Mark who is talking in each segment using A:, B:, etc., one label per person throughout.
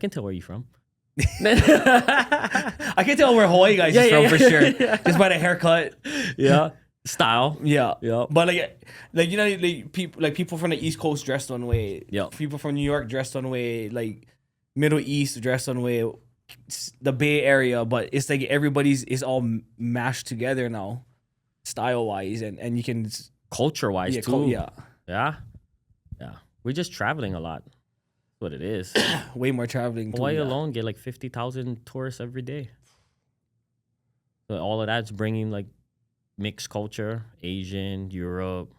A: can tell where you're from.
B: I can tell where Hawaii guys is from for sure. Yeah. Just by the haircut.
A: Yeah. Style.
B: Yeah.
A: Yeah.
B: But like you know, people from the East Coast dressed one way.
A: Yeah.
B: People from New York dressed one way. Like Middle East dressed one way. The Bay Area, but it's like it's all mashed together now, style wise, and you can
A: culture wise too.
B: Yeah.
A: We're just traveling a lot. That's what it is.
B: Way more traveling.
A: Hawaii alone get like 50,000 tourists every day. So all of that's bringing like mixed culture, Asian, Europe,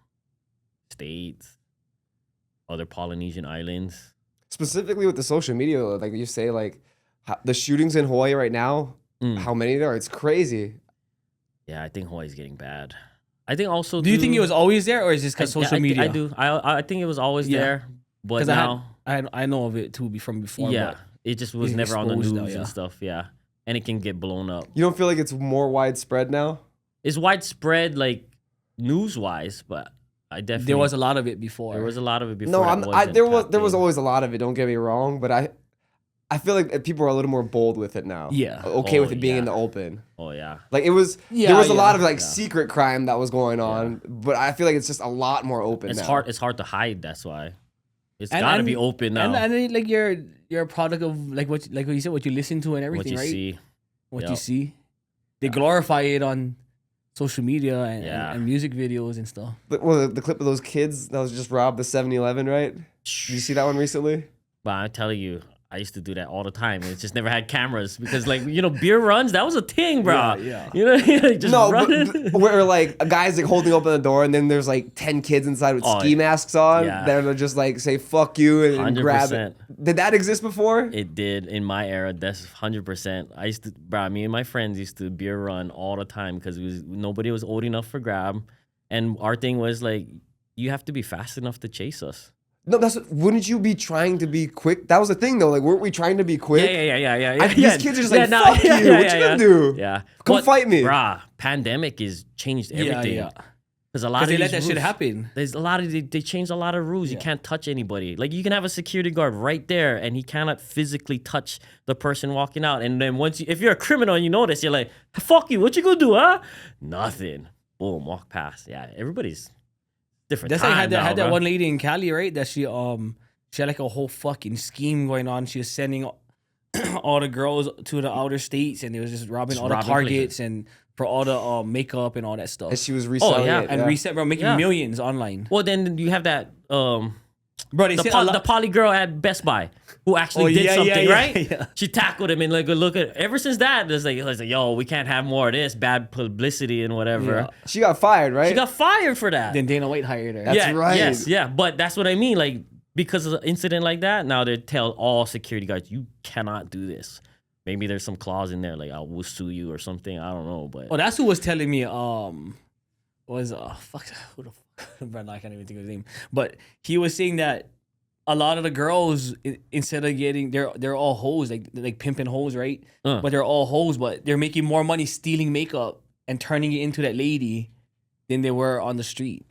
A: States, other Polynesian islands.
C: Specifically with the social media, like you say, like the shootings in Hawaii right now, how many there are? It's crazy.
A: Yeah, I think Hawaii's getting bad. I think also.
B: Do you think it was always there, or is this because social media?
A: I do. I think it was always there, but now
B: I know of it too from before.
A: Yeah,
B: but
A: it just was never on the news
B: now,
A: and stuff. Yeah, and it can get blown up.
C: You don't feel like it's more widespread now?
A: It's widespread, like news wise, but I definitely
B: there was a lot of it before.
A: There was a lot of it before.
C: No, there was always a lot of it. Don't get me wrong, but I feel like people are a little more bold with it now.
B: Yeah.
C: Okay with it being in the open.
A: Oh, yeah.
C: Like there was a lot of like secret crime that was going on, but I feel like it's just a lot more open now.
A: It's hard to hide, that's why. It's got to be open now.
B: And like you're a product of like what you said, what you listen to and everything,
A: what you
B: right?
A: See.
B: What you see. They glorify it on social media and music videos and stuff.
C: Well, the clip of those kids that was just robbed the 7-Eleven, right? Did you see that one recently?
A: Well, I'm telling you, I used to do that all the time. It just never had cameras because, like, beer runs, that was a thing, bro.
B: Yeah.
A: Just
C: but where like a guy's like holding open the door and then there's like 10 kids inside with ski masks on that are just like say fuck you and grab it. Did that exist before?
A: It did in my era. That's 100%. I used to, me and my friends used to beer run all the time because nobody was old enough for grab, and our thing was like, you have to be fast enough to chase us.
C: No, wouldn't you be trying to be quick? That was the thing though. Like, weren't we trying to be quick?
A: Yeah.
C: These kids are just like, fuck you. What you gonna do?
A: Yeah.
C: Come fight me.
A: Brah, pandemic has changed everything.
B: Yeah.
A: Because a lot of
B: they let that shit happen.
A: There's a lot of they changed a lot of rules. You can't touch anybody. Like you can have a security guard right there, and he cannot physically touch the person walking out. And then if you're a criminal and you notice, you're like, fuck you. What you gonna do, huh? Nothing. Boom, walk past. Yeah, everybody's different.
B: That's like had that one lady in Cali, right? That she had like a whole fucking scheme going on. She was sending all the girls to the outer states, and they was just robbing all the Targets and for all the makeup and all that stuff.
C: And she was reselling it.
B: And making millions online.
A: Well, then you have that
B: bro,
A: the poly girl at Best Buy who actually did something, right? Yeah. She tackled him and like look at. Ever since that, it's like yo, we can't have more of this bad publicity and whatever.
C: Yeah. She got fired, right?
A: She got fired for that.
B: Then Dana White hired her.
C: That's right.
A: Yes, yeah, but that's what I mean. Like because of an incident like that, now they tell all security guards you cannot do this. Maybe there's some clause in there like I will sue you or something. I don't know, but
B: that's who was telling me. Was fuck who the fuck? Bro, I can't even think of his name. But he was saying that a lot of the girls, instead of getting, they're all hoes, like pimping hoes, right? But they're all hoes, but they're making more money stealing makeup and turning it into that lady than they were on the street.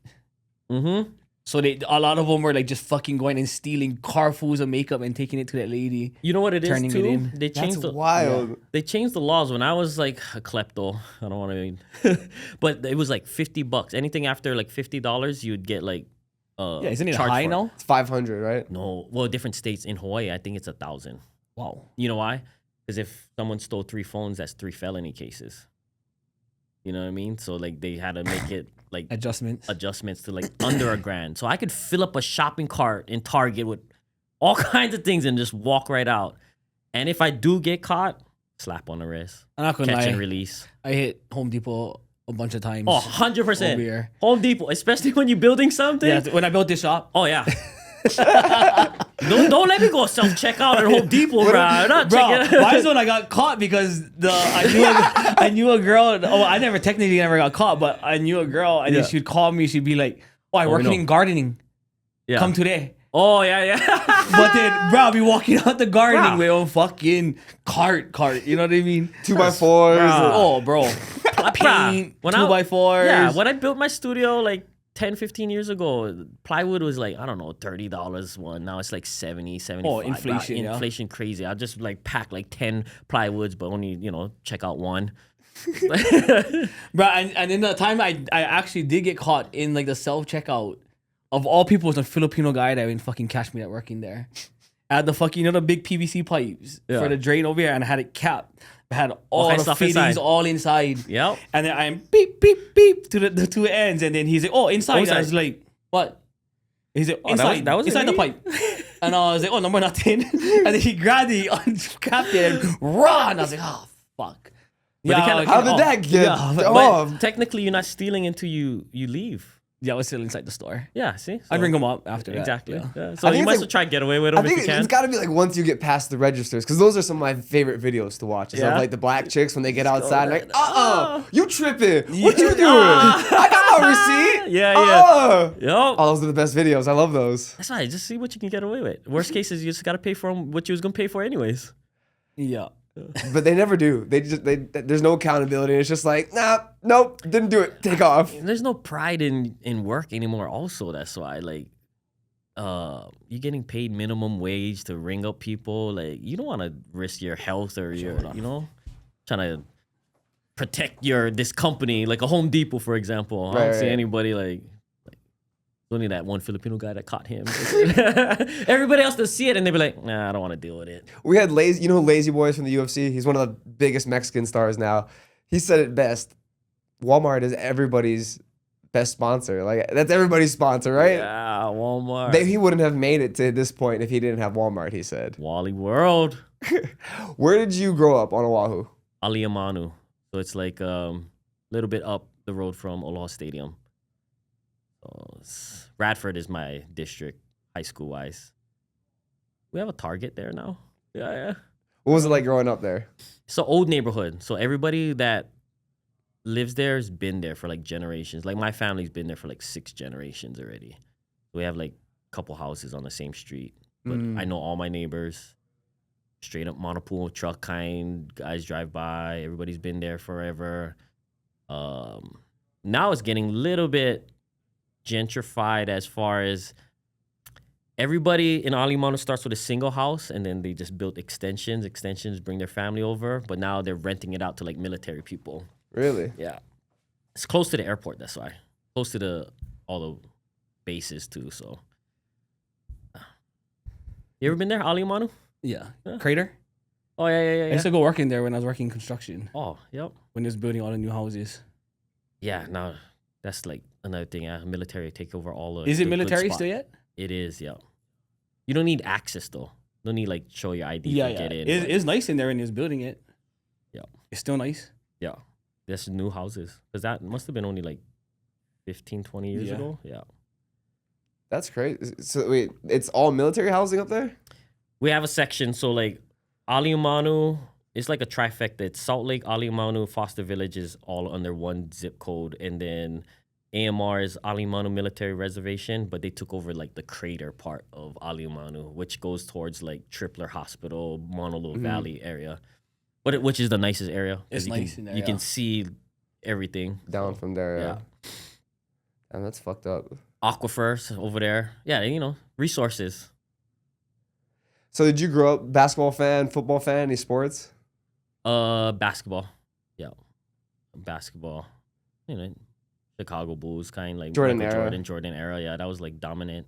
A: Mm-hmm.
B: So a lot of them were like just fucking going and stealing carfuls of makeup and taking it to that lady.
A: You know what it is
B: turning
A: too?
B: It in.
A: They changed
C: That's wild.
A: Yeah. They changed the laws when I was like a klepto. I don't want to, but it was like $50. Anything after like $50, you'd get like.
B: Isn't it high now?
C: It's 500, right?
A: No, well, different states. In Hawaii, I think it's 1,000.
B: Wow.
A: You know why? Because if someone stole 3 phones, that's 3 felony cases. You know what I mean? So like they had to make it like adjustments to like under $1,000. So I could fill up a shopping cart in Target with all kinds of things and just walk right out. And if I do get caught, slap on the wrist.
B: I'm not gonna
A: catch
B: lie.
A: and release.
B: I hit Home Depot a bunch of times.
A: Oh, 100%. Home Depot, especially when you're building something.
B: Yeah, when I built this shop.
A: Oh yeah. don't let me go self-checkout at Home Depot, bro.
B: Why is when I got caught because I knew a girl. Oh, I technically never got caught, but I knew a girl, and then she'd call me. She'd be like, "Oh, I'm working in gardening. Yeah. Come today."
A: Oh yeah.
B: But then, bro, I'll be walking out the gardening with a fucking cart. You know what I mean?
C: 2x4s.
B: Oh, bro. Paint, 2x4s.
A: Yeah, when I built my studio, like 10, 15 years ago, plywood was like, I don't know, $30 one. Now it's like 70, 75.
B: Oh, inflation,
A: wow, inflation crazy. I just like pack like 10 plywoods, but only, check out one.
B: Bro, and in the time I actually did get caught in like the self-checkout. Of all people, was a Filipino guy that would fucking catch me at working there. I had the fucking, the big PVC pipes for the drain over here, and I had it capped. I had all the fittings all inside.
A: Yep.
B: And then I'm beep, beep, beep to the two ends. And then he's like, oh, inside. I was like, what? He's like, inside. That was inside the pipe. And I was like, oh, no more nothing. And then he grabbed it, uncapped it, and run. I was like, oh, fuck.
C: But how did that get
A: but technically, you're not stealing until you leave.
B: Yeah, I was still inside the store.
A: Yeah, see?
B: I'd ring them up after
A: exactly.
B: that.
A: Yeah. So you might as well try to get away with them
C: I think
A: if you can.
C: It's got to be like once you get past the registers, because those are some of my favorite videos to watch. Of like the black chicks when they get outside, like, you tripping. What you doing? I got my receipt.
A: Yeah. Yep.
C: Oh, those are the best videos. I love those.
A: That's right. Just see what you can get away with. Worst case is you just got to pay for them what you was going to pay for anyways.
B: Yeah.
C: But they never do. There's no accountability. It's just like, nope, didn't do it. Take off.
A: There's no pride in work anymore. Also, that's why you're getting paid minimum wage to ring up people. Like, you don't want to risk your health or trying to protect this company, like a Home Depot, for example. I don't see anybody like only that one Filipino guy that caught him. Everybody else does see it and they be like, nah, I don't want to deal with it.
C: We had Lazy Boys from the UFC. He's one of the biggest Mexican stars now. He said it best. Walmart is everybody's best sponsor. Like, that's everybody's sponsor, right?
A: Yeah, Walmart.
C: He wouldn't have made it to this point if he didn't have Walmart, he said.
A: Wally World.
C: Where did you grow up on Oahu?
A: Aliamanu. So it's like a little bit up the road from Aloha Stadium. Radford is my district, high school wise. We have a Target there now. Yeah.
C: What was it like growing up there?
A: It's an old neighborhood. So everybody that lives there has been there for like generations. Like my family's been there for like 6 generations already. We have like a couple houses on the same street. But I know all my neighbors. Straight up monopool truck kind. Guys drive by. Everybody's been there forever. Now it's getting a little bit gentrified as far as everybody in Alimano starts with a single house and then they just build extensions bring their family over, but now they're renting it out to like military people.
C: Really?
A: Yeah, it's close to the airport, that's why. Close to all the bases too. So you ever been there, Alimano?
B: Yeah. Crater?
A: Oh yeah.
B: I used to go working there when I was working construction.
A: Oh, yep.
B: When they was building all the new houses.
A: Yeah, now that's like another thing. Military take over all of.
B: Is it military still yet?
A: It is, yeah. You don't need access though. You don't need like show your ID to get in.
B: It's nice in there when he was building it.
A: Yeah.
B: It's still nice.
A: Yeah. That's new houses. Because that must have been only like 15, 20 years ago. Yeah.
C: That's crazy. So wait, it's all military housing up there?
A: We have a section. So like Aliamanu, it's like a trifecta. It's Salt Lake, Aliamanu, Foster Village is all under one zip code. And then AMR is Alimano Military Reservation, but they took over like the crater part of Aliamanu, which goes towards like Tripler Hospital, Monolulu Valley area, which is the nicest area.
B: It's nice in there.
A: You can see everything
C: down from there. Yeah. And that's fucked up.
A: Aquifers over there. Yeah, resources.
C: So did you grow up basketball fan, football fan, any sports?
A: Basketball. Yeah. Basketball. Chicago Bulls kind, like Jordan era. Yeah, that was like dominant.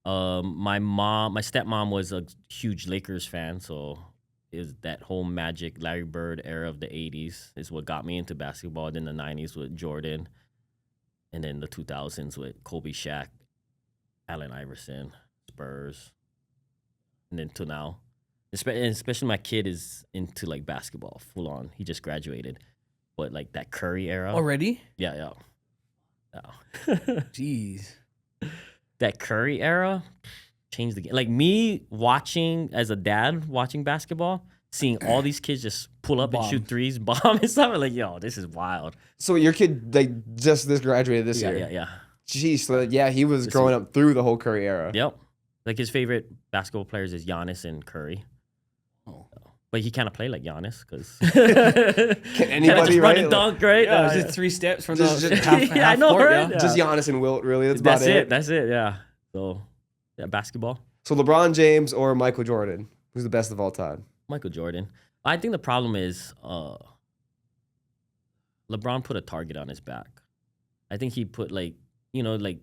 A: My stepmom was a huge Lakers fan, so is that whole Magic, Larry Bird era of the 80s is what got me into basketball. Then the 90s with Jordan, and then the 2000s with Kobe, Shaq, Allen Iverson, Spurs, and then to now. Especially my kid is into like basketball full on. He just graduated, but like that Curry era
B: already.
A: Yeah.
B: Jeez,
A: that Curry era changed the game. Like me watching as a dad watching basketball, seeing all these kids just pull up and shoot threes, bomb and stuff. Like, yo, this is wild.
C: So your kid like just graduated this year.
A: Yeah.
C: Jeez, so he was growing up through the whole Curry era.
A: Yep. Like his favorite basketball players is Giannis and Curry.
B: Oh.
A: But he can't play like Giannis because
C: Can anybody
A: run
C: right?
A: and dunk, right?
B: Yeah, it's just 3 steps from the half
A: I know,
B: court,
A: right?
B: yeah.
C: Just Giannis and Wilt, really. That's
A: That's
C: about
A: it. That's it. Yeah. So, yeah, basketball.
C: So LeBron James or Michael Jordan? Who's the best of all time?
A: Michael Jordan. I think the problem is LeBron put a target on his back. I think he put like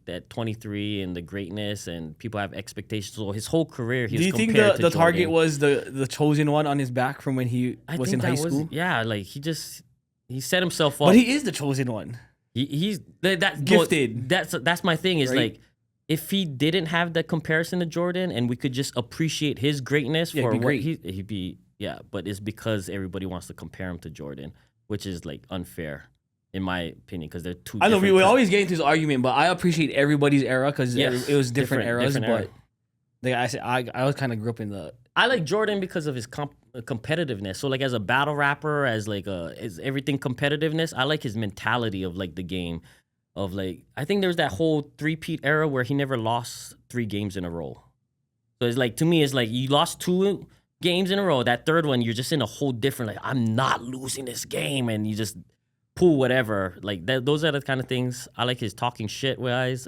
A: that 23 and the greatness, and people have expectations. So his whole career,
B: do you think the target was the chosen one on his back from when he was in high school?
A: Yeah, like he set himself up.
B: But he is the chosen one.
A: He's that
B: gifted.
A: That's my thing is
B: right?
A: like, if he didn't have that comparison to Jordan and we could just appreciate his greatness for what he'd be, but it's because everybody wants to compare him to Jordan, which is like unfair in my opinion, because they're two.
B: I know we always get into this argument, but I appreciate everybody's era because it was different eras. But like I said, I was kind of grew up in the.
A: I like Jordan because of his competitiveness. So like as a battle rapper, as like as everything competitiveness, I like his mentality of like the game. Of like, I think there's that whole 3-peat era where he never lost 3 games in a row. So it's like, to me, it's like you lost 2 games in a row. That third one, you're just in a whole different, like, I'm not losing this game. And you just pull whatever. Like, those are the kind of things. I like his talking shit wise,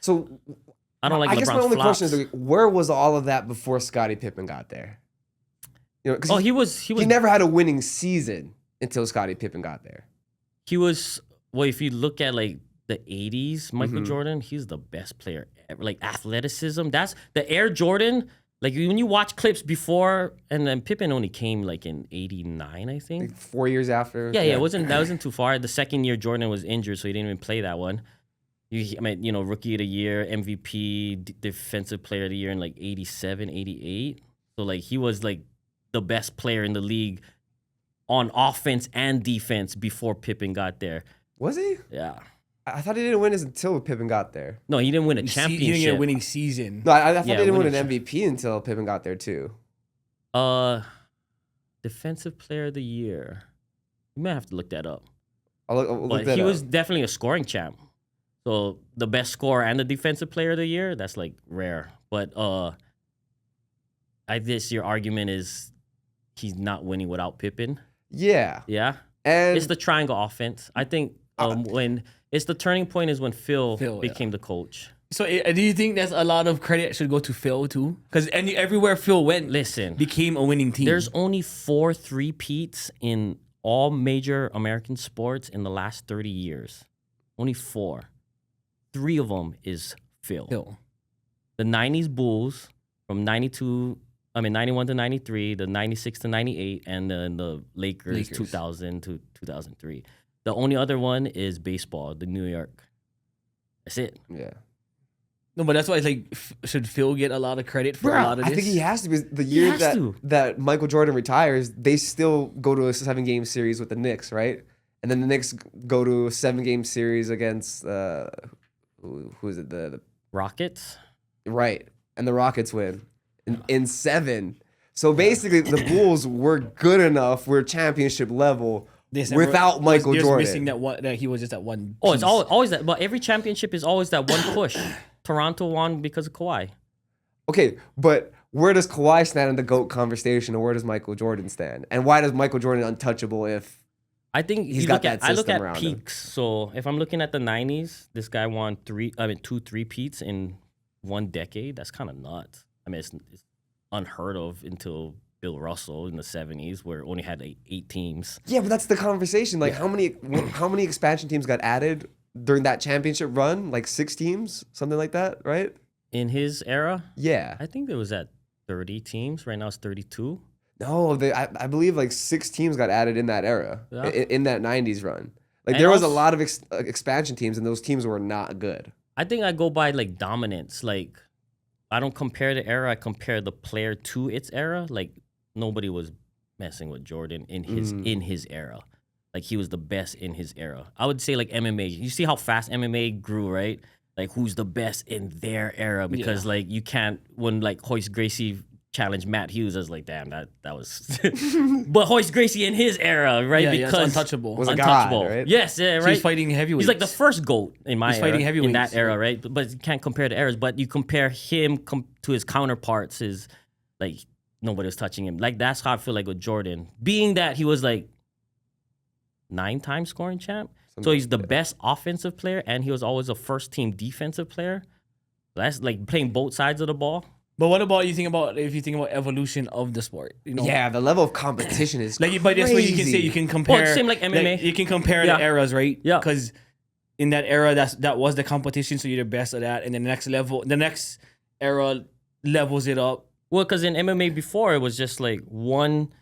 C: So
A: I don't like
C: I guess my
A: LeBron's
C: only
A: flops.
C: question is, like, where was all of that before Scottie Pippen got there? Because he never had a winning season until Scottie Pippen got there.
A: Well, if you look at like the 80s, Michael Jordan, he's the best player ever. Like athleticism, that's the Air Jordan. Like when you watch clips before, and then Pippen only came like in 89, I think.
C: Like 4 years after.
A: Yeah, that wasn't too far. The second year Jordan was injured, so he didn't even play that one. Rookie of the year, MVP, defensive player of the year in like 87, 88. So like he was like the best player in the league on offense and defense before Pippen got there.
C: Was he?
A: Yeah.
C: I thought he didn't win this until Pippen got there.
A: No, he didn't win a championship.
B: He didn't get a winning season.
C: No, I thought he didn't win an MVP until Pippen got there too.
A: Defensive player of the year. You might have to look that up.
C: I'll look that up.
A: He was definitely a scoring champ. So the best scorer and the defensive player of the year, that's like rare. But I guess your argument is he's not winning without Pippen.
C: Yeah.
A: Yeah.
C: And
A: it's the triangle offense. I think when it's the turning point is when Phil became the coach.
B: So do you think that's a lot of credit should go to Phil too? Because everywhere Phil went, became a winning team.
A: There's only 4 3-peats in all major American sports in the last 30 years. Only 4. 3 of them is Phil. The 90s Bulls from 91 to 93, the 96 to 98, and then the Lakers 2000 to 2003. The only other one is baseball, the New York. That's it.
C: Yeah.
B: No, but that's why it's like, should Phil get a lot of credit for a lot of this?
C: I think he has to, because the year that Michael Jordan retires, they still go to a 7-game series with the Knicks, right? And then the Knicks go to a 7-game series against who is it? The
A: Rockets?
C: Right. And the Rockets win in 7. So basically the Bulls were good enough, were championship level without Michael Jordan.
B: Missing that he was just at one.
A: Oh, it's always that. But every championship is always that one push. Toronto won because of Kawhi.
C: Okay, but where does Kawhi stand in the GOAT conversation, and where does Michael Jordan stand? And why does Michael Jordan untouchable if
A: I think
C: he's got that system
A: I look at peaks. So if I'm looking at the 90s, this guy won 2 3-peats in 1 decade. That's kind of nuts. I mean, it's unheard of until Bill Russell in the 70s, where it only had 8 teams.
C: Yeah, but that's the conversation. Like, how many expansion teams got added during that championship run? Like 6 teams, something like that, right?
A: In his era?
C: Yeah.
A: I think there was at 30 teams. Right now it's 32.
C: No, I believe like 6 teams got added in that era, in that 90s run. Like,
A: and
C: there was a lot of expansion teams, and those teams were not good.
A: I think I go by like dominance. Like, I don't compare the era. I compare the player to its era. Like, nobody was messing with Jordan in his era. Like, he was the best in his era. I would say like MMA. You see how fast MMA grew, right? Like, who's the best in their era? Because like you can't, when like Hoist Gracie challenged Matt Hughes, I was like, damn, that was. But Hoist Gracie in his era, right?
B: Yeah, because untouchable.
C: Was untouchable. God, right?
A: Yes, yeah, right.
B: So he's fighting heavyweights.
A: He's like the first GOAT in my era.
B: Fighting heavyweights
A: in that era, right? But you can't compare the eras. But you compare him to his counterparts, his like nobody was touching him. Like, that's how I feel like with Jordan. Being that he was like 9-time scoring champ. So he's the best offensive player, and he was always a first-team defensive player. That's like playing both sides of the ball.
B: But what about if you think about evolution of the sport? You know?
C: Yeah, the level of competition is
B: like, but that's what you can say. You can compare.
A: Well, same like MMA.
B: Like, you can compare the eras, right?
A: Yeah.
B: Because in that era, that was the competition, so you're the best at that. And then the next era levels it up.
A: Well, because in MMA before, it was just like one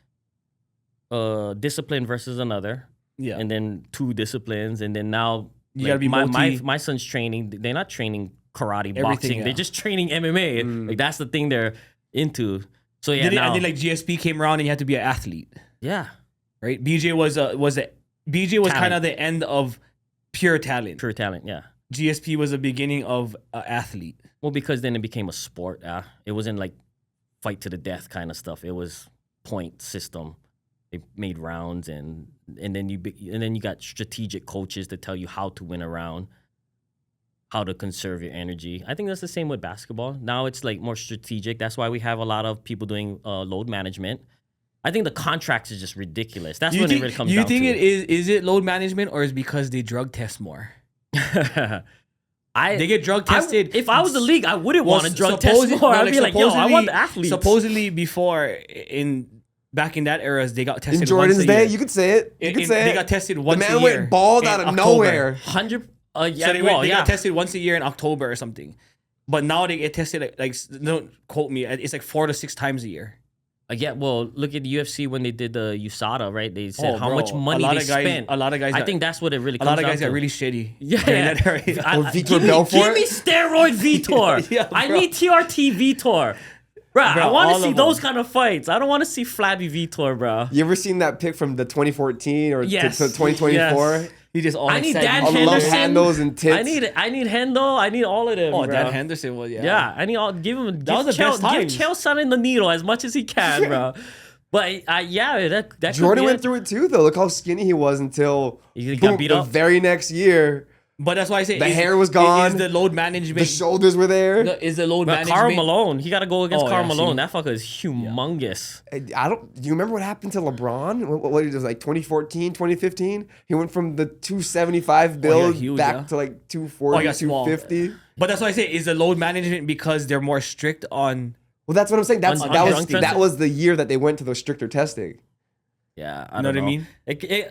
A: discipline versus another.
B: Yeah.
A: And then 2 disciplines. And then now
B: you gotta be
A: my son's training. They're not training karate, boxing. Yeah. They're just training MMA. Like, that's the thing they're into. So yeah,
B: and then like GSP came around and you had to be an athlete.
A: Yeah.
B: Right? BJ was kind of the end of pure talent.
A: Pure talent, yeah.
B: GSP was the beginning of an athlete.
A: Well, because then it became a sport. It wasn't like fight to the death kind of stuff. It was point system. They made rounds, and then you got strategic coaches to tell you how to win a round, how to conserve your energy. I think that's the same with basketball. Now it's like more strategic. That's why we have a lot of people doing load management. I think the contracts is just ridiculous. That's what it really comes down to.
B: You think is it load management, or is it because they drug test more? They get drug tested.
A: If I was the league, I wouldn't want to drug test more. I'd be like, yo, I want the athletes.
B: Supposedly before back in that era, they got tested.
C: In Jordan's
B: once a
C: day,
B: year.
C: You could say it.
B: They got tested once a year.
C: The man went bald out of nowhere.
A: 100.
B: So they got tested once a year in October or something. But now they get tested like don't quote me. It's like 4 to 6 times a year.
A: Yeah, well, look at the UFC when they did the USADA, right? They said how much money they spent.
B: A lot of guys.
A: I think that's what it really comes down to.
B: A lot of guys got really shitty.
A: Yeah.
C: Vitor Belfort?
A: Give me steroid Vitor.
B: Yeah,
A: I need TRT Vitor. Bro, I want to see those kind of fights. I don't want to see flabby Vitor, bro.
C: You ever seen that pic from the 2014 or to 2024?
A: Yes.
B: He just all
A: I need Dan
C: Henderson.
A: Henderson.
C: Handles and tits.
A: I need Hendo. I need all of them.
B: Oh,
A: bro.
B: Dan Henderson was
A: Yeah, I need all. Give him.
B: That was the best time.
A: Give Chael Sonnen the needle as much as he can, bro. But that
C: Jordan went through it too, though. Look how skinny he was until
A: he got beat up
C: the very next year.
B: But that's why I say
C: the hair was gone.
B: Is the load management?
C: The shoulders were there.
B: Is the load management?
A: Karl Malone, he got to go against Karl Malone. That fucker is humongous.
C: Yeah. Do you remember what happened to LeBron? What it was like 2014, 2015? He went from the 275 build back to like 240, 250.
B: But that's why I say is the load management because they're more strict on.
C: Well, that's what I'm saying. That was the year that they went to those stricter testing.
A: Yeah,
B: I don't know what I
A: mean.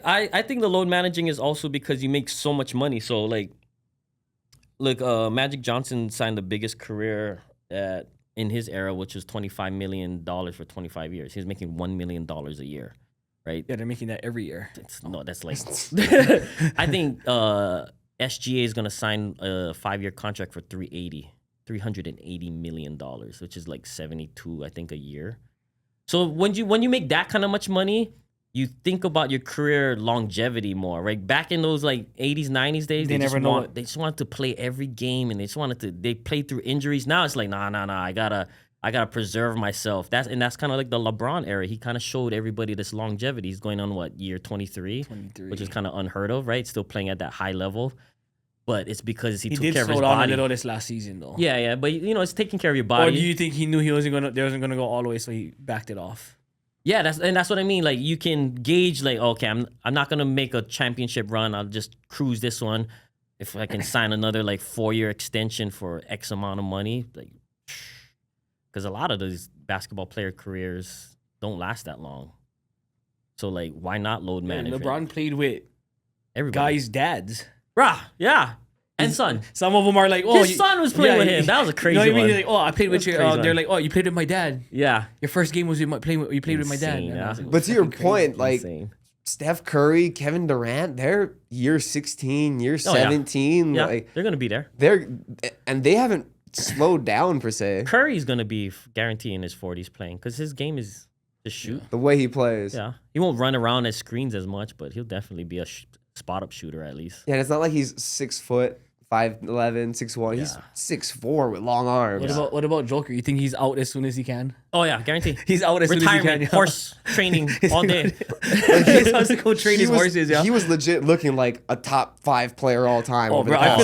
A: I think the load managing is also because you make so much money. So like, look, Magic Johnson signed the biggest career in his era, which was $25 million for 25 years. He was making $1 million a year, right?
B: Yeah, they're making that every year.
A: No, that's like. I think SGA is gonna sign a 5-year contract for $380 million, which is like 72, I think, a year. So when you make that kind of much money, you think about your career longevity more, right? Back in those like 80s, 90s days, they just wanted to play every game, and they played through injuries. Now it's like, nah, I gotta preserve myself. That's kind of like the LeBron era. He kind of showed everybody this longevity. He's going on year 23, which is kind of unheard of, right? Still playing at that high level. But it's because he took care of his body. He did slow down a little
B: this last season, though.
A: Yeah, but it's taking care of your body.
B: Or do you think he knew they wasn't gonna go all the way, so he backed it off?
A: Yeah, that's what I mean. Like, you can gauge, like, okay, I'm not gonna make a championship run. I'll just cruise this one. If I can sign another like 4-year extension for X amount of money, like, because a lot of those basketball player careers don't last that long. So like, why not load management?
B: LeBron played with
A: everybody.
B: Guys' dads.
A: Rah, yeah. And son.
B: Some of them are like, oh,
A: his son was playing with him. That was a crazy one. You know what I mean?
B: Like, oh, I played with you. They're like, oh, you played with my dad.
A: Yeah.
B: Your first game was you played with my dad.
A: Yeah.
C: But to your point, like, Steph Curry, Kevin Durant, they're year 16, year 17.
A: Yeah.
C: Like,
A: they're gonna be there.
C: They haven't slowed down per se.
A: Curry's gonna be guaranteed in his 40s playing because his game is to shoot.
C: The way he plays.
A: Yeah. He won't run around as screens as much, but he'll definitely be a spot up shooter at least.
C: Yeah, and it's not like he's 6 foot. 5'11", 6'1". He's 6'4" with long arms.
B: What about Joker? You think he's out as soon as he can?
A: Oh yeah, guaranteed.
B: He's out as soon as he can.
A: Horse training all day.
B: He has to go train his horses. Yeah,
C: he was legit looking like a top 5 player all time.
B: Oh, bro, I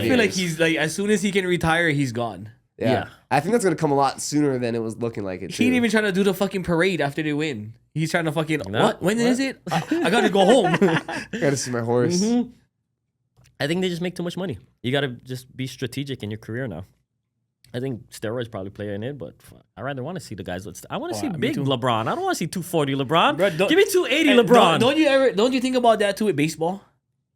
B: feel like he's like as soon as he can retire, he's gone.
C: Yeah. I think that's going to come a lot sooner than it was looking like it.
B: He ain't even trying to do the fucking parade after they win. He's trying to fucking, what? When is it? I got to go home.
C: I got to see my horse.
A: Mm-hmm. I think they just make too much money. You got to just be strategic in your career now. I think steroids probably play in it, but I rather want to see the guys. I want to see big LeBron. I don't want to see 240 LeBron. Bro, give me 280 LeBron.
B: Don't you think about that too with baseball?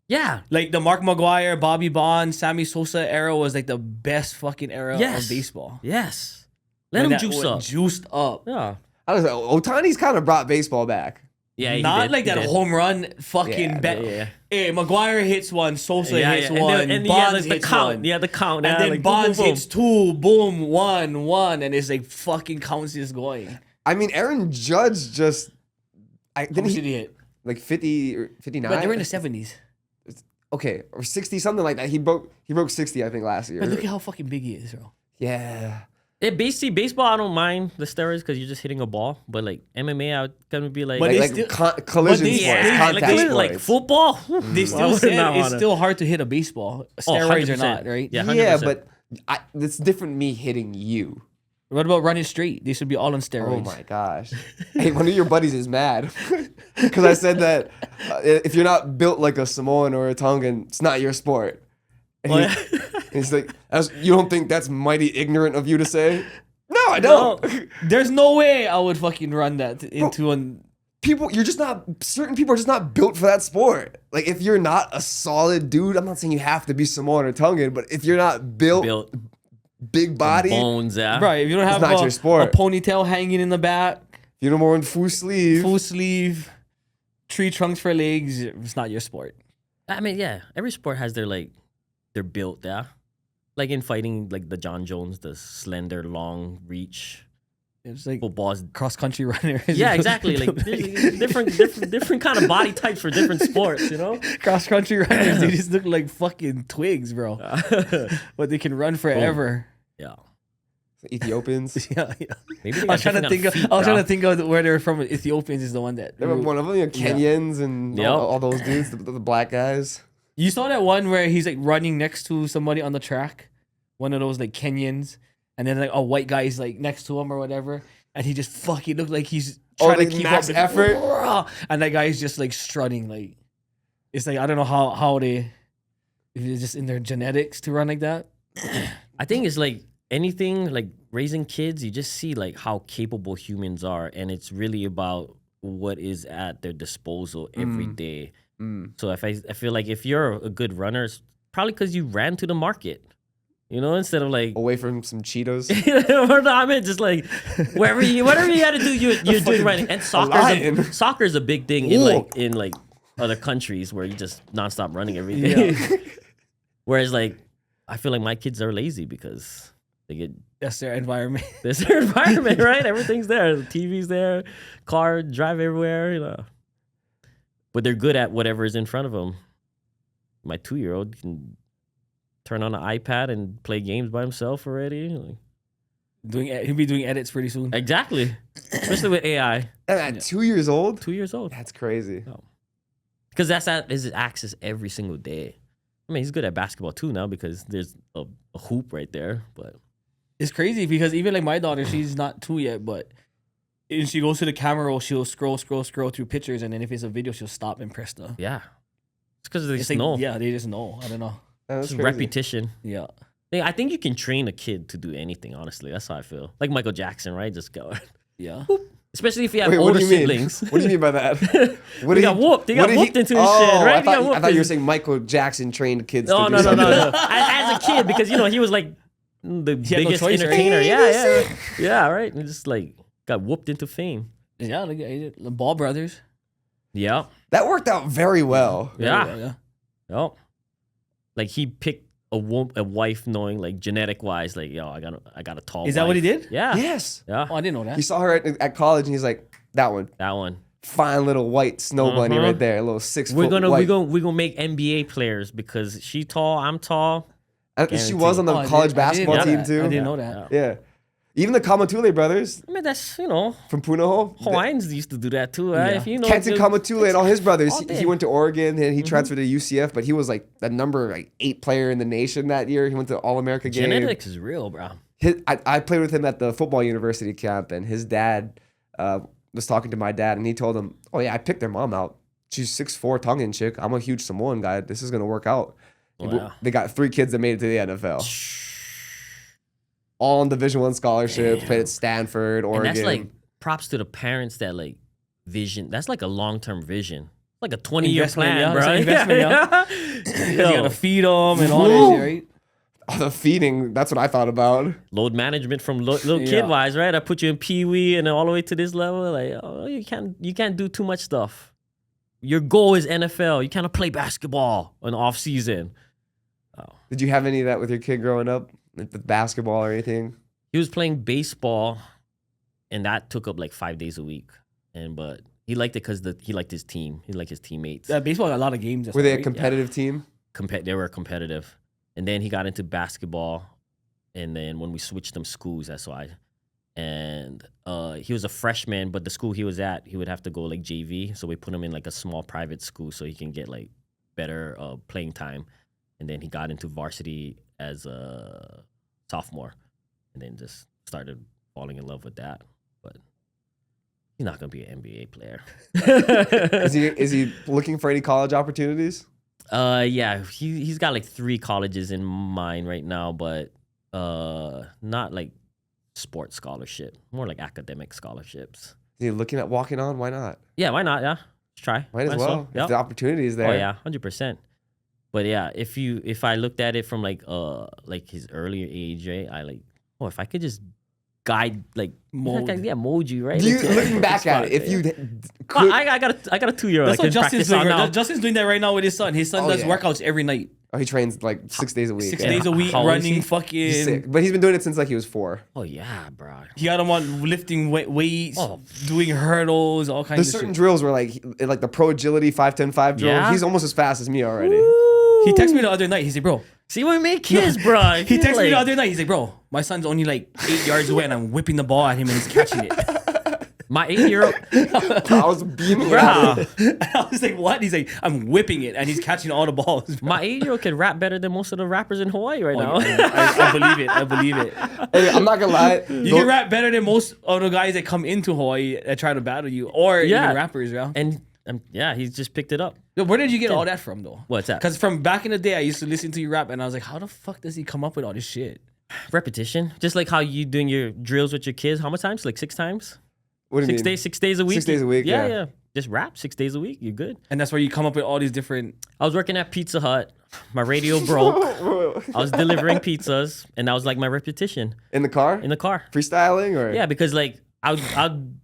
A: Yeah.
B: Like the Mark McGwire, Bobby Bonds, Sammy Sosa era was like the best fucking era of baseball.
A: Yes. Let him juice up.
B: Juiced up.
A: Yeah.
C: I was like, Ohtani's kind of brought baseball back.
A: Yeah,
B: not like that home run fucking bet. Yeah. Hey, McGwire hits one, Sosa hits one, and Bonds hits one.
A: Yeah, the count.
B: And then like, Bonds hits two, boom, one, and it's like fucking counts is going.
C: I mean, Aaron Judge just...
B: did he hit?
C: Like 50 or 59?
B: But they were in the 70s.
C: Okay, or 60, something like that. He broke 60, I think, last year.
B: But look at how fucking big he is, bro.
C: Yeah.
A: Baseball, I don't mind the steroids because you're just hitting a ball. But like MMA, I would kind of be like,
C: collision sports, contact sports.
A: Like football.
B: They still said it's still hard to hit a baseball. Steroids or not, right?
C: Yeah, but it's different. Me hitting you.
B: What about running straight? They should be all on steroids.
C: Oh my gosh! Hey, one of your buddies is mad because I said that if you're not built like a Samoan or a Tongan, it's not your sport. And he's like, you don't think that's mighty ignorant of you to say? No, I don't.
B: No, there's no way I would fucking run that into an...
C: Certain people are just not built for that sport. Like, if you're not a solid dude, I'm not saying you have to be Samoan or Tongan, but if you're not built big body...
A: Bones, yeah.
B: Right, if you don't have
C: your sport.
B: A ponytail hanging in the back...
C: If you don't wear full sleeve,
B: tree trunks for legs, it's not your sport.
A: I mean, yeah, every sport has their, like... They're built, yeah. Like in fighting, like the John Jones, the slender, long reach.
B: It's like
A: football's
B: cross country runners.
A: Yeah, exactly. Like different kind of body types for different sports, you know.
B: Cross country runners, they just look like fucking twigs, bro. But they can run forever.
A: Yeah.
C: Ethiopians.
B: Yeah. Maybe I was trying to think of where they're from. Ethiopians is the one that.
C: One of them, Kenyans and all those dudes, the black guys.
B: You saw that one where he's like running next to somebody on the track, one of those like Kenyans, and then like a white guy is like next to him or whatever, and he just fucking looked like he's trying to keep
C: max
B: up
C: effort,
B: and that guy is just like strutting. Like it's like I don't know how if it's just in their genetics to run like that.
A: I think it's like anything like raising kids. You just see like how capable humans are, and it's really about what is at their disposal every day. So I feel like if you're a good runner, it's probably because you ran to the market, you know, instead of like
C: away from some Cheetos.
A: I mean, just like whatever you got to do, you're doing right. And soccer is a big thing in like other countries where you just nonstop running every day. Yeah. Whereas like I feel like my kids are lazy because they get
B: that's their environment.
A: That's their environment, right? Everything's there. The TV's there, car drive everywhere, you know. But they're good at whatever is in front of them. My 2-year-old can turn on an iPad and play games by himself already. Like,
B: he'll be doing edits pretty soon.
A: Exactly. Especially with AI.
C: And at 2 years old?
A: 2 years old.
C: That's crazy.
A: Because that's his access every single day. I mean, he's good at basketball too now because there's a hoop right there. But
B: it's crazy because even like my daughter, she's not 2 yet, but... And she goes to the camera roll, she'll scroll through pictures, and then if it's a video, she'll stop and press the...
A: Yeah. It's because they just know.
B: Yeah, they just know. I don't know.
A: It's repetition.
B: Yeah.
A: I think you can train a kid to do anything, honestly. That's how I feel. Like Michael Jackson, right? Just go.
B: Yeah.
A: Especially if you have older siblings.
C: What do you mean by that?
A: He got whooped. He got whooped into his shit, right?
C: I thought you were saying Michael Jackson trained kids to do
A: something. No. As a kid, because, you know, he was like the biggest entertainer. Right? Yeah, right? And just like... Got whooped into fame.
B: Yeah, like the Ball brothers.
A: Yeah.
C: That worked out very well.
A: Yeah. Like he picked a wife knowing like genetic wise, like, yo, I got a tall
B: Is that
A: wife.
B: what he did?
A: Yeah.
C: Yes.
A: Yeah.
B: Oh, I didn't know that.
C: He saw her at college and he's like, that one. Fine little white snow bunny right there, a little 6 foot white.
A: We're gonna make NBA players because she's tall, I'm tall.
C: She was on the college basketball team too.
B: I didn't know that.
C: Yeah. Even the Kamatule brothers.
A: I mean, that's, you know.
C: From Punahou.
A: Hawaiians used to do that too, right?
C: Yeah.
A: If you know,
C: Kenton Kamatule and all his brothers. He went to Oregon and he transferred to UCF, but he was like the number 8 player in the nation that year. He went to All-America game.
A: Genetics is real, bro.
C: I played with him at the football university camp, and his dad was talking to my dad, and he told him, "Oh yeah, I picked their mom out. She's 6'4", tongue-in-cheek. I'm a huge Samoan guy. This is gonna work out." Wow. They got 3 kids that made it to the NFL. All on Division I scholarships. Played at Stanford, Oregon.
A: And that's like props to the parents that like vision. That's like a long-term vision. Like a 20-year plan, bro.
B: Investment, yeah. You gotta feed them and all that shit, right?
C: Oh, the feeding, that's what I thought about.
A: Load management from little kid-wise, right? I put you in Pee-wee and then all the way to this level. Like, oh, you can't do too much stuff. Your goal is NFL. You cannot play basketball in the off-season. Oh.
C: Did you have any of that with your kid growing up? With basketball or anything?
A: He was playing baseball, and that took up like 5 days a week. But he liked it because he liked his team. He liked his teammates.
B: Baseball had a lot of games.
C: Were they a competitive team?
A: They were competitive. And then he got into basketball. And then when we switched them schools, that's why. And he was a freshman, but the school he was at, he would have to go like JV. So we put him in like a small private school so he can get like better playing time. And then he got into varsity as a sophomore. And then just started falling in love with that. But he's not going to be an NBA player.
C: Is he looking for any college opportunities?
A: Yeah, he's got like 3 colleges in mind right now, but not like sports scholarship, more like academic scholarships.
C: Is he looking at walking on? Why not?
A: Yeah, why not? Yeah, let's try.
C: Might as well. If the opportunity is there.
A: Oh yeah, 100%. But yeah, if I looked at it from like his earlier age, right? If I could just guide mold you, right?
C: Looking back at it, if you
A: could, I got a 2-year-old.
B: That's what Justin's doing. Justin's doing that right now with his son. His son does workouts every night.
C: Oh, he trains like 6 days a week.
B: 6 days a week, running, fucking.
C: But he's been doing it since like he was 4.
A: Oh yeah, bro.
B: He got him on lifting weights, doing hurdles, all kinds of shit.
C: There's certain drills where like the pro agility 5-10-5 drill. Yeah? He's almost as fast as me already.
B: He texted me the other night. He said, "Bro,
A: see when we make kids, bro."
B: He texted me the other night. He's like, "Bro, my son's only like 8 yards away, and I'm whipping the ball at him, and he's catching it."
A: My 8-year-old,
C: I was beaming at him.
B: I was like, "What?" He's like, "I'm whipping it, and he's catching all the balls." Bro.
A: My 8-year-old can rap better than most of the rappers in Hawaii right now.
B: I believe it. I believe it.
C: Hey, I'm not gonna lie.
B: You can rap better than most of the guys that come into Hawaii that try to battle you, or even rappers, bro.
A: And he's just picked it up.
B: Yo, where did you get all that from, though?
A: What's that?
B: Because from back in the day, I used to listen to you rap, and I was like, how the fuck does he come up with all this shit?
A: Repetition. Just like how you doing your drills with your kids. How many times? Like 6 times?
C: What do you mean?
A: 6 days a week?
C: 6 days a week,
A: yeah. Just rap 6 days a week. You're good.
B: And that's where you come up with all these different...
A: I was working at Pizza Hut. My radio broke. I was delivering pizzas, and that was like my repetition.
C: In the car?
A: In the car.
C: Freestyling? Or?
A: Yeah, because like I'd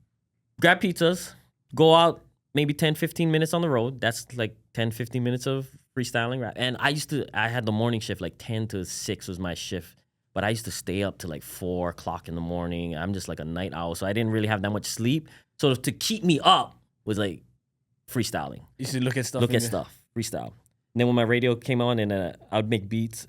A: grab pizzas, go out, maybe 10-15 minutes on the road. That's like 10-15 minutes of freestyling rap. And I had the morning shift, like 10 to 6 was my shift. But I used to stay up to like 4 o'clock in the morning. I'm just like a night owl, so I didn't really have that much sleep. So to keep me up was like freestyling.
B: You should look at stuff.
A: Freestyle. And then when my radio came on, and I'd make beats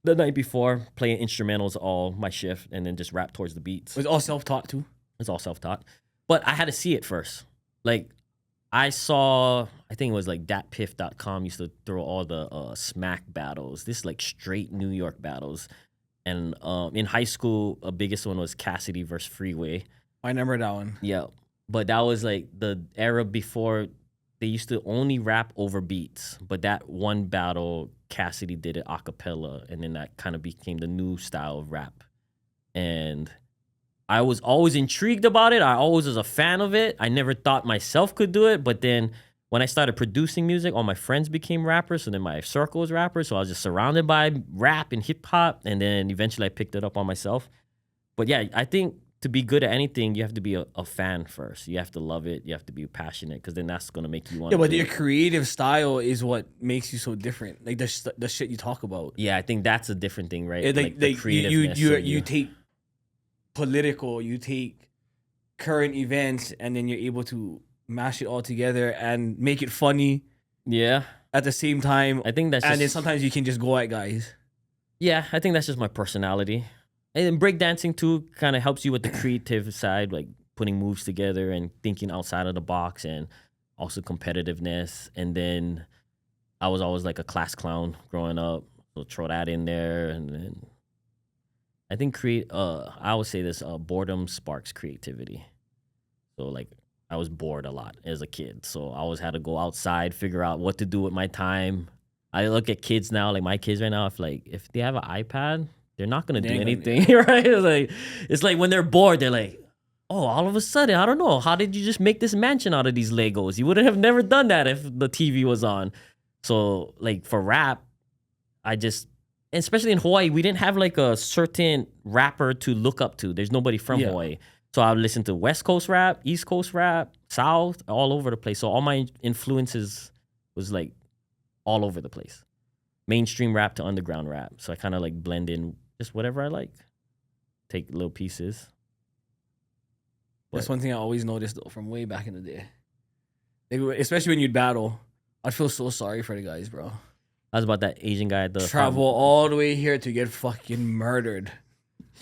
A: the night before, playing instrumentals all my shift, and then just rap towards the beats.
B: It was all self-taught too?
A: It's all self-taught. But I had to see it first. Like, I saw, I think it was like datpiff.com used to throw all the smack battles. This is like straight New York battles. And in high school, the biggest one was Cassidy versus Freeway.
B: I remember that one.
A: Yeah. But that was like the era before they used to only rap over beats. But that one battle, Cassidy did it a cappella. And then that kind of became the new style of rap. And I was always intrigued about it. I always was a fan of it. I never thought myself could do it. But then when I started producing music, all my friends became rappers. So then my circle was rappers. So I was just surrounded by rap and hip hop. And then eventually I picked it up on myself. But yeah, I think to be good at anything, you have to be a fan first. You have to love it. You have to be passionate, because then that's going to make you want to.
B: Yeah, but your creative style is what makes you so different. Like the shit you talk about.
A: Yeah, I think that's a different thing, right?
B: Like the creativeness. You take political, you take current events, and then you're able to mash it all together and make it funny.
A: Yeah.
B: At the same time,
A: I think that's.
B: And then sometimes you can just go at guys.
A: Yeah, I think that's just my personality. And then breakdancing too kind of helps you with the creative side, like putting moves together and thinking outside of the box, and also competitiveness. And then I was always like a class clown growing up, so throw that in there, and then I think I would say this, boredom sparks creativity. So like I was bored a lot as a kid. So I always had to go outside, figure out what to do with my time. I look at kids now, like my kids right now, if they have an iPad, they're not gonna do anything, right? It's like when they're bored, they're like, oh, all of a sudden, I don't know, how did you just make this mansion out of these Legos? You would have never done that if the TV was on. So like for rap, especially in Hawaii, we didn't have like a certain rapper to look up to. There's nobody from Hawaii. So I would listen to West Coast rap, East Coast rap, South, all over the place. So all my influences was like all over the place. Mainstream rap to underground rap. So I kind of like blend in just whatever I like. Take little pieces.
B: That's one thing I always noticed though from way back in the day. Especially when you'd battle, I'd feel so sorry for the guys, bro.
A: I was about that Asian guy at the
B: travel all the way here to get fucking murdered.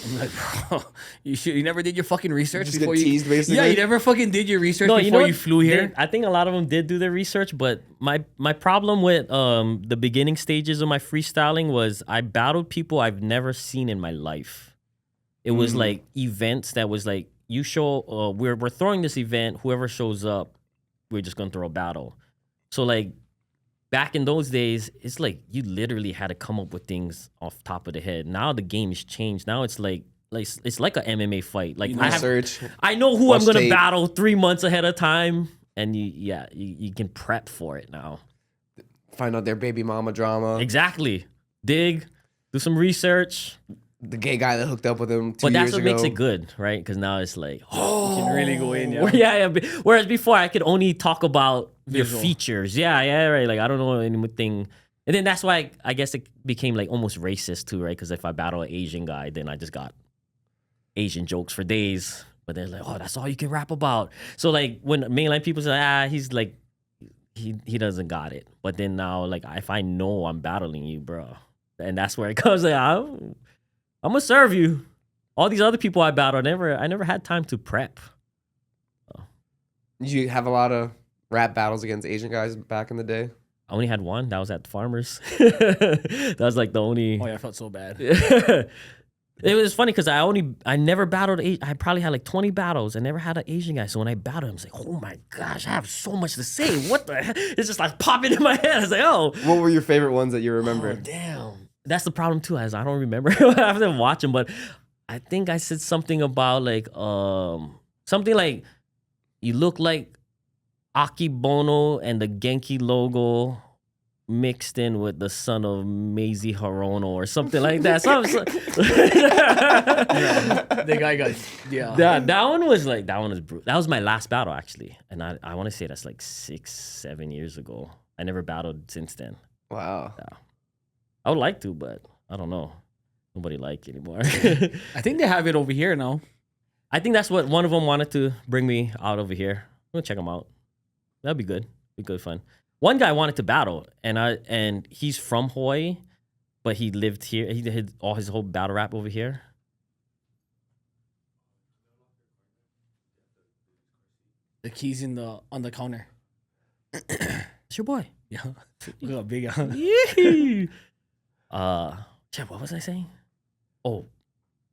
B: I'm like, bro, you never did your fucking research
C: just
B: before
C: get teased, basically?
B: Yeah, you never fucking did your research before you flew here.
A: I think a lot of them did do their research, but my problem with the beginning stages of my freestyling was I battled people I've never seen in my life. It was like events that was like, you show, we're throwing this event, whoever shows up, we're just gonna throw a battle. So like back in those days, it's like you literally had to come up with things off top of the head. Now the game has changed. Now it's like it's like an MMA fight. Like I know who I'm gonna battle 3 months ahead of time, and you can prep for it now.
C: Find out their baby mama drama.
A: Exactly. Dig, do some research.
C: The gay guy that hooked up with him 2 years ago.
A: But that's what makes it good, right? Because now it's like,
B: oh, you can really go in.
A: Yeah. Whereas before, I could only talk about your features. Yeah, right. Like I don't know anything, and then that's why I guess it became like almost racist too, right? Because if I battle an Asian guy, then I just got Asian jokes for days. But they're like, oh, that's all you can rap about. So like when mainline people say, he's like, he doesn't got it. But then now, like if I know I'm battling you, bro, and that's where it comes. Like I'm gonna serve you. All these other people I battled, I never had time to prep.
C: Did you have a lot of rap battles against Asian guys back in the day?
A: I only had one. That was at the Farmers. That was like the only.
B: Oh yeah, I felt so bad.
A: It was funny because I never battled. I probably had like 20 battles. I never had an Asian guy. So when I battled him, I was like, oh my gosh, I have so much to say. What the heck? It's just like popping in my head. I was like, oh.
C: What were your favorite ones that you remember?
A: Oh, damn. That's the problem too, as I don't remember. I have to watch them, but I think I said something about like something like you look like Akibono and the Genki logo mixed in with the son of Maisie Hirono or something like that.
B: The guy got
A: That one was brutal. That was my last battle actually, and I want to say that's like 6-7 years ago. I never battled since then.
C: Wow.
A: Yeah. I would like to, but I don't know. Nobody like anymore.
B: I think they have it over here now.
A: I think that's what one of them wanted to bring me out over here. I'm gonna check them out. That'd be good. Be good fun. One guy wanted to battle, and he's from Hawaii, but he lived here. He did all his whole battle rap over here.
B: The keys on the counter.
A: It's your boy.
B: Yeah. Look how big.
A: What was I saying? Oh,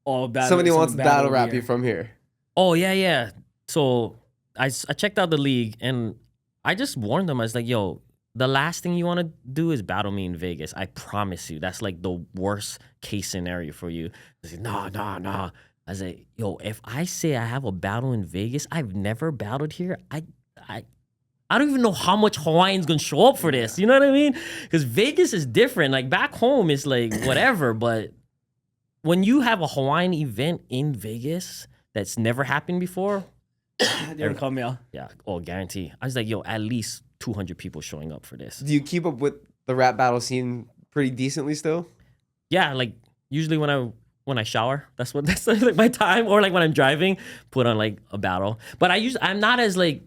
C: somebody wants to battle rap you from here.
A: Oh yeah. So I checked out the league and I just warned them. I was like, yo, the last thing you want to do is battle me in Vegas. I promise you, that's like the worst case scenario for you. I was like, nah. I was like, yo, if I say I have a battle in Vegas, I've never battled here. I don't even know how much Hawaiians gonna show up for this. You know what I mean? Because Vegas is different. Like back home, it's like whatever. But when you have a Hawaiian event in Vegas that's never happened before,
B: they'll come, yeah.
A: Yeah, guarantee. I was like, yo, at least 200 people showing up for this.
C: Do you keep up with the rap battle scene pretty decently still?
A: Yeah, like usually when I shower, that's like my time, or like when I'm driving, put on like a battle. But I'm not as like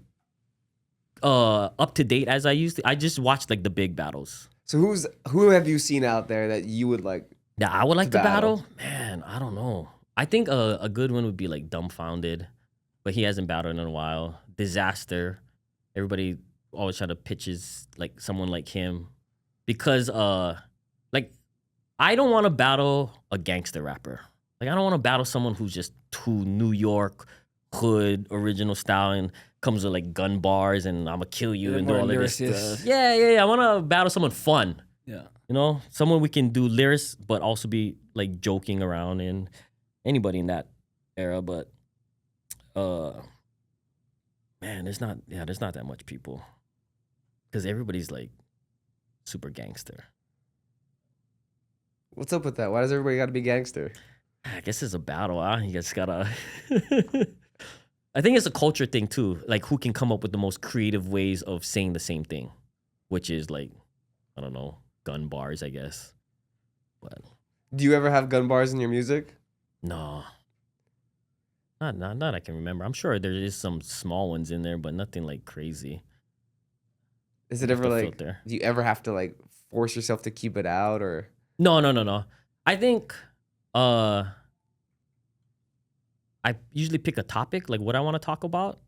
A: up to date as I used to. I just watch like the big battles.
C: So who have you seen out there that you would like?
A: Yeah, I would like to battle. Man, I don't know. I think a good one would be like Dumbfounded, but he hasn't battled in a while. Disaster. Everybody always try to pitch like someone like him because like I don't want to battle a gangster rapper. Like, I don't want to battle someone who's just too New York hood original style and comes with like gun bars and I'm gonna kill you and do all of this stuff. Yeah. I want to battle someone fun.
B: Yeah.
A: You know, someone we can do lyrics, but also be like joking around, and anybody in that era. But man, there's not that much people because everybody's like super gangster.
C: What's up with that? Why does everybody got to be gangster?
A: I guess it's a battle. Huh? You just gotta. I think it's a culture thing too. Like, who can come up with the most creative ways of saying the same thing, which is like, I don't know, gun bars, I guess. But
C: do you ever have gun bars in your music?
A: No. Not I can remember. I'm sure there is some small ones in there, but nothing like crazy.
C: Is it ever like, do you ever have to like force yourself to keep it out or?
A: No. I think I usually pick a topic, like what I want to talk about,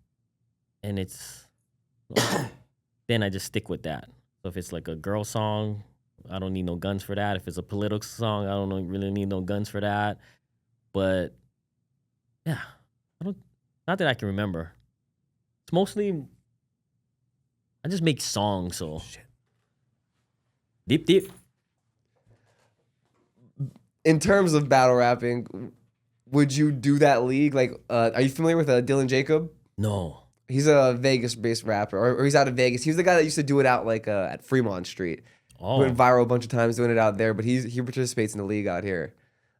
A: and it's then I just stick with that. So if it's like a girl song, I don't need no guns for that. If it's a political song, I don't really need no guns for that. But yeah, not that I can remember. It's mostly I just make songs, so deep.
C: In terms of battle rapping, would you do that league? Like, are you familiar with Dylan Jacob?
A: No.
C: He's a Vegas-based rapper, or he's out of Vegas. He was the guy that used to do it out like at Fremont Street.
A: Oh.
C: He went viral a bunch of times doing it out there, but he participates in the league out here.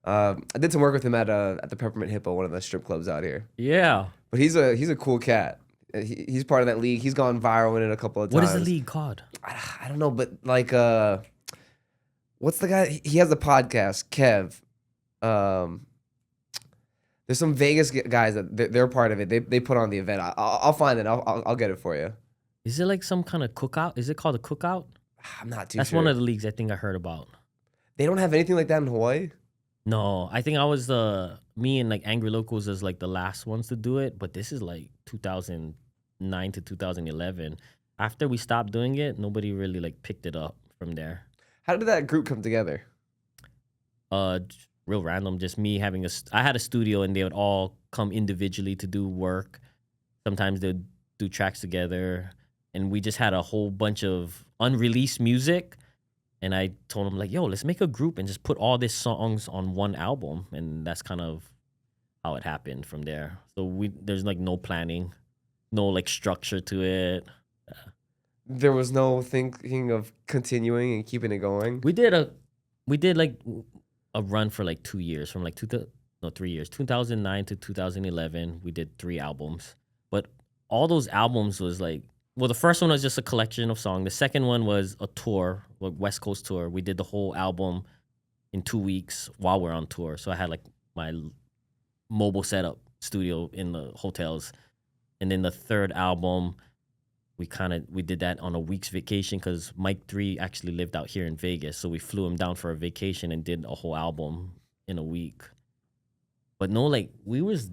C: I did some work with him at the Peppermint Hippo, one of the strip clubs out here.
A: Yeah.
C: But he's a cool cat. He's part of that league. He's gone viral in it a couple of times.
A: What is the league called?
C: I don't know, but like what's the guy? He has a podcast, Kev. There's some Vegas guys that they're part of it. They put on the event. I'll find it. I'll get it for you.
A: Is it like some kind of cookout? Is it called a cookout?
C: I'm not too sure.
A: That's one of the leagues I think I heard about.
C: They don't have anything like that in Hawaii?
A: No, I think I was me and like Angry Locals is like the last ones to do it, but this is like 2009 to 2011. After we stopped doing it, nobody really like picked it up from there.
C: How did that group come together?
A: Real random, just me having I had a studio and they would all come individually to do work. Sometimes they'd do tracks together, and we just had a whole bunch of unreleased music. And I told them like, yo, let's make a group and just put all these songs on one album. And that's kind of how it happened from there. So there's like no planning, no like structure to it.
C: There was no thinking of continuing and keeping it going.
A: We did like a run for like 2 years, from like 3 years, 2009 to 2011. We did 3 albums, but all those albums was like, well, the first one was just a collection of songs. The second one was a tour, like West Coast tour. We did the whole album in 2 weeks while we're on tour. So I had like my mobile setup studio in the hotels. And then the third album, we did that on a week's vacation because Mike 3 actually lived out here in Vegas. So we flew him down for a vacation and did a whole album in a week. But no, like, we was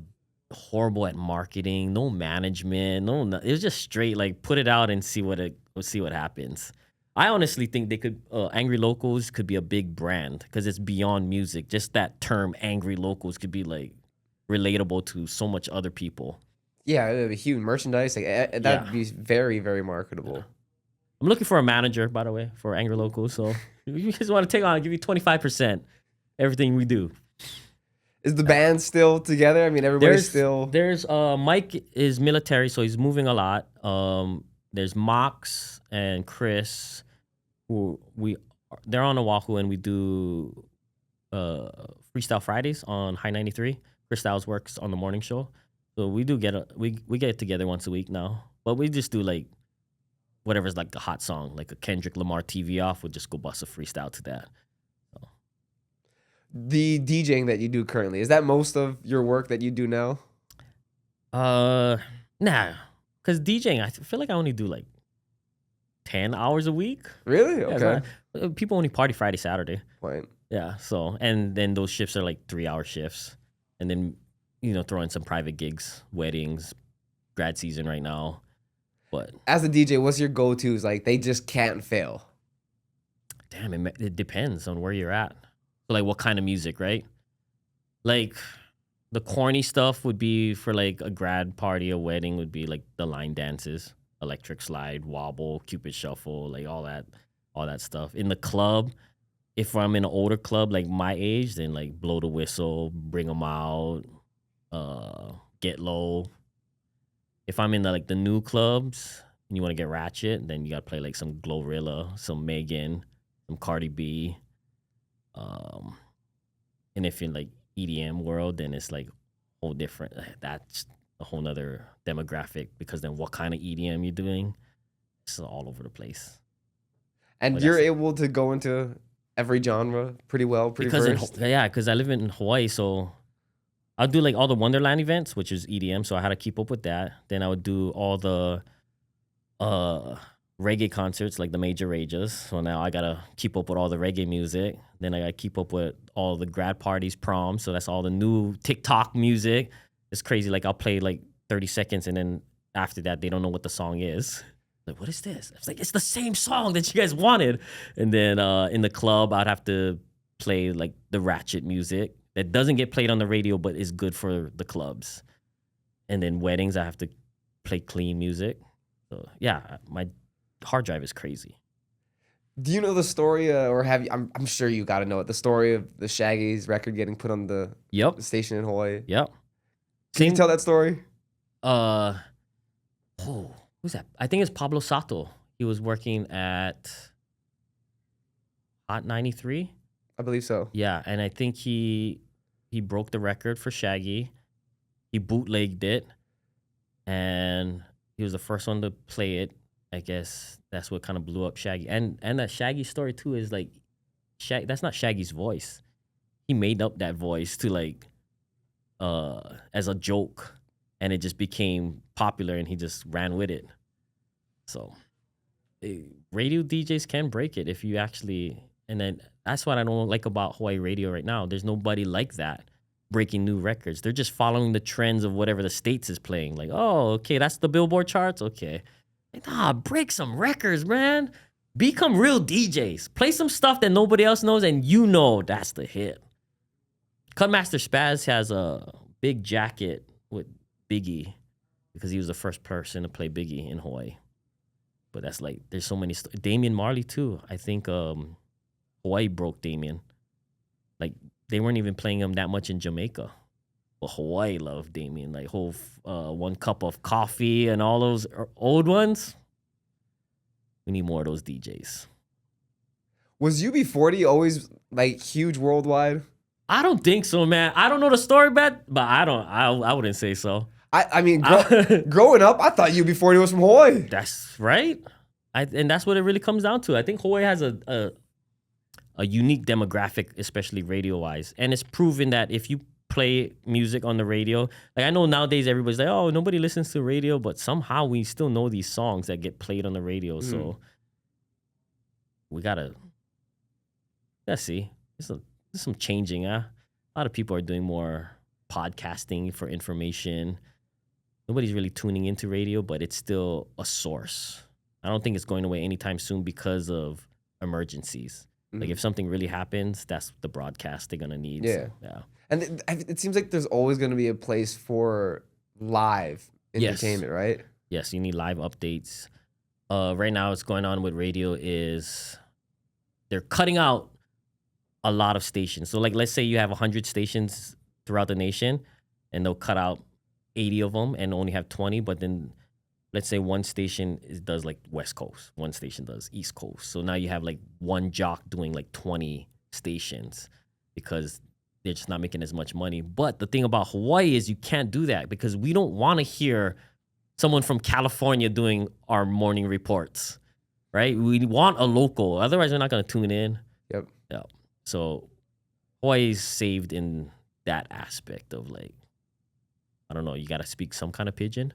A: horrible at marketing, no management, it was just straight like put it out and see what happens. I honestly think they could Angry Locals could be a big brand because it's beyond music. Just that term Angry Locals could be like relatable to so much other people.
C: Yeah, it would be huge merchandise. Like, that'd be very, very marketable. Yeah.
A: I'm looking for a manager, by the way, for Angry Locals. So if you just want to take on, I'll give you 25%. Everything we do.
C: Is the band still together? I mean, everybody's still...
A: There's Mike is military, so he's moving a lot. There's Mox and Chris, who they're on Oahu, and we do Freestyle Fridays on High 93. Chris Styles works on the morning show. So we do we get together once a week now. But we just do like whatever's like a hot song, like a Kendrick Lamar TV off, we'll just go bust a freestyle to that.
C: The DJing that you do currently, is that most of your work that you do now?
A: Nah, because DJing, I feel like I only do like 10 hours a week.
C: Really? Okay.
A: Yeah, people only party Friday, Saturday.
C: Right.
A: Yeah. So, and then those shifts are like 3-hour shifts, and then throw in some private gigs, weddings, grad season right now. But
C: as a DJ, what's your go-tos? Like, they just can't fail.
A: Damn, it depends on where you're at. So like what kind of music, right? Like the corny stuff would be for like a grad party, a wedding would be like the line dances, electric slide, wobble, Cupid shuffle, like all that stuff. In the club, if I'm in an older club like my age, then like blow the whistle, bring them out, get low. If I'm in the new clubs and you want to get ratchet, then you gotta play like some Glorilla, some Megan, some Cardi B. And if you're in like EDM world, then it's like whole different. That's a whole nother demographic because then what kind of EDM you're doing, it's all over the place.
C: And you're able to go into every genre pretty well, versed.
A: Because I live in Hawaii, so I'll do like all the Wonderland events, which is EDM, so I had to keep up with that. Then I would do all the reggae concerts, like the major rages. So now I gotta keep up with all the reggae music. Then I gotta keep up with all the grad parties, proms. So that's all the new TikTok music. It's crazy. Like I'll play like 30 seconds, and then after that, they don't know what the song is. Like, what is this? It's like, it's the same song that you guys wanted. And then in the club, I'd have to play like the ratchet music that doesn't get played on the radio, but is good for the clubs. And then weddings, I have to play clean music. So yeah, my hard drive is crazy.
C: Do you know the story, or have you? I'm sure you got to know it. The story of the Shaggy's record getting put on the station in Hawaii.
A: Yep.
C: Can you tell that story?
A: Who's that? I think it's Pablo Sato. He was working at Hot 93.
C: I believe so.
A: Yeah, and I think he broke the record for Shaggy. He bootlegged it, and he was the first one to play it. I guess that's what kind of blew up Shaggy. And that Shaggy story too is like, that's not Shaggy's voice. He made up that voice to like, as a joke, and it just became popular, and he just ran with it. So, radio DJs can break it if you actually, and then that's what I don't like about Hawaii radio right now. There's nobody like that breaking new records. They're just following the trends of whatever the States is playing. Like, oh, okay, that's the Billboard charts. Okay. Nah, break some records, man. Become real DJs. Play some stuff that nobody else knows, and you know that's the hit. Cutmaster Spaz has a big jacket with Biggie because he was the first person to play Biggie in Hawaii. But that's like, there's so many. Damian Marley, too. I think Hawaii broke Damian. Like, they weren't even playing him that much in Jamaica. But Hawaii loved Damian. Like, whole One Cup of Coffee and all those old ones. We need more of those DJs.
C: Was UB40 always, like, huge worldwide?
A: I don't think so, man. I don't know the story, but I wouldn't say so.
C: I mean, growing up, I thought UB40 was from Hawaii.
A: That's right. And that's what it really comes down to. I think Hawaii has a unique demographic, especially radio-wise. And it's proven that if you play music on the radio, like I know nowadays everybody's like, oh, nobody listens to radio, but somehow we still know these songs that get played on the radio. So we gotta see. There's some changing. A lot of people are doing more podcasting for information. Nobody's really tuning into radio, but it's still a source. I don't think it's going away anytime soon because of emergencies. Like if something really happens, that's the broadcast they're gonna need.
C: Yeah.
A: So, yeah.
C: And it seems like there's always going to be a place for live entertainment, right?
A: Yes, you need live updates. Right now, what's going on with radio is they're cutting out a lot of stations. So, like, let's say you have 100 stations throughout the nation, and they'll cut out 80 of them and only have 20. But then, let's say one station does, like, West Coast. One station does East Coast. So now you have, like, one jock doing, like, 20 stations because they're just not making as much money. But the thing about Hawaii is you can't do that because we don't want to hear someone from California doing our morning reports, right? We want a local. Otherwise, we're not going to tune in.
C: Yep.
A: Yeah. So Hawaii's saved in that aspect of like, I don't know, you got to speak some kind of pidgin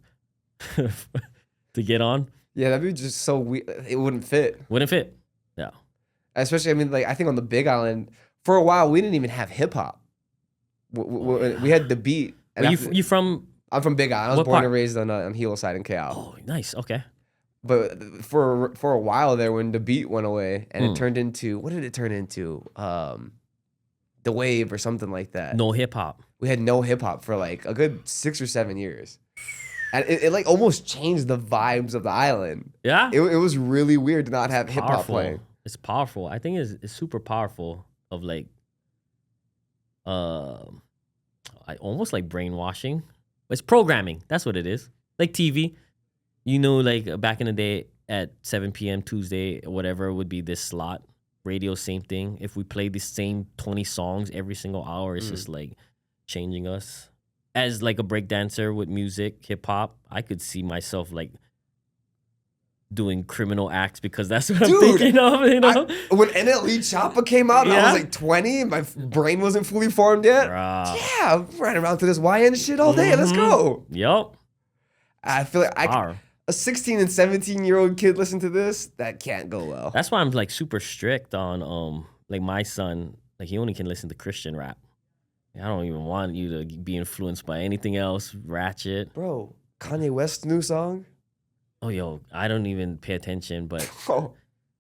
A: to get on.
C: Yeah, that'd be just so weird. It wouldn't fit.
A: Wouldn't fit. Yeah.
C: Especially, I mean, like, I think on the Big Island, for a while, we didn't even have hip hop. We had the beat.
A: And you from?
C: I'm from Big Island. I was born and raised on Hilo side in KL.
A: Oh, nice. Okay.
C: But for a while there, when the beat went away and it turned into, what did it turn into? the wave or something like that.
A: No hip hop.
C: We had no hip hop for like a good 6 or 7 years. And it like almost changed the vibes of the island.
A: Yeah.
C: It was really weird to not have hip hop playing.
A: It's powerful. I think it's super powerful of like, I almost like brainwashing. It's programming. That's what it is. Like TV. You know, like back in the day at 7 p.m. Tuesday, whatever would be this slot. Radio, same thing. If we play the same 20 songs every single hour, it's just like changing us. As like a breakdancer with music, hip hop, I could see myself like doing criminal acts because that's what I'm thinking of, you know?
C: When NLE Choppa came out, and I was like 20, my brain wasn't fully formed yet. Yeah, I'm running around to this YN shit all day. Let's go.
A: Yup.
C: I feel like a 16 and 17-year-old kid listen to this, that can't go well.
A: That's why I'm like super strict on like my son, like he only can listen to Christian rap. I don't even want you to be influenced by anything else ratchet.
C: Bro, Kanye West's new song?
A: Oh, yo, I don't even pay attention, but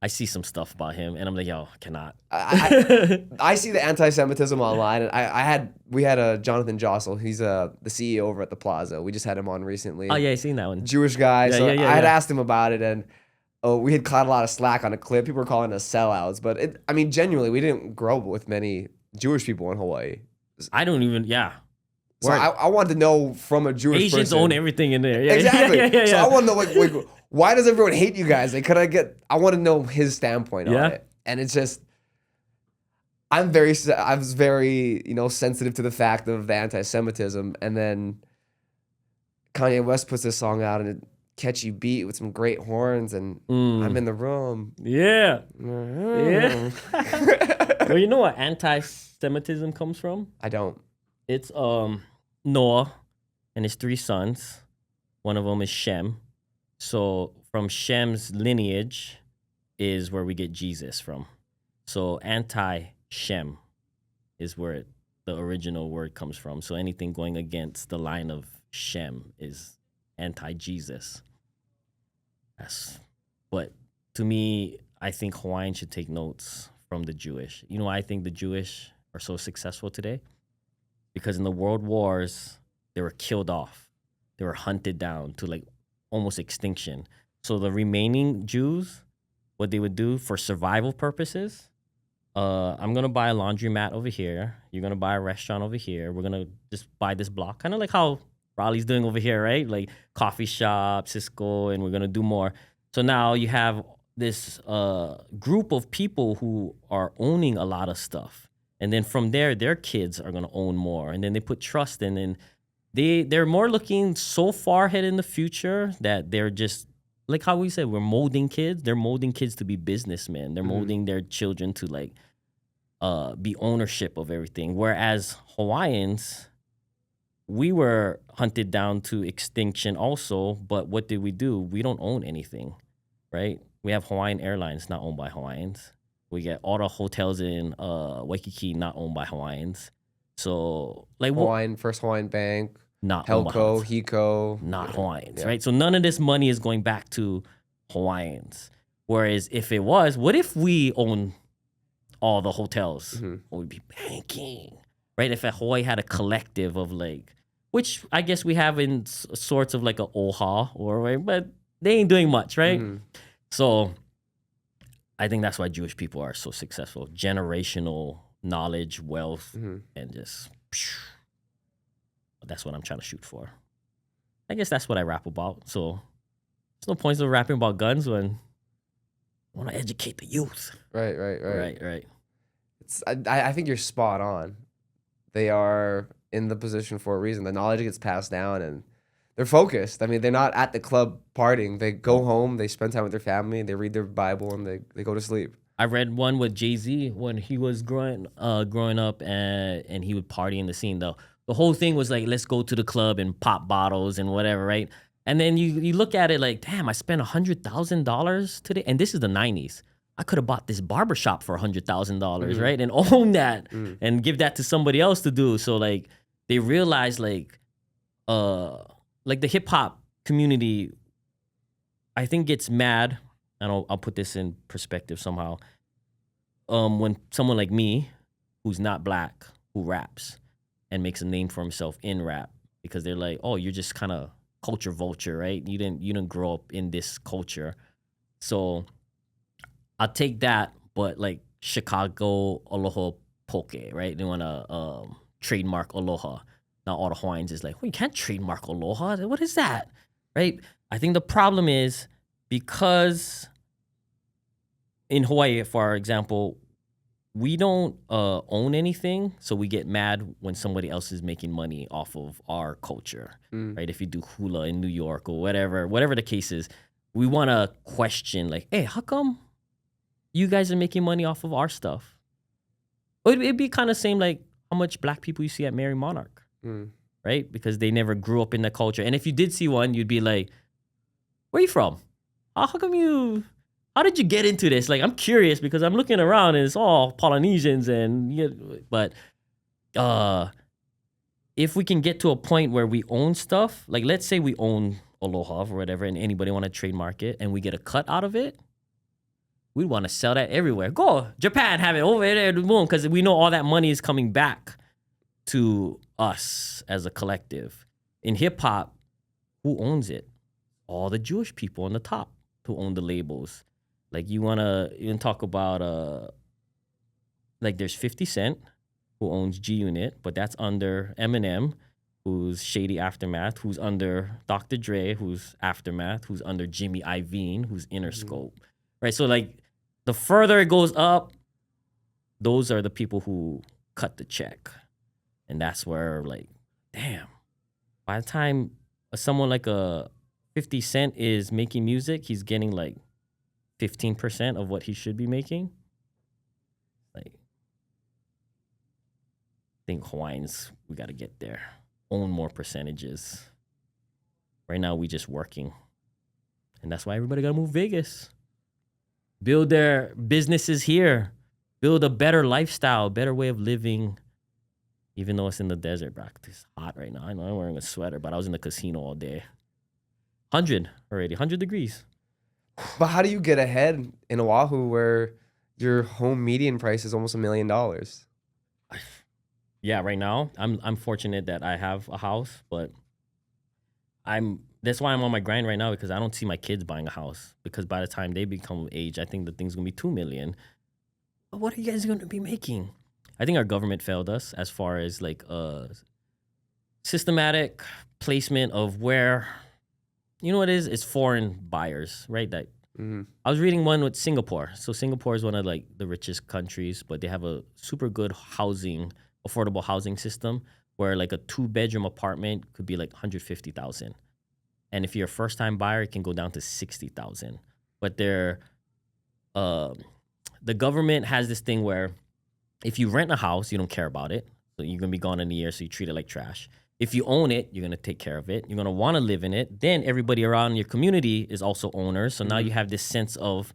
A: I see some stuff about him, and I'm like, yo, I cannot.
C: I see the anti-Semitism online, and we had a Jonathan Jossel. He's the CEO over at the Plaza. We just had him on recently.
A: Oh, yeah, I seen that one.
C: Jewish guy. I had asked him about it, and we had caught a lot of slack on a clip. People were calling us sellouts, but I mean, genuinely, we didn't grow up with many Jewish people in Hawaii.
A: I don't even,
C: So I wanted to know from a Jewish person.
A: Asians own everything in there. Yeah,
C: exactly. So I want to know, like, why does everyone hate you guys? Like, I want to know his standpoint on it. And it's just, I was very, sensitive to the fact of the anti-Semitism. And then Kanye West puts this song out and a catchy beat with some great horns, and I'm in the room.
A: Yeah. Yeah. Well, you know what anti-Semitism comes from?
C: I don't.
A: It's Noah and his 3 sons. One of them is Shem. So from Shem's lineage is where we get Jesus from. So anti-Shem is where the original word comes from. So anything going against the line of Shem is anti-Jesus. But to me, I think Hawaiian should take notes from the Jewish. You know why I think the Jewish are so successful today? Because in the world wars, they were killed off. They were hunted down to like almost extinction. So the remaining Jews, what they would do for survival purposes, I'm going to buy a laundromat over here. You're going to buy a restaurant over here. We're going to just buy this block. Kind of like how Raleigh's doing over here, right? Like coffee shop, Cisco, and we're going to do more. So now you have this group of people who are owning a lot of stuff. And then from there, their kids are going to own more. And then they put trust in. And they're more looking so far ahead in the future that they're just, like how we said, we're molding kids. They're molding kids to be businessmen. They're molding their children to like be ownership of everything. Whereas Hawaiians, we were hunted down to extinction also. But what did we do? We don't own anything, right? We have Hawaiian Airlines, not owned by Hawaiians. We get all the hotels in Waikiki, not owned by Hawaiians. So, like
C: First Hawaiian Bank,
A: not
C: Helco, Hiko,
A: not Hawaiians, right? So none of this money is going back to Hawaiians. Whereas if it was, what if we own all the hotels? We'd be banking, right? If Hawaii had a collective of like, which I guess we have in sorts of like a OHA or right, but they ain't doing much, right? So I think that's why Jewish people are so successful. Generational knowledge, wealth, and just that's what I'm trying to shoot for. I guess that's what I rap about. So there's no point of rapping about guns when I want to educate the youth.
C: Right. I think you're spot on. They are in the position for a reason. The knowledge gets passed down and they're focused. I mean, they're not at the club partying. They go home, they spend time with their family, they read their Bible, and they go to sleep.
A: I read one with Jay-Z when he was growing up and he would party in the scene, though. The whole thing was like, let's go to the club and pop bottles and whatever, right? And then you look at it like, damn, I spent $100,000 today. And this is the 90s. I could have bought this barbershop for $100,000, right? And own that and give that to somebody else to do. So like they realized like the hip hop community, I think gets mad, and I'll put this in perspective somehow. When someone like me, who's not black who raps and makes a name for himself in rap because they're like, oh, you're just kind of culture vulture, right? You didn't grow up in this culture. So I'll take that, but like Chicago Aloha Poke, right? They want to trademark Aloha. Now all the Hawaiians is like, well, you can't trademark Aloha. What is that, right? I think the problem is because in Hawaii, for example, we don't own anything, so we get mad when somebody else is making money off of our culture, right? If you do hula in New York or whatever the case is, we want to question like, hey, how come you guys are making money off of our stuff? It'd be kind of same like how much black people you see at Mary Monarch, right? Because they never grew up in the culture. And if you did see one, you'd be like, where you from? How come you... How did you get into this? Like, I'm curious because I'm looking around and it's all Polynesians but if we can get to a point where we own stuff, like let's say we own Aloha or whatever and anybody want to trademark it and we get a cut out of it, we want to sell that everywhere. Go, Japan, have it over there, boom, because we know all that money is coming back to us as a collective. In hip hop, who owns it? All the Jewish people on the top who own the labels. Like you want to even talk about, like there's 50 Cent who owns G-Unit, but that's under Eminem, who's Shady Aftermath, who's under Dr. Dre, who's Aftermath, who's under Jimmy Iovine, who's Interscope, right? So like the further it goes up, those are the people who cut the check. And that's where like, damn, by the time someone like a 50 Cent is making music, he's getting like 15% of what he should be making. Like, I think Hawaiians, we got to get there. Own more percentages. Right now, we just working. And that's why everybody got to move Vegas. Build their businesses here. Build a better lifestyle, better way of living. Even though it's in the desert, bro. It's hot right now. I know I'm wearing a sweater, but I was in the casino all day. 100 already, 100 degrees.
C: But how do you get ahead in Oahu where your home median price is almost $1 million?
A: Yeah, right now I'm fortunate that I have a house, but that's why I'm on my grind right now because I don't see my kids buying a house because by the time they become of age, I think the thing's gonna be $2 million. But what are you guys gonna be making? I think our government failed us as far as like systematic placement of where. You know what it is? It's foreign buyers, right? That I was reading one with Singapore. So Singapore is one of like the richest countries, but they have a super good affordable housing system where like a 2-bedroom apartment could be like $150,000. And if you're a first-time buyer, it can go down to $60,000. But the government has this thing where if you rent a house, you don't care about it. So you're going to be gone in a year, so you treat it like trash. If you own it, you're going to take care of it. You're going to want to live in it. Then everybody around your community is also owners. So now you have this sense of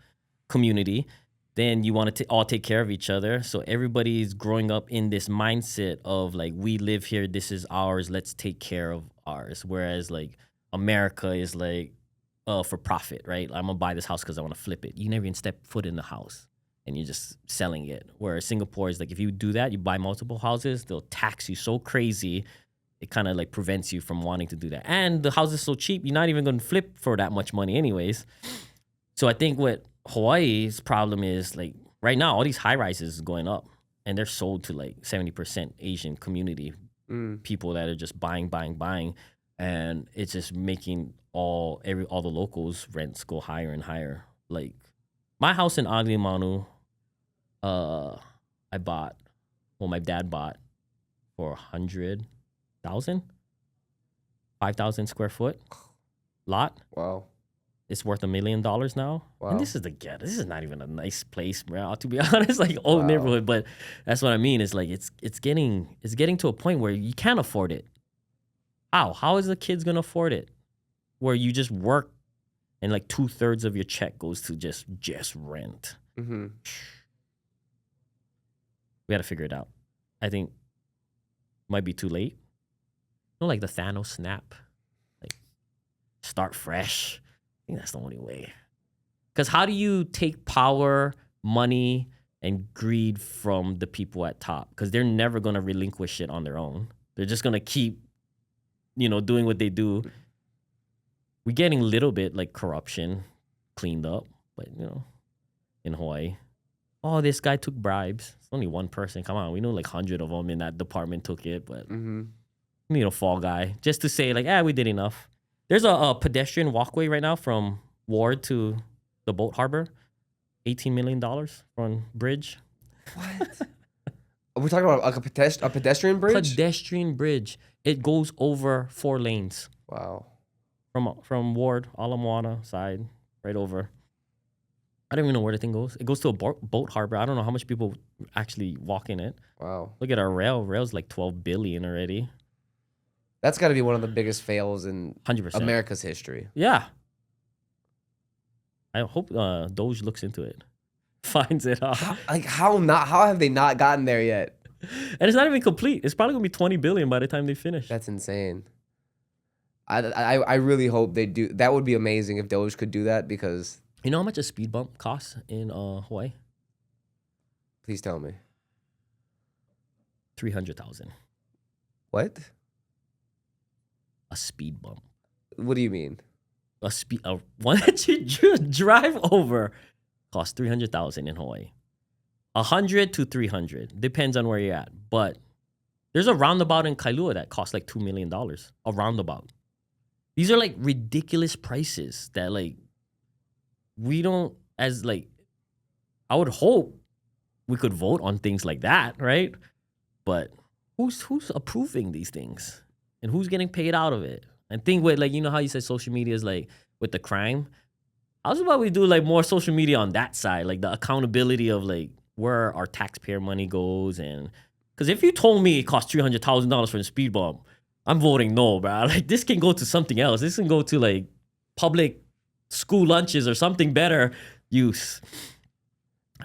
A: community. Then you want to all take care of each other. So everybody's growing up in this mindset of like, we live here. This is ours. Let's take care of ours. Whereas like America is like for profit, right? I'm going to buy this house because I want to flip it. You never even step foot in the house and you're just selling it. Whereas Singapore is like, if you do that, you buy multiple houses, they'll tax you so crazy. It kind of like prevents you from wanting to do that. And the house is so cheap, you're not even going to flip for that much money anyways. So I think what Hawaii's problem is like right now, all these high rises is going up and they're sold to like 70% Asian community people that are just buying. And it's just making all the locals rents go higher and higher. Like my house in Aglimanu, my dad bought for 100,000, 5,000 square foot lot.
C: Wow.
A: It's worth $1 million now.
C: Wow.
A: And this is not even a nice place, bro, to be honest, like old neighborhood. But that's what I mean. It's like it's getting to a point where you can't afford it. How is the kids gonna afford it? Where you just work and like 2/3 of your check goes to just rent.
C: Mm-hmm.
A: We gotta figure it out. I think might be too late. You know, like the Thanos snap, like start fresh. I think that's the only way. Because how do you take power, money, and greed from the people at top, because they're never going to relinquish it on their own. They're just going to keep, doing what they do. We're getting a little bit like corruption cleaned up, but in Hawaii, oh, this guy took bribes. It's only one person. Come on, we know like 100 of them in that department took it, but fall guy just to say like, we did enough. There's a pedestrian walkway right now from Ward to the boat harbor, $18 million from bridge.
C: What? Are we talking about like a pedestrian bridge?
A: Pedestrian bridge. It goes over 4 lanes.
C: Wow.
A: From Ward, Ala Moana side, right over. I don't even know where the thing goes. It goes to a boat harbor. I don't know how much people actually walk in it.
C: Wow.
A: Look at our rail. Rail's like $12 billion already.
C: That's got to be one of the biggest fails in
A: 100%.
C: America's history.
A: Yeah. I hope Doge looks into it, finds it out.
C: How have they not gotten there yet?
A: And it's not even complete. It's probably gonna be $20 billion by the time they finish.
C: That's insane. I really hope they do. That would be amazing if Doge could do that, because
A: you know how much a speed bump costs in Hawaii?
C: Please tell me.
A: $300,000.
C: What?
A: A speed bump.
C: What do you mean?
A: One that you drive over costs $300,000 in Hawaii. 100 to 300 depends on where you're at. But there's a roundabout in Kailua that costs like $2 million. A roundabout. These are like ridiculous prices that like we don't, as like, I would hope we could vote on things like that, right? But who's approving these things and who's getting paid out of it? And think with like, how you said social media is like with the crime. How about we do like more social media on that side, like the accountability of like where our taxpayer money goes. And because if you told me it cost $300,000 for a speed bump, I'm voting no, bro. Like this can go to something else. This can go to like public school lunches or something better use.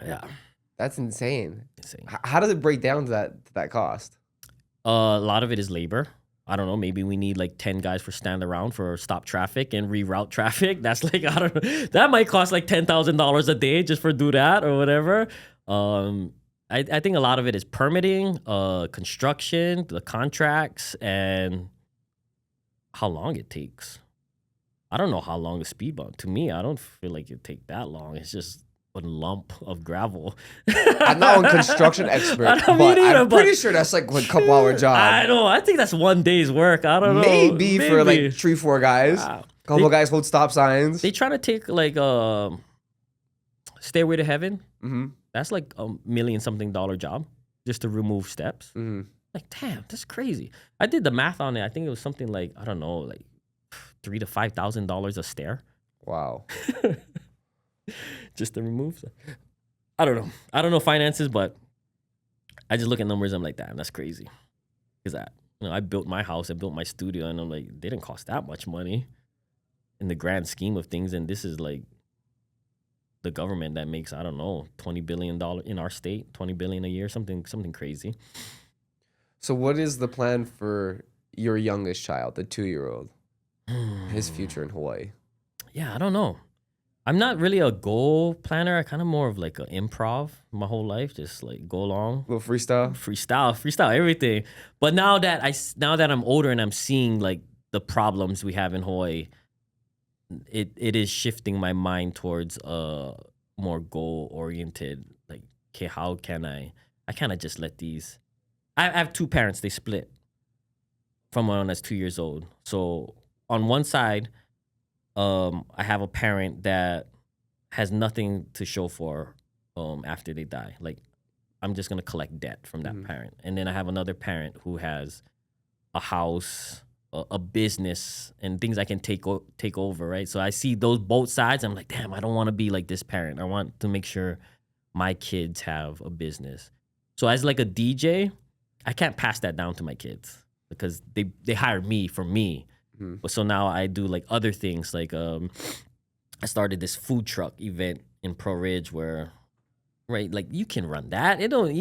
A: Yeah,
C: that's insane. How does it break down to that cost?
A: A lot of it is labor. I don't know, maybe we need like 10 guys for stand around for stop traffic and reroute traffic. That's like, I don't know, that might cost like $10,000 a day just for do that or whatever. I think a lot of it is permitting, construction, the contracts, and how long it takes. I don't know how long a speed bump. To me, I don't feel like it take that long. It's just a lump of gravel.
C: I'm not a construction expert, I'm pretty sure that's like a couple hour job.
A: I know. I think that's one day's work. I don't know.
C: Maybe for like 3-4 guys. Couple guys hold stop signs.
A: They try to take like Stairway to Heaven.
C: Mm-hmm.
A: That's like $1 million something job just to remove steps.
C: Mm-hmm.
A: Like, damn, that's crazy. I did the math on it. I think it was something like, I don't know, like $3,000 to $5,000 a stair.
C: Wow.
A: Just to remove. I don't know. I don't know finances, but I just look at numbers. I'm like, damn, that's crazy. Because I built my house, I built my studio, and I'm like, they didn't cost that much money in the grand scheme of things. And this is like the government that makes, I don't know, $20 billion in our state, $20 billion a year, something crazy.
C: So what is the plan for your youngest child, the 2-year-old? His future in Hawaii?
A: Yeah, I don't know. I'm not really a goal planner. I kind of more of like an improv my whole life, just like go along.
C: A little freestyle,
A: everything. But now that I'm older and I'm seeing like the problems we have in Hawaii, it is shifting my mind towards a more goal oriented. Like, okay, how can I kind of just let these. I have 2 parents. They split from when I was 2 years old. So on one side, I have a parent that has nothing to show for after they die. Like, I'm just going to collect debt from that parent. And then I have another parent who has a house, a business, and things I can take over, right? So I see those both sides. I'm like, damn, I don't want to be like this parent. I want to make sure my kids have a business. So as like a DJ, I can't pass that down to my kids because they hired me for me. But so now I do like other things. Like I started this food truck event in Pro Ridge where, right, like you can run that. You don't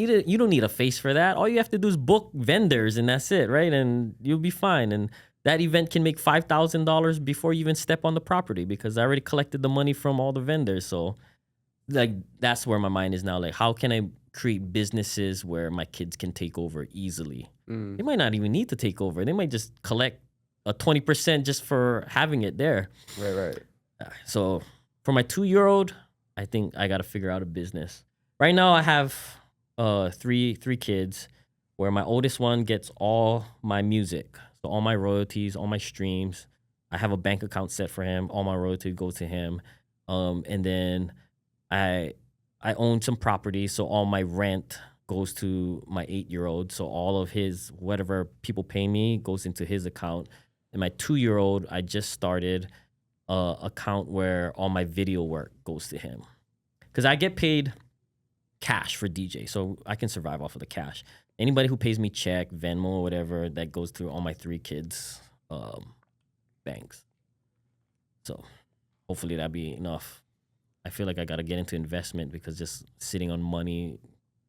A: need a face for that. All you have to do is book vendors and that's it, right? And you'll be fine. And that event can make $5,000 before you even step on the property because I already collected the money from all the vendors. So like that's where my mind is now. Like, how can I create businesses where my kids can take over easily? They might not even need to take over. They might just collect a 20% just for having it there.
C: Right.
A: So for my 2-year-old, I think I got to figure out a business. Right now, I have three kids, where my oldest one gets all my music, so all my royalties, all my streams. I have a bank account set for him. All my royalties go to him, and then I own some property, so all my rent goes to my 8-year-old. So all of his whatever people pay me goes into his account. And my 2-year-old, I just started a account where all my video work goes to him, because I get paid cash for DJ, so I can survive off of the cash. Anybody who pays me check, Venmo, or whatever, that goes through all my 3 kids' banks. So hopefully that'll be enough. I feel like I got to get into investment, because just sitting on money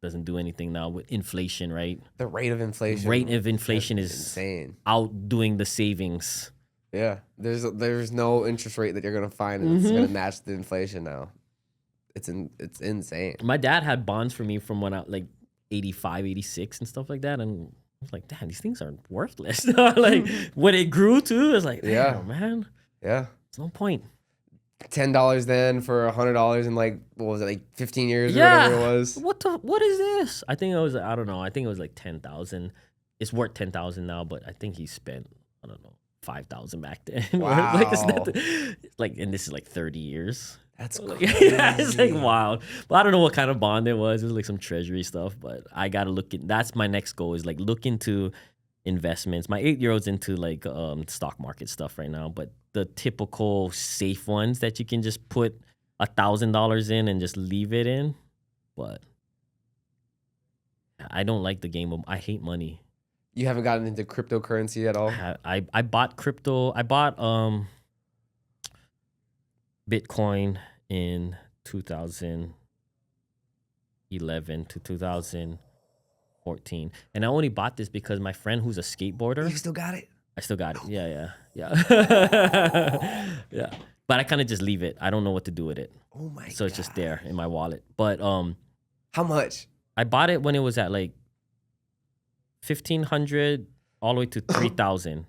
A: doesn't do anything now with inflation, right?
C: The rate of inflation.
A: Is
C: insane.
A: Outdoing the savings.
C: Yeah, there's no interest rate that you're gonna find that's gonna match the inflation now. It's insane.
A: My dad had bonds for me from when I like 85, 86 and stuff like that, and I was like, damn, these things are worthless. Like when it grew too, it's like, damn, man.
C: Yeah.
A: There's no point.
C: $10 then for $100 in like, what was it, like 15 years or whatever it was?
A: What is this? I think it was, I don't know. I think it was like 10,000. It's worth 10,000 now, but I think he spent, I don't know, 5,000 back then.
C: Wow.
A: Like it's nothing. Like, and this is like 30 years.
C: That's
A: crazy. Yeah, it's like wild. But I don't know what kind of bond it was. It was like some treasury stuff. But I gotta look at. That's my next goal, is like look into investments. My 8-year-old's into like stock market stuff right now. But the typical safe ones that you can just put $1,000 in and just leave it in. But I don't like the game. I hate money.
C: You haven't gotten into cryptocurrency at all?
A: I bought crypto. I bought Bitcoin in 2011 to 2014. And I only bought this because my friend who's a skateboarder.
C: You still got it?
A: I still got it. Yeah. Yeah. But I kind of just leave it. I don't know what to do with it.
C: Oh my God.
A: So it's just there in my wallet. But
C: how much?
A: I bought it when it was at like 1,500 all the way to 3,000.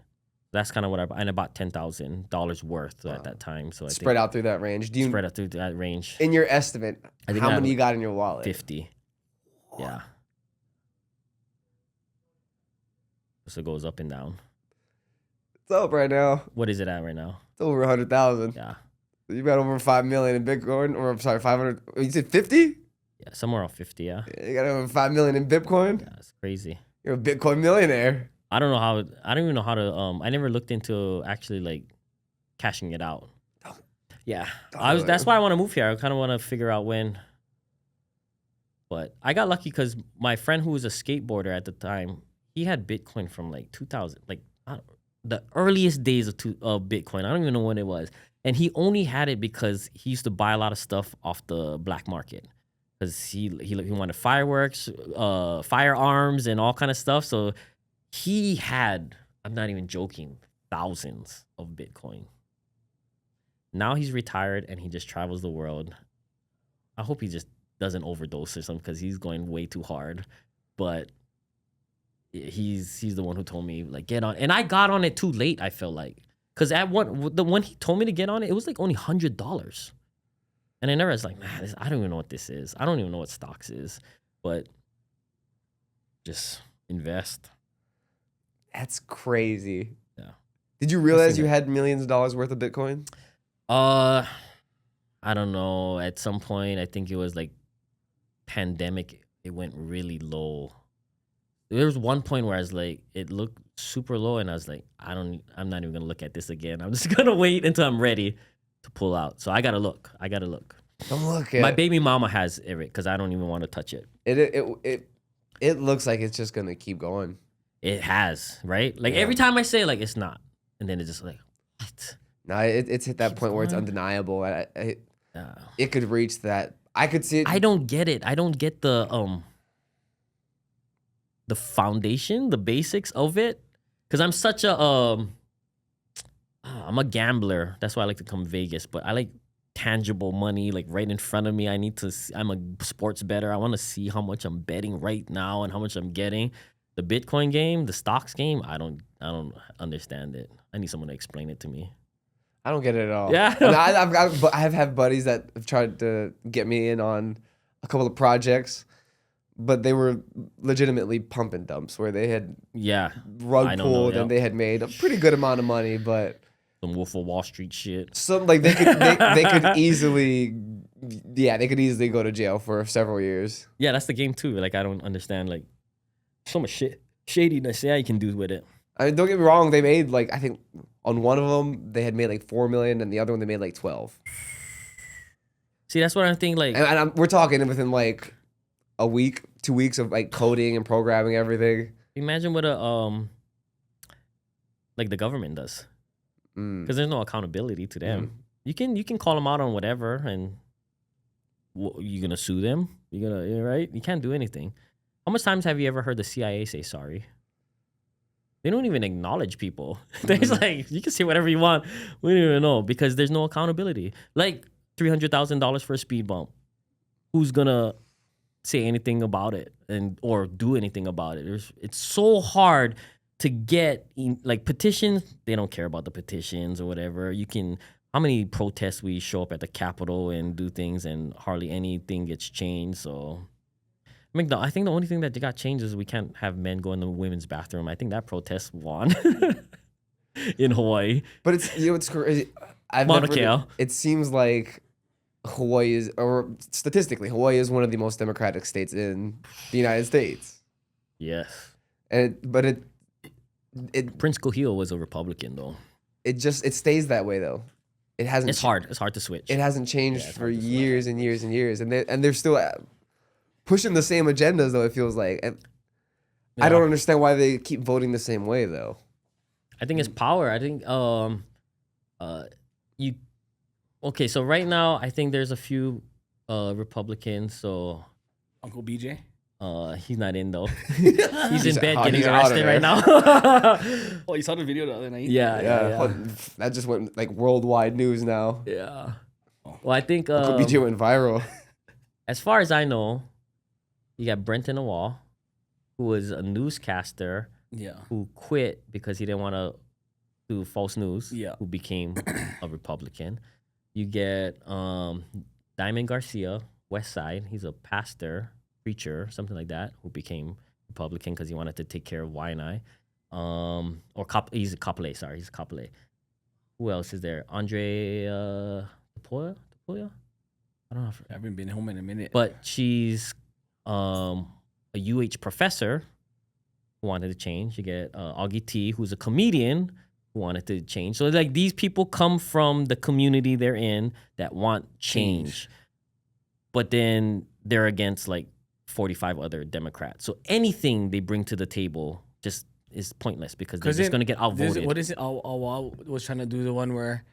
A: That's kind of what I bought. And I bought $10,000 worth at that time. So I
C: spread out through that range.
A: Spread out through that range.
C: In your estimate, how many you got in your wallet?
A: 50. Yeah. So it goes up and down.
C: It's up right now.
A: What is it at right now?
C: It's over 100,000.
A: Yeah.
C: You got over 5 million in Bitcoin, or I'm sorry, 500. You said 50?
A: Yeah, somewhere around 50. Yeah.
C: You got over 5 million in Bitcoin.
A: Yeah, it's crazy.
C: You're a Bitcoin millionaire.
A: I don't know how. I don't even know how to. I never looked into actually like cashing it out. Yeah, that's why I want to move here. I kind of want to figure out when. But I got lucky because my friend who was a skateboarder at the time, he had Bitcoin from like 2000, like the earliest days of Bitcoin. I don't even know when it was, and he only had it because he used to buy a lot of stuff off the black market. Because he wanted fireworks, firearms, and all kind of stuff. So he had, I'm not even joking, thousands of Bitcoin. Now he's retired and he just travels the world. I hope he just doesn't overdose or something, because he's going way too hard. But he's the one who told me, like, get on. And I got on it too late, I feel like. Because when he told me to get on it, it was like only $100. And I never was like, man, I don't even know what this is. I don't even know what stocks is. But just invest.
C: That's crazy.
A: Yeah.
C: Did you realize you had millions of dollars worth of Bitcoin?
A: I don't know. At some point, I think it was like pandemic, it went really low. There was one point where I was like, it looked super low, and I was like, I'm not even gonna look at this again. I'm just gonna wait until I'm ready to pull out. So I gotta look.
C: Don't look at
A: my baby mama has it because I don't even want to touch it.
C: It looks like it's just gonna keep going.
A: It has, right? Like every time I say like it's not, and then it's just like what?
C: No, it's hit that point where it's undeniable. It could reach that. I could see it.
A: I don't get it. I don't get the foundation, the basics of it, because I'm such a I'm a gambler. That's why I like to come to Vegas. But I like tangible money like right in front of me. I'm a sports bettor. I want to see how much I'm betting right now and how much I'm getting. The Bitcoin game, the stocks game, I don't understand it. I need someone to explain it to me.
C: I don't get it at all.
A: Yeah.
C: I've had buddies that have tried to get me in on a couple of projects, but they were legitimately pump and dumps where they had rug pulled and they had made a pretty good amount of money, but
A: some Wolf of Wall Street shit.
C: Some like they could easily go to jail for several years.
A: Yeah, that's the game too. Like I don't understand like so much shadiness. Yeah, you can do with it.
C: I mean, don't get me wrong. They made like I think on one of them they had made like 4 million, and the other one they made like 12.
A: See, that's what I'm thinking. Like,
C: and we're talking within like a week, 2 weeks of like coding and programming everything.
A: Imagine what like the government does, because there's no accountability to them. You can call them out on whatever, and you gonna sue them. Right? You can't do anything. How much times have you ever heard the CIA say sorry? They don't even acknowledge people. They're just like, you can say whatever you want. We don't even know because there's no accountability. Like $300,000 for a speed bump. Who's gonna say anything about it or do anything about it? It's so hard to get like petitions. They don't care about the petitions or whatever. How many protests we show up at the Capitol and do things and hardly anything gets changed. So I think the only thing that got changed is we can't have men go in the women's bathroom. I think that protest won in Hawaii.
C: But it's crazy. It seems like Hawaii is, or statistically, Hawaii is one of the most democratic states in the United States.
A: Yes.
C: But
A: Prince Kahil was a Republican though.
C: It stays that way though. It hasn't.
A: It's hard. It's hard to switch.
C: It hasn't changed for years and years and years, and they're still pushing the same agendas though. It feels like. I don't understand why they keep voting the same way though.
A: I think it's power. I think Okay, so right now I think there's a few Republicans. So
B: Uncle BJ.
A: He's not in though. He's in bed getting arrested right now.
B: Oh, you saw the video the other night?
A: Yeah.
C: That just went like worldwide news now.
A: Yeah. Well, I think
C: Uncle BJ went viral.
A: As far as I know, you got Brenton Awal, who was a newscaster.
B: Yeah.
A: Who quit because he didn't want to do false news.
B: Yeah.
A: Who became a Republican. You get Diamond Garcia, West Side. He's a pastor, preacher, something like that, who became Republican because he wanted to take care of Waianae. He's a Kapolei. Sorry, he's a Kapolei. Who else is there? Andre Tapoya? I don't know.
B: I haven't been home in a minute.
A: But she's a UH professor who wanted to change. You get Augie T, who's a comedian who wanted to change. So like these people come from the community they're in that want change. But then they're against like 45 other Democrats. So anything they bring to the table just is pointless because they're just going to get outvoted.
B: What is it? Awal was trying to do the one where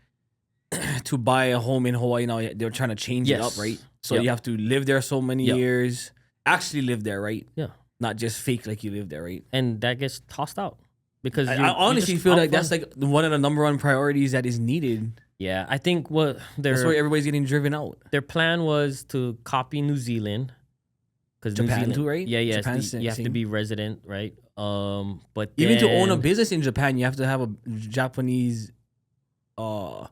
B: to buy a home in Hawaii now, they're trying to change it up, right? So you have to live there so many years, actually live there, right?
A: Yeah.
B: Not just fake like you live there, right?
A: And that gets tossed out. Because
B: I honestly feel like that's like one of the number one priorities that is needed.
A: Yeah, I think that's
B: why everybody's getting driven out.
A: Their plan was to copy New Zealand. Because
B: Japan too, right?
A: Yeah. You have to be resident, right? But
B: even to own a business in Japan, you have to have a Japanese, what's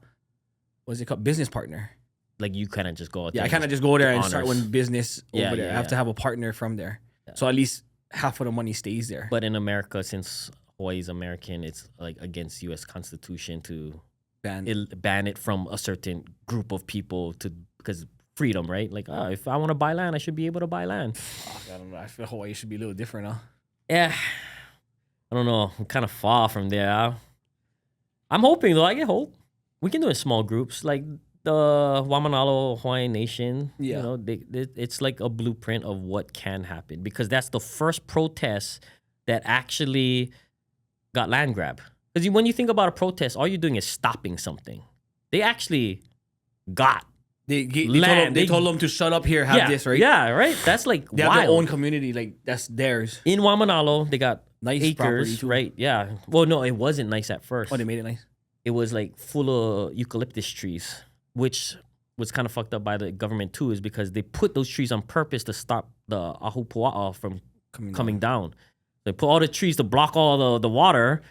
B: it called, business partner.
A: Like you kind of just go out there.
B: Yeah, I kind of just go there and start one business over there. I have
A: to
B: to have a partner from there. Yeah. So at least half of the money stays there.
A: But in America, since Hawaii's American, it's like against U.S. Constitution to ban it from a certain group of people because freedom, right? Like, if I want to buy land, I should be able to buy land.
B: I don't know. I feel Hawaii should be a little different, huh?
A: Yeah. I don't know. I'm kind of far from there. I'm hoping, though. I get hope. We can do it in small groups. Like the Waimanalo Hawaiian Nation.
B: Yeah.
A: You know, it's like a blueprint of what can happen because that's the first protest that actually got land grab. Because when you think about a protest, all you're doing is stopping something. They actually got
B: They told them to shut up here, have this, right?
A: Yeah, right? That's like
B: they
A: wild.
B: have their own community, like that's theirs.
A: In Waimanalo, they got
B: nice
A: acres,
B: too.
A: right? Yeah. Well, no, it wasn't nice at first.
B: Oh, they made it nice?
A: It was like full of eucalyptus trees, which what's kind of fucked up by the government too is because they put those trees on purpose to stop the ahupua'a from coming down. They put all the trees to block all the water,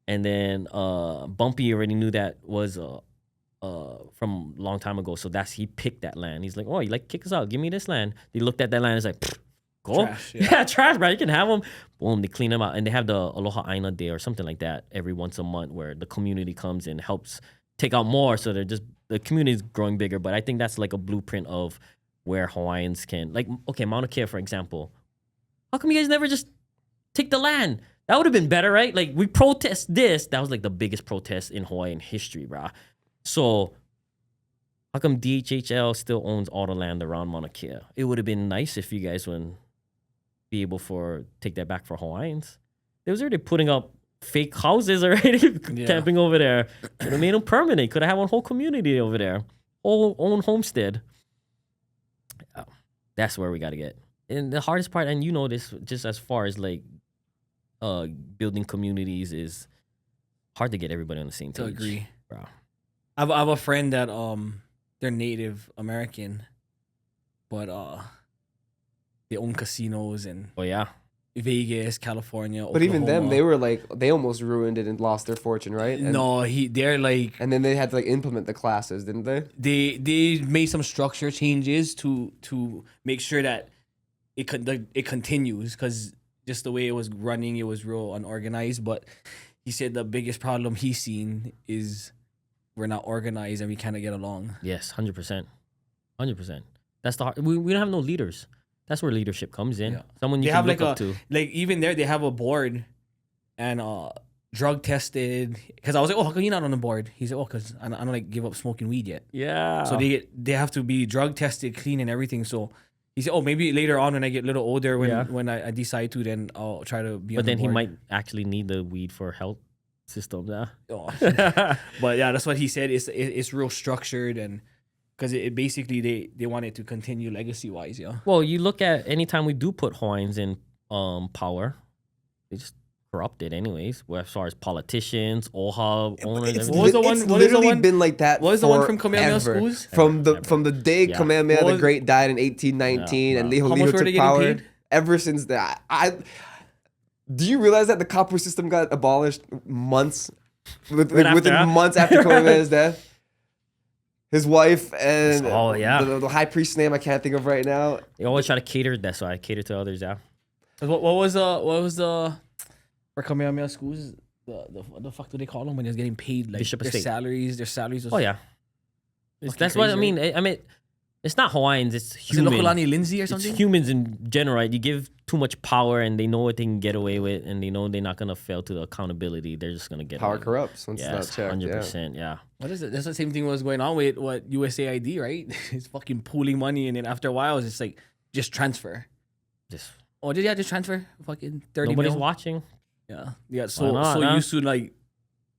A: and then Bumpy already knew that was from a long time ago. So he picked that land. He's like, oh, you like kick us out? Give me this land. They looked at that land. It's like, go. Trash, yeah, trash, bro. You can have them. Boom, they clean them out. And they have the Aloha Aina Day or something like that every once a month where the community comes and helps take out more. So the community is growing bigger. But I think that's like a blueprint of where Hawaiians can, like, okay, Mauna Kea, for example. How come you guys never just take the land? That would have been better, right? Like, we protest this. That was like the biggest protest in Hawaiian history, bro. So how come DHHL still owns all the land around Mauna Kea? It would have been nice if you guys would be able to take that back for Hawaiians. They was already putting up fake houses already, camping over there. Could have made them permanent. Could have had one whole community over there. Own homestead. That's where we got to get. And the hardest part, and you know this, just as far as like building communities, is hard to get everybody on the same page.
B: I agree,
A: bro.
B: I have a friend that they're Native American, but they own casinos and Vegas, California.
C: But
B: Oklahoma.
C: even them, they were like, they almost ruined it and lost their fortune, right? And
B: they're like,
C: and then they had to like implement the classes, didn't they?
B: They made some structure changes to make sure that it continues, because just the way it was running, it was real unorganized. But he said the biggest problem he's seen is we're not organized and we kind of get along.
A: Yes, 100%. 100%. That's the hard. We don't have no leaders. That's where leadership comes in. Yeah. Someone you can look up to.
B: Like, even there, they have a board and drug tested. Because I was like, oh, how come you're not on the board? He said, oh, because I don't like give up smoking weed yet.
A: Yeah.
B: So they have to be drug tested, clean, and everything. So he said, oh, maybe later on when I get a little older, when I decide to, then I'll try to be on the board. But then
A: he might actually need the weed for health systems.
B: But yeah, that's what he said. It's real structured, and because it basically they want it to continue legacy wise. Yeah.
A: Well, you look at anytime we do put Hawaiians in power, they just corrupted anyways. As far as politicians, OHA owners,
C: it's literally been like that.
B: What was the one from Kamehameha schools?
C: From the day Kamehameha the Great died in 1819 and Liholiho took power. Ever since that, do you realize that the copper system got abolished months within months after Kamehameha's death? His wife and the high priest's name I can't think of right now.
A: They always try to cater. That's why I cater to others. Yeah.
B: What was the for Kamehameha schools? The fuck do they call them when they're getting paid like
A: Bishop
B: their
A: Estate.
B: salaries? Their salaries.
A: Oh yeah. That's crazy, what I mean. I mean, it's not Hawaiians. It's humans.
B: Is it Lokalani Lindsay or something?
A: It's humans in general. Right? You give too much power, and they know what they can get away with, and they know they're not gonna fail to the accountability. They're just gonna get
C: power
A: away.
C: Corrupts. Once
A: it's not checked. 100%. Yeah.
B: What is it? That's the same thing was going on with what USAID, right? It's fucking pooling money, and then after a while, it's just like just transfer. Just transfer. Fucking 30.
A: Nobody's watching.
B: Yeah. So used to like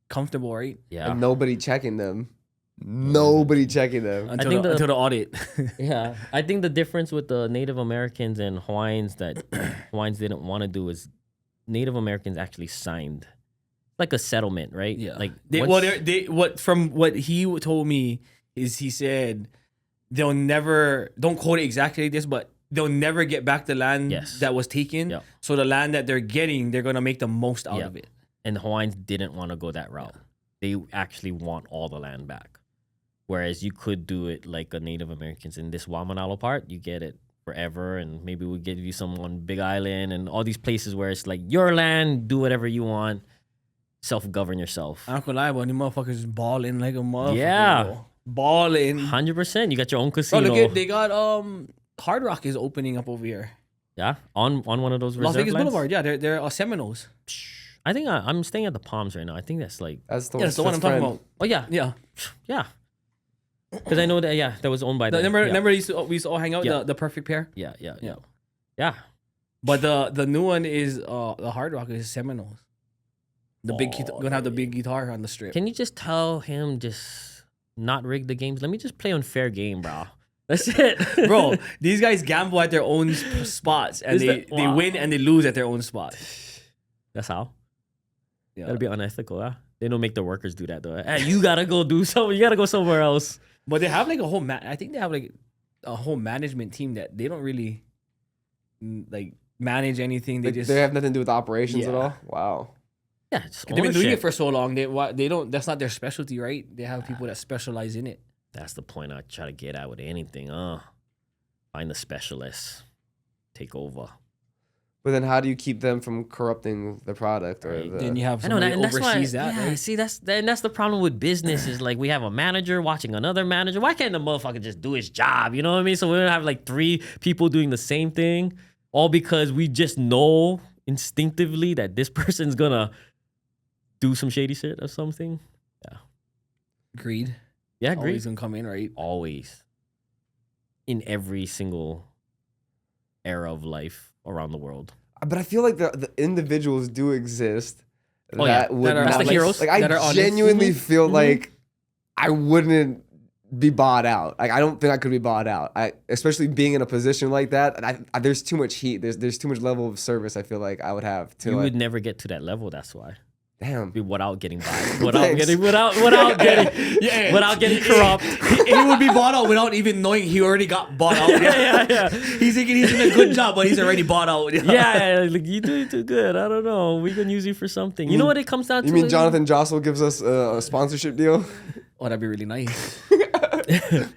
B: comfortable, right?
A: Yeah.
C: And nobody checking them. Nobody checking them
B: until the audit.
A: Yeah, I think the difference with the Native Americans and Hawaiians that Hawaiians didn't want to do is Native Americans actually signed like a settlement, right?
B: Yeah,
A: like
B: from what he told me is he said they'll never, don't quote it exactly like this, but they'll never get back the land that was taken. Yeah. So the land that they're getting, they're gonna make the most out of it.
A: And the Hawaiians didn't want to go that route. They actually want all the land back. Whereas you could do it like a Native Americans in this Waimanalo part, you get it forever, and maybe we'll give you some on Big Island and all these places where it's like your land, do whatever you want, self-govern yourself.
B: I'm not gonna lie, but you motherfuckers balling like a motherfucker.
A: Yeah,
B: bro. Balling
A: 100%. You got your own casino.
B: Bro, look at, they got Hard Rock is opening up over here.
A: Yeah, on one of those reserve
B: Las Vegas
A: lands?
B: Boulevard. Yeah, they're Seminoles.
A: I think I'm staying at the Palms right now. I think that's like
C: that's the
B: one I'm talking about.
A: Oh yeah. Because I know that that was owned by them.
B: Remember we used to all hang out the perfect pair.
A: Yeah.
B: But the new one is the Hard Rock is Seminoles. Gonna have the big guitar on the strip.
A: Can you just tell him just not rig the games? Let me just play on fair game, bro. That's it,
B: bro. These guys gamble at their own spots, and they win and they lose at their own spot.
A: That's how. Yeah, that'd be unethical, huh? They don't make the workers do that though. Hey, you gotta go do something. You gotta go somewhere else.
B: But they have like a whole I think they have like a whole management team that they don't really like manage anything. They
C: have nothing to do with operations at all. Wow.
A: Yeah,
B: they've been doing it for so long. They don't. That's not their specialty, right? They have people that specialize in it.
A: That's the point I try to get at with anything. Find the specialists, take over.
C: But then, how do you keep them from corrupting the product? Or
B: then you have somebody that oversees that.
A: Yeah,
B: right?
A: See, that's the problem with business is like we have a manager watching another manager. Why can't the motherfucker just do his job? You know what I mean? So we don't have like 3 people doing the same thing, all because we just know instinctively that this person's gonna do some shady shit or something. Yeah.
B: Greed.
A: Yeah, greed.
B: Always gonna come in, right?
A: Always. In every single era of life around the world.
C: But I feel like the individuals do exist.
A: That's the heroes.
C: Like I genuinely feel like I wouldn't be bought out. Like I don't think I could be bought out. Especially being in a position like that. There's too much heat. There's too much level of service. I feel like I would have to.
A: You would never get to that level. That's why.
C: Damn.
A: Without getting bought, without getting corrupt.
B: He would be bought out without even knowing he already got bought out.
A: Yeah.
B: He's thinking he's doing a good job, but he's already bought out.
A: Yeah. Like you doing too good. I don't know. We can use you for something. You know what it comes down to?
C: You mean Jonathan Jostle gives us a sponsorship deal?
B: Oh, that'd be really nice.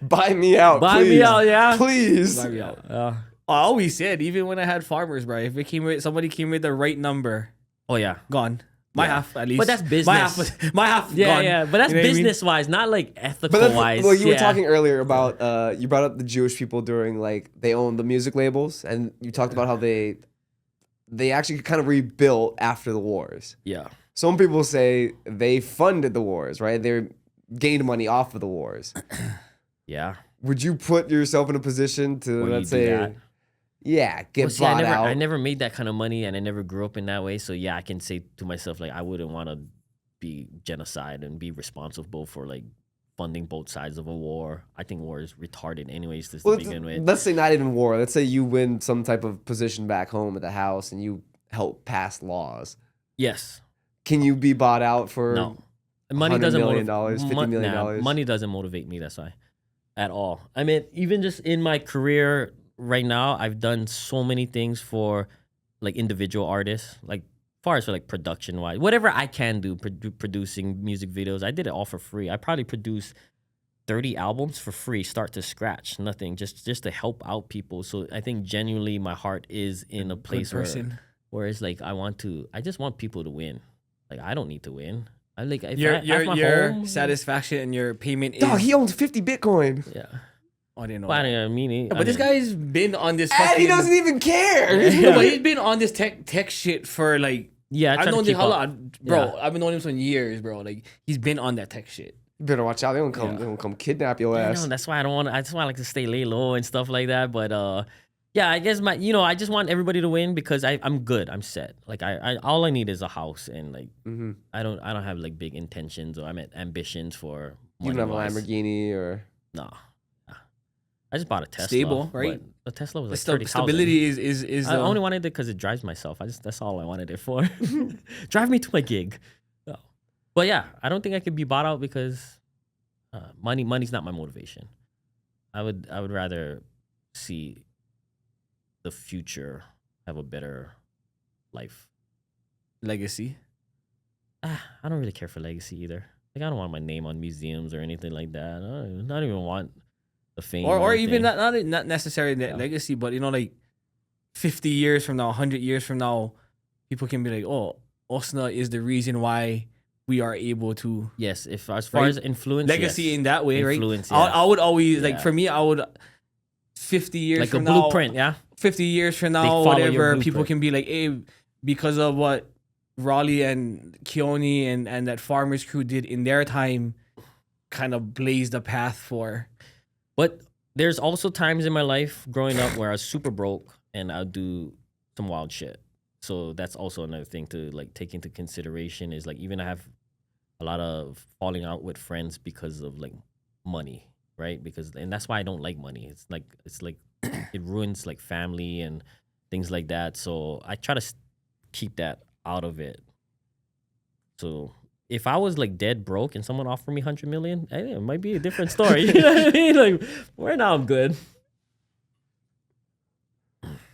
C: Buy me out.
A: Buy me out. Yeah.
C: Please.
B: Buy me out. I always said, even when I had farmers, bro, if somebody came with the right number,
A: oh yeah,
B: gone. My half, at least.
A: But that's business.
B: My half
A: yeah,
B: gone.
A: Yeah, but that's business-wise, not like ethical-wise.
C: Well, you were talking earlier about, you brought up the Jewish people during, like, they own the music labels, and you talked about how they actually kind of rebuilt after the wars.
A: Yeah.
C: Some people say they funded the wars, right? They gained money off of the wars.
A: Yeah.
C: Would you put yourself in a position to, let's say... Yeah, bought out.
A: I never made that kind of money, and I never grew up in that way. So yeah, I can say to myself like I wouldn't want to be genocide and be responsible for like funding both sides of a war. I think war is retarded anyways to begin with.
C: Let's say not even war. Let's say you win some type of position back home at the house and you help pass laws.
A: Yes.
C: Can you be bought out for
A: money doesn't
C: $100 million, $50 million?
A: Money doesn't motivate me. That's why, at all. I mean, even just in my career. Right now, I've done so many things for like individual artists, like far as for like production wise, whatever I can do, producing music videos. I did it all for free. I probably produced 30 albums for free, start to scratch, nothing, just to help out people. So I think genuinely my heart is in a place where it's like I just want people to win. Like I don't need to win. I like
B: your satisfaction and your payment is.
C: Dog, he owns 50 Bitcoin.
A: Yeah.
B: I didn't know.
A: But
B: this guy's been on this.
C: And he doesn't even care.
B: No, but he's been on this tech shit for like.
A: Yeah,
B: I've known him how long, bro. Yeah. I've been knowing him for years, bro. Like he's been on that tech shit.
C: You better watch out. They don't come kidnap your ass.
A: No, that's why I don't want. I just want like to stay lay low and stuff like that. But yeah, I guess I just want everybody to win because I'm good. I'm set. Like I all I need is a house and like I don't have like big intentions or ambitions for.
C: You don't have a Lamborghini or
A: no. I just bought a Tesla.
B: Stable, right?
A: The Tesla was like 30,000.
B: Stability is.
A: I only wanted it because it drives myself. That's all I wanted it for. Drive me to my gig. No. But yeah, I don't think I could be bought out because money's not my motivation. I would rather see the future have a better life.
B: Legacy.
A: I don't really care for legacy either. Like I don't want my name on museums or anything like that. I don't even want. Fame
B: or even not necessarily legacy, but like 50 years from now, 100 years from now, people can be like, oh, Osna is the reason why we are able to.
A: Yes, if as far as influence,
B: legacy in that way,
A: influence,
B: right? I would always like for me, I would 50 years
A: like
B: from
A: a blueprint,
B: now, 50 years from now, whatever, people can be like, hey, because of what Raleigh and Keone and that farmers crew did in their time, kind of blazed the path for.
A: But there's also times in my life growing up where I was super broke and I'll do some wild shit. So that's also another thing to like take into consideration is like even I have a lot of falling out with friends because of like money, right? And that's why I don't like money. It's like it ruins like family and things like that. So I try to keep that out of it. So if I was like dead broke and someone offered me 100 million, it might be a different story. You know what I mean? Like right now I'm good.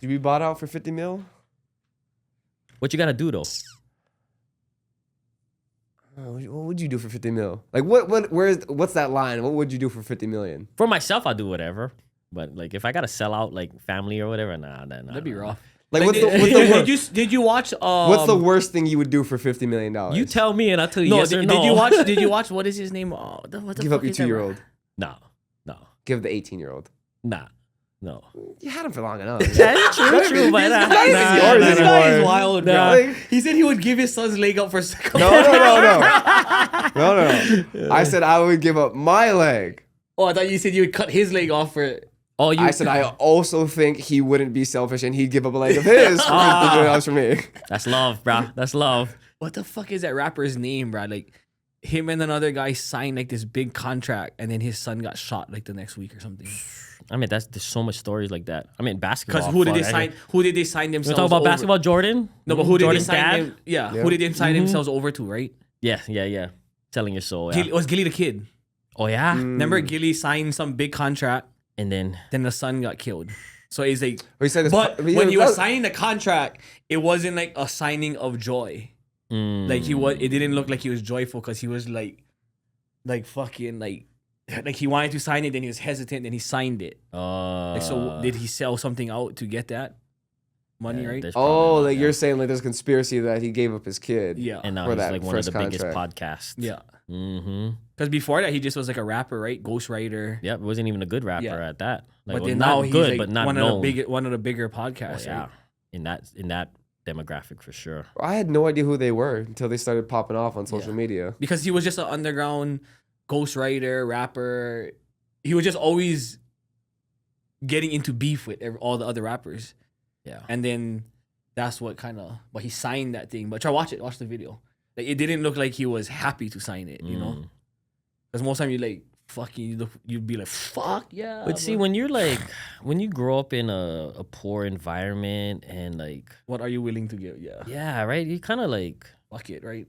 C: You be bought out for 50 mil?
A: What you gotta do though?
C: What would you do for 50 mil? Like what's that line? What would you do for 50 million?
A: For myself, I'll do whatever. But like if I gotta sell out like family or whatever,
B: that'd be rough.
C: Like
B: did you watch?
C: What's the worst thing you would do for $50 million?
A: You tell me and I'll tell you yes or no.
B: Did you watch? What is his name? Oh, what the
C: Give
B: fuck
C: up your
B: is that?
C: 2-year-old.
A: No.
C: Give the 18-year-old.
A: Nah. No.
C: You had him for long enough.
A: That's true. But
B: this guy is wild, bro. He said he would give his son's leg up for a second.
C: No. I said I would give up my leg.
B: Oh, I thought you said you would cut his leg off for it.
A: Oh,
C: I said I also think he wouldn't be selfish and he'd give up a leg of his for $50 million for me.
A: That's love, bro. That's love.
B: What the fuck is that rapper's name, bro? Like, him and another guy signed like this big contract, and then his son got shot like the next week or something.
A: I mean, there's so much stories like that. I mean, basketball.
B: Because who did they sign? Who did they sign themselves?
A: You talk about
B: over?
A: Basketball, Jordan?
B: No, but who did they
A: Jordan's
B: sign?
A: dad?
B: Yeah, who did they sign themselves over to? Right?
A: Yeah. Selling your soul. Yeah.
B: Was Gilly the Kid?
A: Oh yeah.
B: Remember Gilly signed some big contract,
A: and then
B: the son got killed. So he's like,
C: but
B: when he was signing the contract, it wasn't like a signing of joy. Like it didn't look like he was joyful because he was like fucking like he wanted to sign it, then he was hesitant, then he signed it. So did he sell something out to get that money, right?
C: Like you're saying like there's a conspiracy that he gave up his kid.
B: Yeah.
A: And now he's like one of the biggest podcasts.
B: Yeah. Because before that, he just was like a rapper, right? Ghostwriter.
A: Yep, wasn't even a good rapper at that. Like,
B: but then now he's
A: good,
B: like
A: but not
B: one
A: known.
B: Of the bigger podcasts.
A: Yeah, in that demographic for sure.
C: I had no idea who they were until they started popping off on social media.
B: Because he was just an underground ghostwriter, rapper. He was just always getting into beef with all the other rappers.
A: Yeah.
B: And then that's what but he signed that thing. But watch the video. Like, it didn't look like he was happy to sign it, you know? Because most time you'd be like, fuck yeah.
A: But see, when you grow up in a poor environment and like,
B: what are you willing to give? Yeah.
A: Yeah, right? You kind of like,
B: fuck it, right?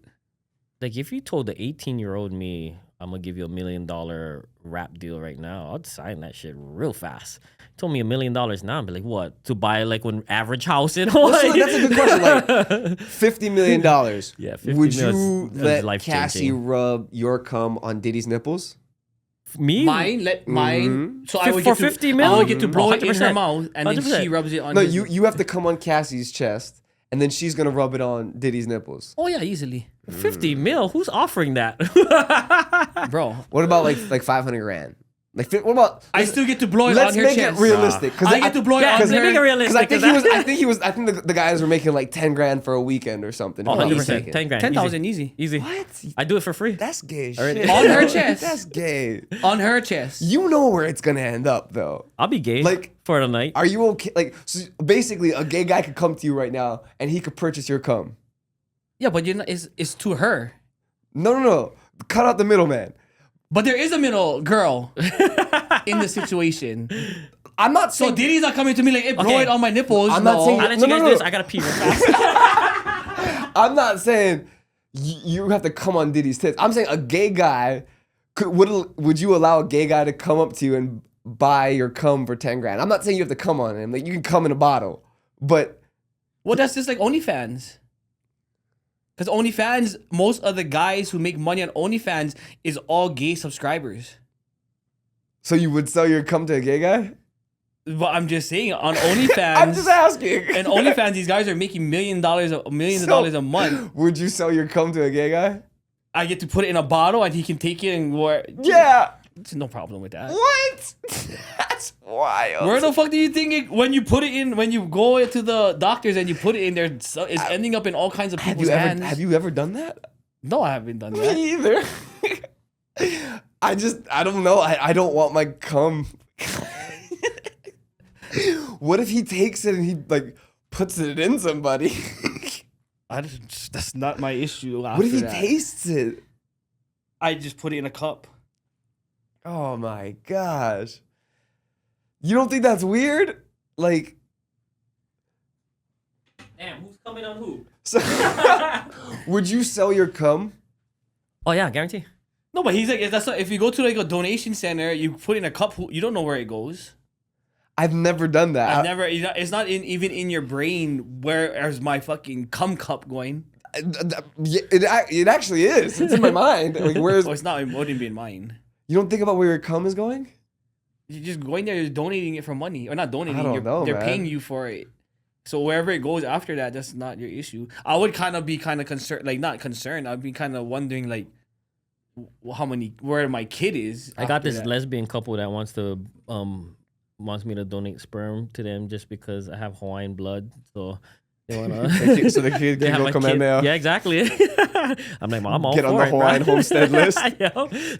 A: Like if you told the 18-year-old me, I'm gonna give you $1 million rap deal right now, I'd sign that shit real fast. Told me $1 million now, I'd be like, what? To buy like an average house in Hawaii?
C: That's a good question. Like $50 million.
A: Yeah, 50
C: would you let Cassie rub your cum on Diddy's nipples?
A: Me?
B: Mine. So I would
A: for $50 million.
B: I would get to blow it in her mouth, and then she rubs it on.
C: No, you have to come on Cassie's chest, and then she's gonna rub it on Diddy's nipples.
B: Oh yeah, easily.
A: 50 mil? Who's offering that?
B: Bro.
C: What about like 500 grand? Like, what about?
B: I still get to blow it on her chest.
C: Let's make it realistic.
B: I get to blow it on her.
A: Make it realistic.
C: Because I think the guys were making like 10 grand for a weekend or something.
A: 100%. 10 grand.
B: 10,000 easy.
C: What?
A: I do it for free.
C: That's gay
B: shit. On her chest.
C: That's gay.
B: On her chest.
C: You know where it's gonna end up though.
A: I'll be gay. Like for the night.
C: Are you okay? Like, so basically, a gay guy could come to you right now and he could purchase your cum.
B: Yeah, but it's to her.
C: No. Cut out the middleman.
B: But there is a middle girl in the situation.
C: I'm not saying...
B: So Diddy's not coming to me like, hey, blow it on my nipples.
C: I'm not saying...
A: I'll let you guys do this. I gotta pee real fast.
C: I'm not saying you have to come on Diddy's tits. I'm saying a gay guy... Would you allow a gay guy to come up to you and buy your cum for 10 grand? I'm not saying you have to come on him. Like, you can come in a bottle. But...
B: Well, that's just like OnlyFans. Because OnlyFans, most of the guys who make money on OnlyFans is all gay subscribers.
C: So you would sell your cum to a gay guy?
B: But I'm just saying, on OnlyFans...
C: I'm just asking.
B: And OnlyFans, these guys are making $1 million a month.
C: Would you sell your cum to a gay guy?
B: I get to put it in a bottle and he can take it and wear...
C: Yeah.
B: There's no problem with that.
C: What? That's wild.
B: Where the fuck do you think when you put it in, when you go to the doctors and you put it in there, it's ending up in all kinds of people's hands?
C: Have you ever done that?
B: No, I haven't done that.
C: Me either. I don't know. I don't want my cum. What if he takes it and he like puts it in somebody?
B: That's not my issue.
C: What if he tastes it?
B: I just put it in a cup.
C: Oh my gosh. You don't think that's weird? Like...
A: Damn, who's coming on who?
C: So, would you sell your cum?
A: Oh yeah, guarantee.
B: No, but he's like, that's not, if you go to like a donation center, you put in a cup, you don't know where it goes.
C: I've never done that.
B: It's not even in your brain. Where is my fucking cum cup going?
C: It actually is. It's in my mind. Like, where's?
B: Oh, it's not. It wouldn't be in mine.
C: You don't think about where your cum is going?
B: You're just going there, you're donating it for money, or not donating.
C: I don't know,
B: they're
C: man.
B: paying you for it. So wherever it goes after that, that's not your issue. I would kind of be concerned, like not concerned. I'd be kind of wondering like, where my kid is.
A: I got this lesbian couple that wants me to donate sperm to them just because I have Hawaiian blood. So they wanna.
C: So the kid can go come in now.
A: Yeah, exactly. I'm like, Mom,
C: get on the Hawaiian homestead list.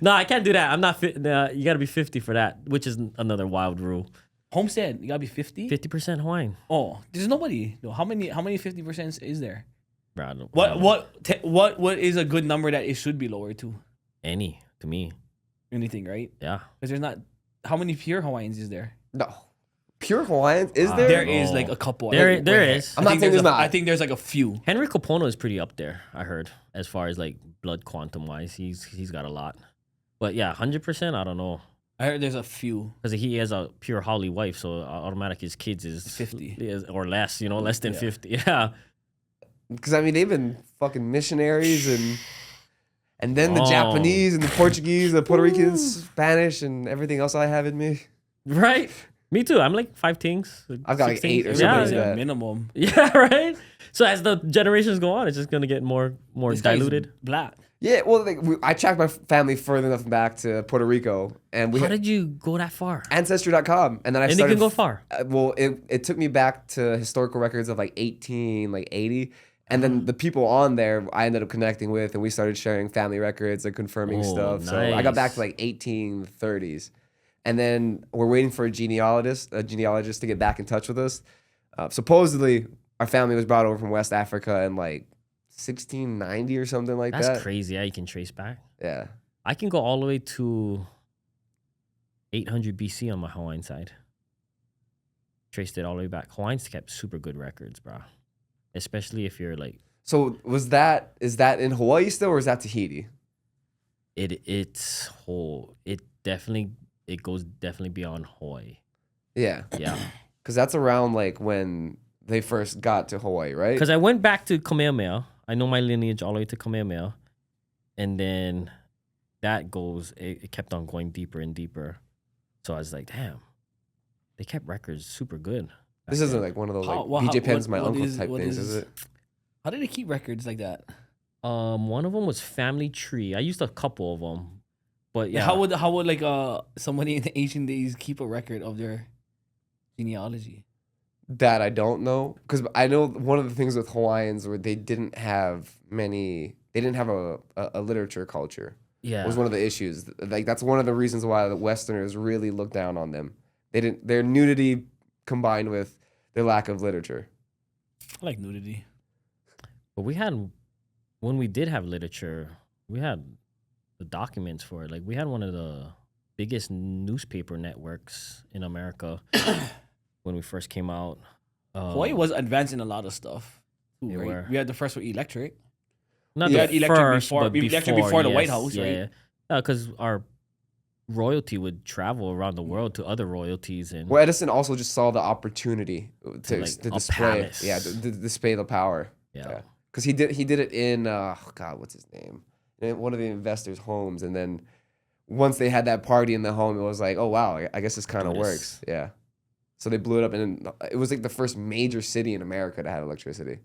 A: No, I can't do that. I'm not fit. You got to be 50 for that, which is another wild rule.
B: Homestead, you gotta be 50.
A: 50% Hawaiian.
B: Oh, there's nobody. No, how many 50% is there?
A: Bro,
B: What is a good number that it should be lowered to?
A: Any to me.
B: Anything, right?
A: Yeah.
B: Because there's not. How many pure Hawaiians is there?
C: No. Pure Hawaiians? Is there?
B: There is like a couple.
A: There is.
C: I'm not saying there's not.
B: I think there's like a few.
A: Henry Capono is pretty up there, I heard, as far as like blood quantum wise. He's got a lot. But yeah, 100%, I don't know.
B: I heard there's a few.
A: Because he has a pure Holly wife, so automatic his kids is
B: 50.
A: Or less, less than 50. Yeah.
C: Because I mean, they've been fucking missionaries and then the Japanese and the Portuguese, the Puerto Ricans, Spanish, and everything else I have in me.
A: Right. Me too. I'm like 5 things.
C: I've got
A: 16.
C: like 8 or something like that.
B: Minimum.
A: Yeah, right? So as the generations go on, it's just going to get more diluted.
B: Black.
C: Yeah, well, like, I tracked my family further enough back to Puerto Rico, and
A: How did you go that far?
C: Ancestry.com, and then I started.
A: And it can go far.
C: Well, it took me back to historical records of like 1880, and then the people on there I ended up connecting with, and we started sharing family records and confirming stuff.
A: Nice.
C: So I got back to like 1830s, and then we're waiting for a genealogist to get back in touch with us. Supposedly, our family was brought over from West Africa in like 1690 or something like that.
A: That's crazy. Yeah, you can trace back.
C: Yeah.
A: I can go all the way to 800 BC on my Hawaiian side. Traced it all the way back. Hawaiians kept super good records, bro. Especially if you're like.
C: So is that in Hawaii still, or is that Tahiti?
A: It goes definitely beyond Hawaii.
C: Yeah.
A: Yeah.
C: Because that's around like when they first got to Hawaii, right?
A: Because I went back to Kamehameha. I know my lineage all the way to Kamehameha. And then that goes, it kept on going deeper and deeper. So I was like, damn, they kept records super good.
C: This isn't like one of those DJ Penn's my uncle type things, is it?
B: How did they keep records like that?
A: One of them was Family Tree. I used a couple of them. But yeah.
B: How would like somebody in the ancient days keep a record of their genealogy?
C: That I don't know, because I know one of the things with Hawaiians where they didn't have a literature culture.
A: Yeah,
C: was one of the issues. Like that's one of the reasons why the Westerners really looked down on them. Their nudity combined with their lack of literature.
B: I like nudity,
A: but when we did have literature, we had the documents for it. Like we had one of the biggest newspaper networks in America. When we first came out.
B: Hawaii was advancing a lot of stuff. Too, right?
A: Were.
B: We had the first one, electric.
A: Not
B: we
A: the
B: had electric
A: first,
B: before,
A: but
B: before the
A: yes,
B: White House,
A: yeah.
B: right?
A: Yeah, because our royalty would travel around the world to other royalties. And
C: well, Edison also just saw the opportunity to display.
A: Palace.
C: Yeah, to display the power.
A: Yeah.
C: Because he did it in, God, what's his name? In one of the investors' homes. And then once they had that party in the home, it was like, oh, wow, I guess this kind of works. Yeah. So they blew it up, and it was like the first major city in America to have electricity.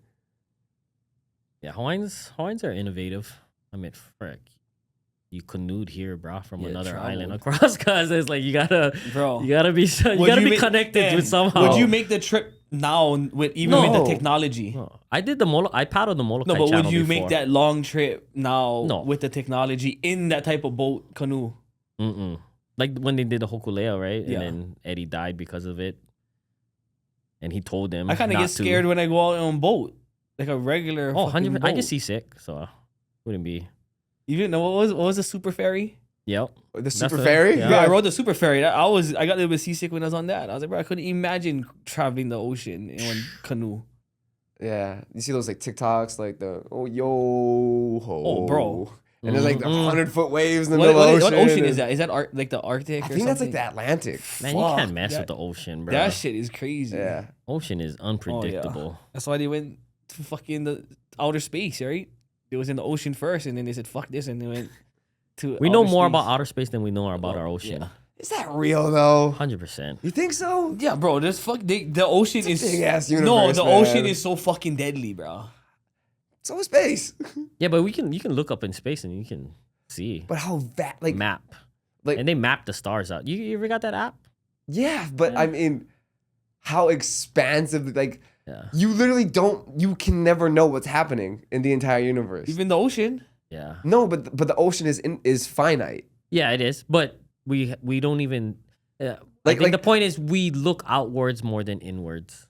A: Yeah, Hawaiians are innovative. I mean, frick, you canoed here, bro, from another island across, cause it's like you gotta be connected with somehow.
B: Would you make the trip now with the technology?
A: No. I paddled the Molokai
B: No, but
A: channel
B: would you
A: before.
B: make that long trip now with the technology in that type of boat canoe?
A: Mm-mm. Like when they did the Hokulea, right?
B: Yeah.
A: And then Eddie died because of it. And he told them
B: I kind of get scared when I go out on a boat. Like a regular
A: 100%.
B: boat.
A: I get seasick, so wouldn't be.
B: You know what was the super ferry?
A: Yep.
C: The super ferry?
B: Yeah, I rode the super ferry. I got a little bit seasick when I was on that. I was like, bro, I couldn't imagine traveling the ocean in one canoe.
C: Yeah. You see those like TikToks, like the, oh, yo, ho.
B: Oh, bro.
C: And there's like 100-foot waves in the middle of the ocean.
B: What ocean is that? Is that like the Arctic?
C: I think that's like the Atlantic.
A: Man, you can't mess with the ocean, bro.
B: That shit is crazy.
C: Yeah.
A: Ocean is unpredictable.
B: That's why they went to fucking the outer space, right? It was in the ocean first, and then they said, fuck this, and they went to
A: We know more about outer space than we know about our ocean.
B: Yeah.
C: Is that real though?
A: 100%.
C: You think so?
B: Yeah, bro. The ocean is
C: big ass universe.
B: The ocean is so fucking deadly, bro.
C: So is space.
A: Yeah, but you can look up in space and you can see.
C: But how like
A: map. And they map the stars out. You ever got that app?
C: Yeah, but I mean, how expansive, like,
A: yeah.
C: You literally you can never know what's happening in the entire universe.
B: Even the ocean.
A: Yeah.
C: No, but the ocean is finite.
A: Yeah, it is. But we don't even. I think the point is we look outwards more than inwards.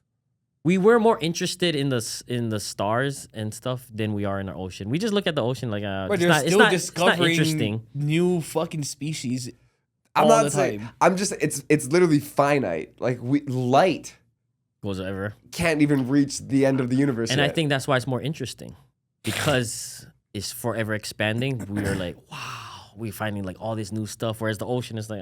A: We're more interested in the stars and stuff than we are in our ocean. We just look at the ocean like
B: it's not interesting. New fucking species.
C: I'm not saying. I'm just. It's literally finite. Like light
A: goes ever
C: can't even reach the end of the universe.
A: And
C: yet.
A: I think that's why it's more interesting because it's forever expanding. We are like, wow, we're finding like all this new stuff. Whereas the ocean is like,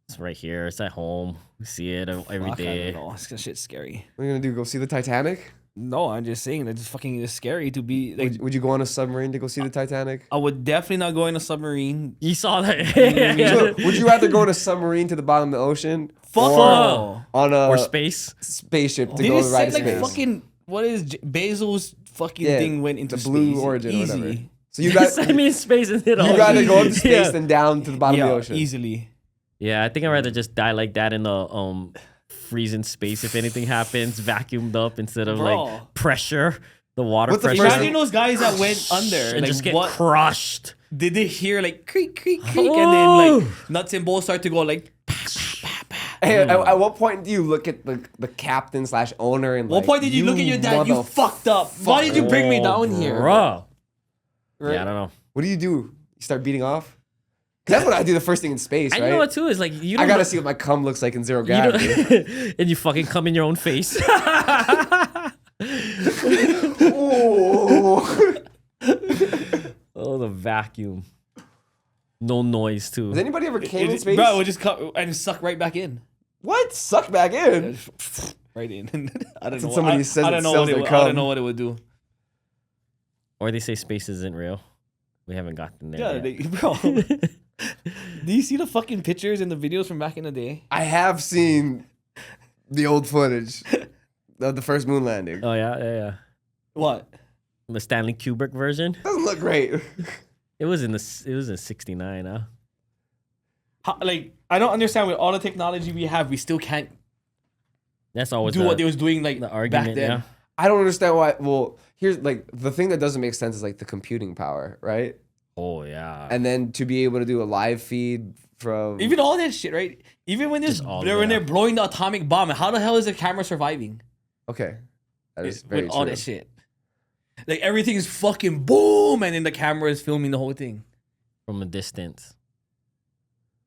A: it's right here. It's at home. We see it every day.
B: I don't know. This shit's scary.
C: What are you gonna do? Go see the Titanic?
B: No, I'm just saying that it's fucking scary to be like.
C: Would you go on a submarine to go see the Titanic?
B: I would definitely not go in a submarine.
A: You saw that?
C: So, would you rather go in a submarine to the bottom of the ocean?
B: Fuck.
C: Or
A: space
C: spaceship to go to right space?
B: Fucking what is Bezos fucking thing went into
C: the Blue
B: space.
C: Origin
B: Easy.
C: or whatever. So you got
A: send me in space and hit all.
C: You rather go into space than down to the bottom of the ocean.
B: Easily.
A: Yeah, I think I'd rather just die like that in the freezing space if anything happens, vacuumed up instead of like pressure, the water pressure.
B: Imagine those guys that went under
A: and
B: like,
A: just get crushed.
B: Did they hear like creak, creak, creak, and then like nuts and bolts start to go like.
C: Hey, at what point do you look at the captain / owner and
B: what point did you look at your dad? You fucked up. Why did you bring me down here,
A: bro?
B: Right?
A: Yeah, I don't know.
C: What do? You start beating off? That's what I do the first thing in space, right?
A: I know what too is like you. Don't
C: I gotta see what my cum looks like in zero gravity,
A: and you fucking cum in your own face. Oh, the vacuum. No noise too.
C: Has anybody ever came in space?
B: Bro, it would just come and suck right back in.
C: What? Suck back in?
B: Right in. I don't know.
C: Somebody says
B: I don't know what it would do.
A: Or they say space isn't real. We haven't gotten there yet.
B: Bro. Do you see the fucking pictures and the videos from back in the day?
C: I have seen the old footage of the first moon landing.
A: Oh yeah.
B: What?
A: The Stanley Kubrick version.
C: Doesn't look great.
A: It was in 69, huh?
B: Like I don't understand with all the technology we have, we still can't.
A: That's always
B: what they was doing like
A: the argument.
B: Back then.
A: Yeah.
C: I don't understand why. Well, here's like the thing that doesn't make sense is like the computing power, right?
A: Oh yeah.
C: And then to be able to do a live feed from
B: even all that shit, right? Even when they're blowing the atomic bomb, how the hell is the camera surviving?
C: Okay, that is very
B: with
C: true.
B: all that shit. Like everything is fucking boom, and then the camera is filming the whole thing
A: from a distance,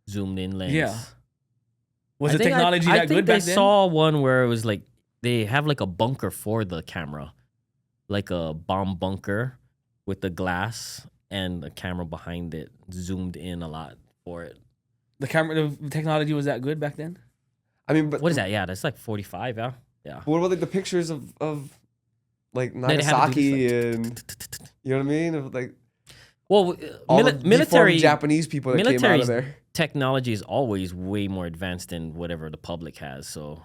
A: zoomed in lens.
B: Yeah. Was the technology that good back then?
A: I saw one where it was like they have like a bunker for the camera, like a bomb bunker with the glass and a camera behind it, zoomed in a lot for it.
B: The technology was that good back then?
C: I mean, but
A: what is that? Yeah, that's like 45. Yeah.
C: What about like the pictures of like Nagasaki and you know what I mean? Of like,
A: well,
C: military Japanese people that came out of there.
A: Technology is always way more advanced than whatever the public has. So,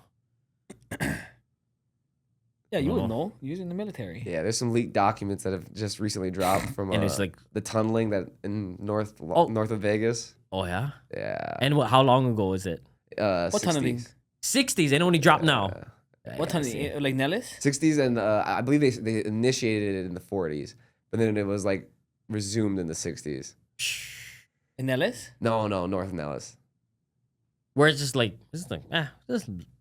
B: yeah, you would know using the military.
C: Yeah, there's some leaked documents that have just recently dropped from
A: and it's like
C: the tunneling that in north of Vegas.
A: Oh yeah,
C: yeah.
A: And how long ago is it?
B: What
C: 60s.
B: tunneling?
A: 60s. It only dropped now.
B: What tunneling? Like Nellis?
C: 60s, and I believe they initiated it in the 40s, but then it was like resumed in the 60s.
B: In Nellis?
C: No, North Nellis.
A: Where it's just like, just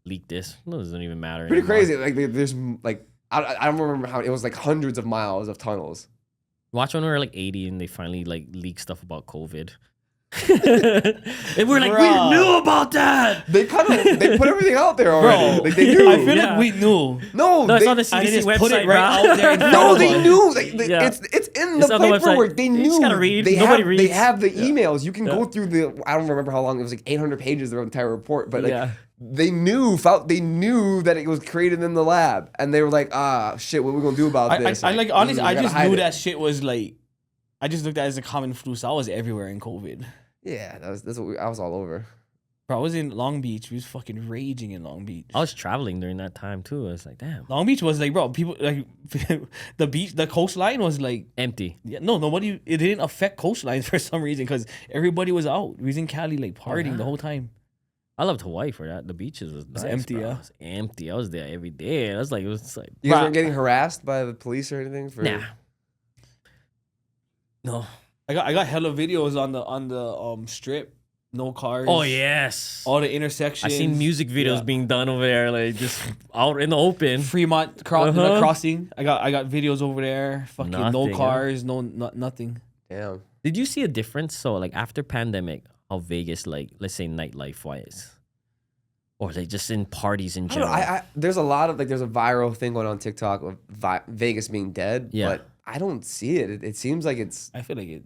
A: leak this. It doesn't even matter.
C: Pretty
A: anymore.
C: crazy. Like there's like I don't remember how it was like hundreds of miles of tunnels.
A: Watch when we were like 80 and they finally like leaked stuff about COVID. And we're like, we knew about that.
C: They put everything out there already. Like, they knew.
B: I feel like we knew.
C: No,
A: it's on the CDC website,
B: put it right out there.
C: No, they knew. It's in the paperwork. They knew.
A: You just gotta read.
C: Nobody
A: reads.
C: They have the emails. You can go through the. I don't remember how long it was. Like 800 pages of the entire report. But like, they knew that it was created in the lab, and they were like, shit, what are we gonna do about this?
B: Honestly, I just knew that shit was like. I just looked at it as a common flu, so I was everywhere in COVID.
C: Yeah, I was all over.
B: Bro, I was in Long Beach. We was fucking raging in Long Beach.
A: I was traveling during that time too. I was like, damn.
B: Long Beach was like, bro, people like the beach, the coastline was like
A: empty.
B: Yeah, no, nobody. It didn't affect coastlines for some reason because everybody was out. We was in Cali like partying the whole time.
A: I loved Hawaii for that. The beaches was nice,
B: empty.
A: Bro.
B: Yeah,
A: it was empty. I was there every day. I was like, it was like.
C: You guys weren't getting harassed by the police or anything?
A: Nah. No.
B: I got hella videos on the strip. No cars.
A: Oh yes.
B: All the intersections.
A: I seen music videos being done over there, like just out in the open.
B: Fremont crossing. I got videos over there. Fucking no cars, nothing.
C: Damn.
A: Did you see a difference? So like after pandemic, how Vegas, like let's say nightlife wise, or like just in parties in general.
C: There's a lot of there's a viral thing going on TikTok of Vegas being dead.
A: Yeah.
C: But I don't see it. It seems like it's.
B: I feel like it.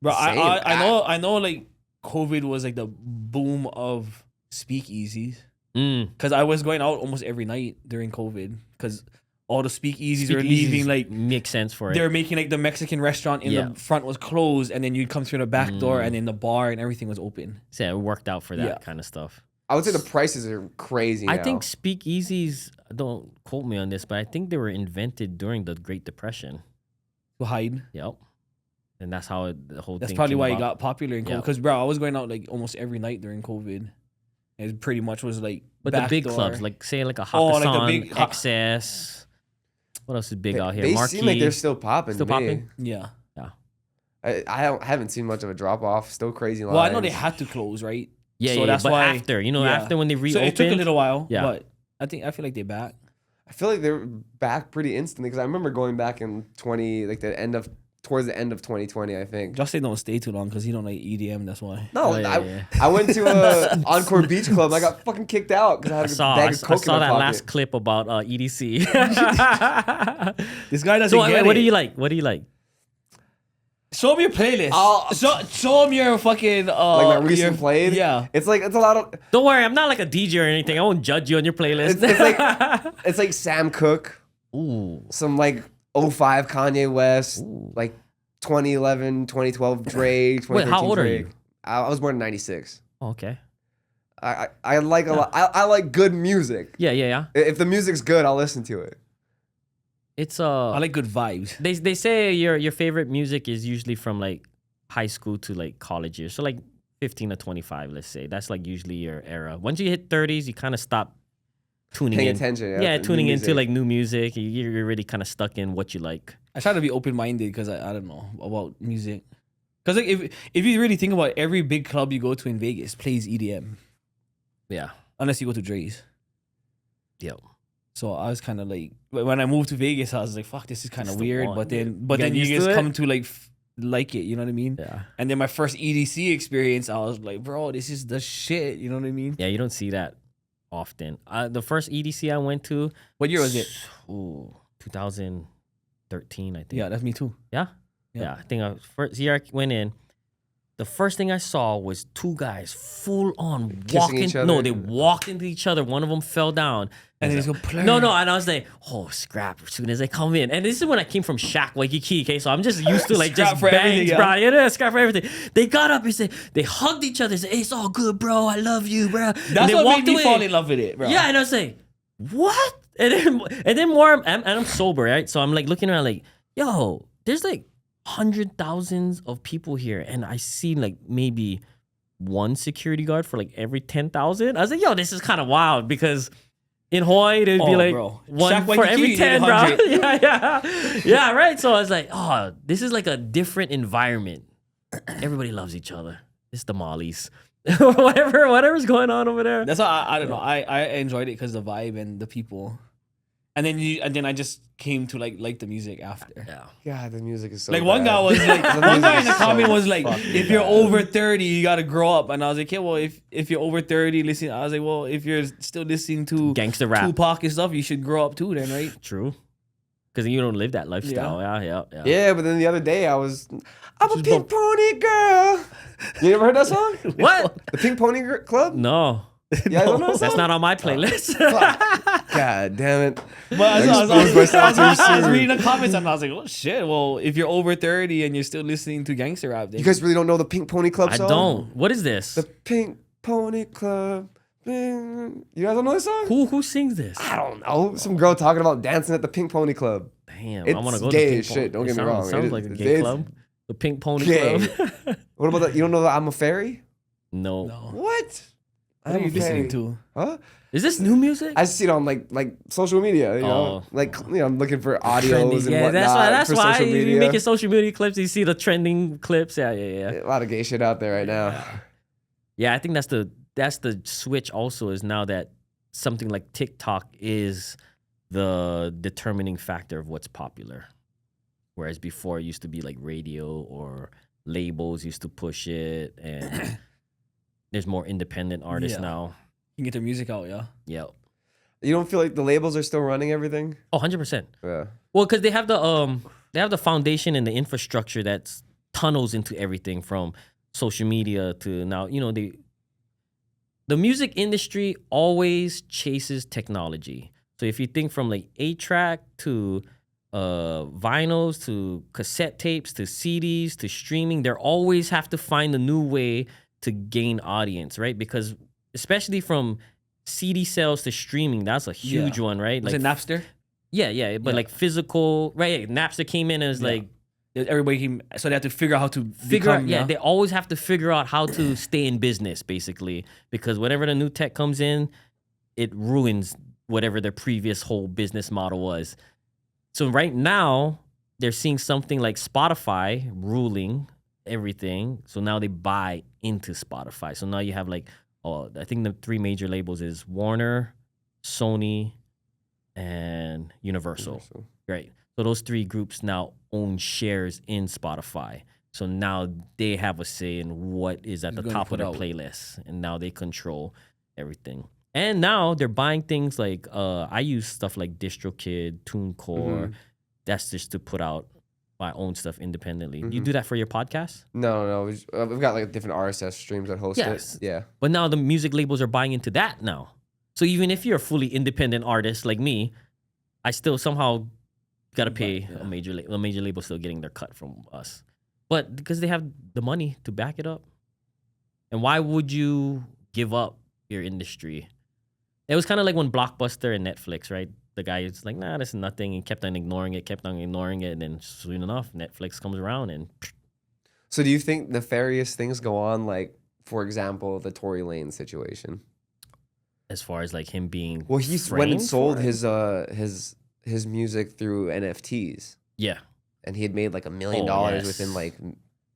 B: Bro, I know like COVID was like the boom of speakeasies. Because I was going out almost every night during COVID. Because all the speakeasies were leaving. Like
A: makes sense for it.
B: They were making like the Mexican restaurant in the front was closed, and then you'd come through the back door, and then the bar and everything was open.
A: So yeah, it worked out for that kind of stuff.
C: I would say the prices are crazy.
A: I think speakeasies. Don't quote me on this, but I think they were invented during the Great Depression.
B: To hide.
A: Yep. And that's how the whole
B: That's
A: thing
B: probably why
A: about.
B: it got popular in COVID. Because, bro, I was going out like almost every night during COVID. It pretty much was like.
A: But the big clubs, like say like a Hakkasan, XS. What else is big out here?
C: They
A: Marquee.
C: seem like they're still popping.
A: Still popping?
B: Yeah.
C: I haven't seen much of a drop off. Still crazy lines.
B: Well, I know they had to close, right?
A: Yeah,
B: so that's
A: but
B: why,
A: after, after when they reopened.
B: So it took a little while, but I feel like they're back.
C: I feel like they're back pretty instantly because I remember going back in towards the end of 2020, I think.
B: Justin don't stay too long because he don't like EDM. That's why.
C: No, I went to Encore Beach Club. And I got fucking kicked out because I had a bag of coke.
A: I saw that last clip about EDC.
B: This guy doesn't get it.
A: What do you like? What do you like?
B: Show me your playlist. Show me your fucking
C: like my recent played.
B: Yeah,
C: it's a lot of.
A: Don't worry, I'm not like a DJ or anything. I won't judge you on your playlist.
C: It's like Sam Cooke.
A: Ooh,
C: some like 05 Kanye West, like 2011, 2012 Drake.
A: Wait, how old are you?
C: I was born in 96.
A: Oh, okay.
C: I like a lot. I like good music.
A: Yeah.
C: If the music's good, I'll listen to it.
A: It's
B: I like good vibes.
A: They say your favorite music is usually from like high school to like college years. So like 15 to 25, let's say. That's like usually your era. Once you hit 30s, you kind of stop tuning
C: paying
A: in.
C: attention.
A: Yeah, tuning into like new music. You're really kind of stuck in what you like.
B: I try to be open minded because I don't know about music. Because like if you really think about it, every big club you go to in Vegas plays EDM.
A: Yeah.
B: Unless you go to Dre's.
A: Yep.
B: So I was kind of like, when I moved to Vegas, I was like, "Fuck, this is kind of weird." But then you just come to like it, you know what I mean?
A: Yeah.
B: And then my first EDC experience, I was like, "Bro, this is the shit." You know what I mean?
A: Yeah, you don't see that often. The first EDC I went to.
B: What year was it?
A: 2013, I think.
B: Yeah, that's me too.
A: Yeah. I think first year I went in. The first thing I saw was two guys full on walking. No, they walked into each other. One of them fell down.
B: And they just go play.
A: No, and I was like, oh, scrap as soon as they come in. And this is when I came from Shaq, Waikiki, okay? So I'm just used to like just bangs, bro. Yeah, scrap for everything. They got up and said, they hugged each other and said, hey, it's all good, bro. I love you, bro.
B: That's what made me fall in love with it, bro.
A: Yeah, and I was like, what? And then more, and I'm sober, right? So I'm like looking around like, yo, there's like thousands of people here, and I see like maybe one security guard for like every 10,000. I was like, yo, this is kind of wild because in Hawaii it'd be like one Shaq for every 10, bro. yeah, right. So I was like, oh, this is like a different environment. Everybody loves each other. It's the Mollies. whatever's going on over there.
B: That's why I don't know. I enjoyed it because the vibe and the people. And then I just came to like the music after.
A: Yeah.
C: Yeah, the music is so
B: Like
C: bad.
B: one guy was like, one guy in the comment was like,
C: fucking
B: if you're
C: bad.
B: over 30, you gotta grow up. And I was like, yeah, well, if you're over 30, listen. I was like, well, if you're still listening to
A: Gangster rap.
B: Tupac and stuff, you should grow up too, then, right?
A: True. Because you don't live that lifestyle. Yeah.
C: Yeah, but then the other day I'm a pink pony girl. You never heard that song?
A: What?
C: The Pink Pony Club?
A: No.
C: Yeah, I don't know that
A: That's
C: song?
A: not on my playlist.
C: God damn it.
B: But I
C: exposed myself too
B: was
C: soon.
B: reading the comments and I was like, oh shit, well, if you're over 30 and you're still listening to gangster rap, then
C: You guys really don't know the Pink Pony Club
A: I
C: song?
A: don't. What is this?
C: The Pink Pony Club. You guys don't know this song?
A: Who sings this?
C: I don't know. Some girl talking about dancing at the Pink Pony Club.
A: Damn,
C: It's
A: I want to go
C: gay
A: to Pink
C: as shit, don't
A: It
C: get me wrong.
A: Sounds
C: It
A: like a
C: is-
A: gay
C: it's
A: club. The Pink Pony
C: gay.
A: Club.
C: What about that? You don't know that I'm a fairy?
A: No.
C: What?
B: what are you listening to?
C: Huh?
A: Is this new music?
C: I see it on like social media, you know, I'm looking for audios
A: Trendy.
C: and
A: Yeah,
C: whatnot
A: that's
C: for
A: why
C: social
A: you
C: media.
A: making social media clips. You see the trending clips. Yeah.
C: A lot of gay shit out there right now.
A: Yeah, I think that's the switch. Also, is now that something like TikTok is the determining factor of what's popular, whereas before it used to be like radio or labels used to push it, and there's more independent artists now.
B: You can get their music out, yeah.
A: Yeah.
C: You don't feel like the labels are still running everything?
A: Oh, 100%.
C: Yeah.
A: Well, because they have the foundation and the infrastructure that's tunnels into everything from social media to now, the music industry always chases technology. So if you think from like 8-track to vinyls to cassette tapes to CDs to streaming, they always have to find a new way to gain audience, right? Because especially from CD sales to streaming, that's a huge one, right?
B: Was it Napster?
A: Yeah, but like physical, right? Napster came in and was like,
B: everybody came, so they have to figure out how to
A: they always have to figure out how to stay in business, basically, because whenever the new tech comes in, it ruins whatever their previous whole business model was. So right now, they're seeing something like Spotify ruling everything. So now they buy into Spotify. So now you have like, I think the 3 major labels is Warner, Sony, and Universal. Right. So those 3 groups now own shares in Spotify. So now they have a say in what is at the top of their playlist. And now they control everything. And now they're buying things like, I use stuff like DistroKid, TuneCore. That's just to put out my own stuff independently. You do that for your podcast?
C: No. We've got like different RSS streams that host it. Yeah.
A: But now the music labels are buying into that now. So even if you're a fully independent artist like me, I still somehow got to pay a major label still getting their cut from us. But because they have the money to back it up. And why would you give up your industry? It was kind of like when Blockbuster and Netflix, right? The guy is like, nah, this is nothing, and kept on ignoring it, and then soon enough, Netflix comes around and...
C: So do you think nefarious things go on, like, for example, the Tory Lanez situation?
A: As far as like him being...
C: Well, he went and sold his music through NFTs.
A: Yeah.
C: And he had made like $1 million within like...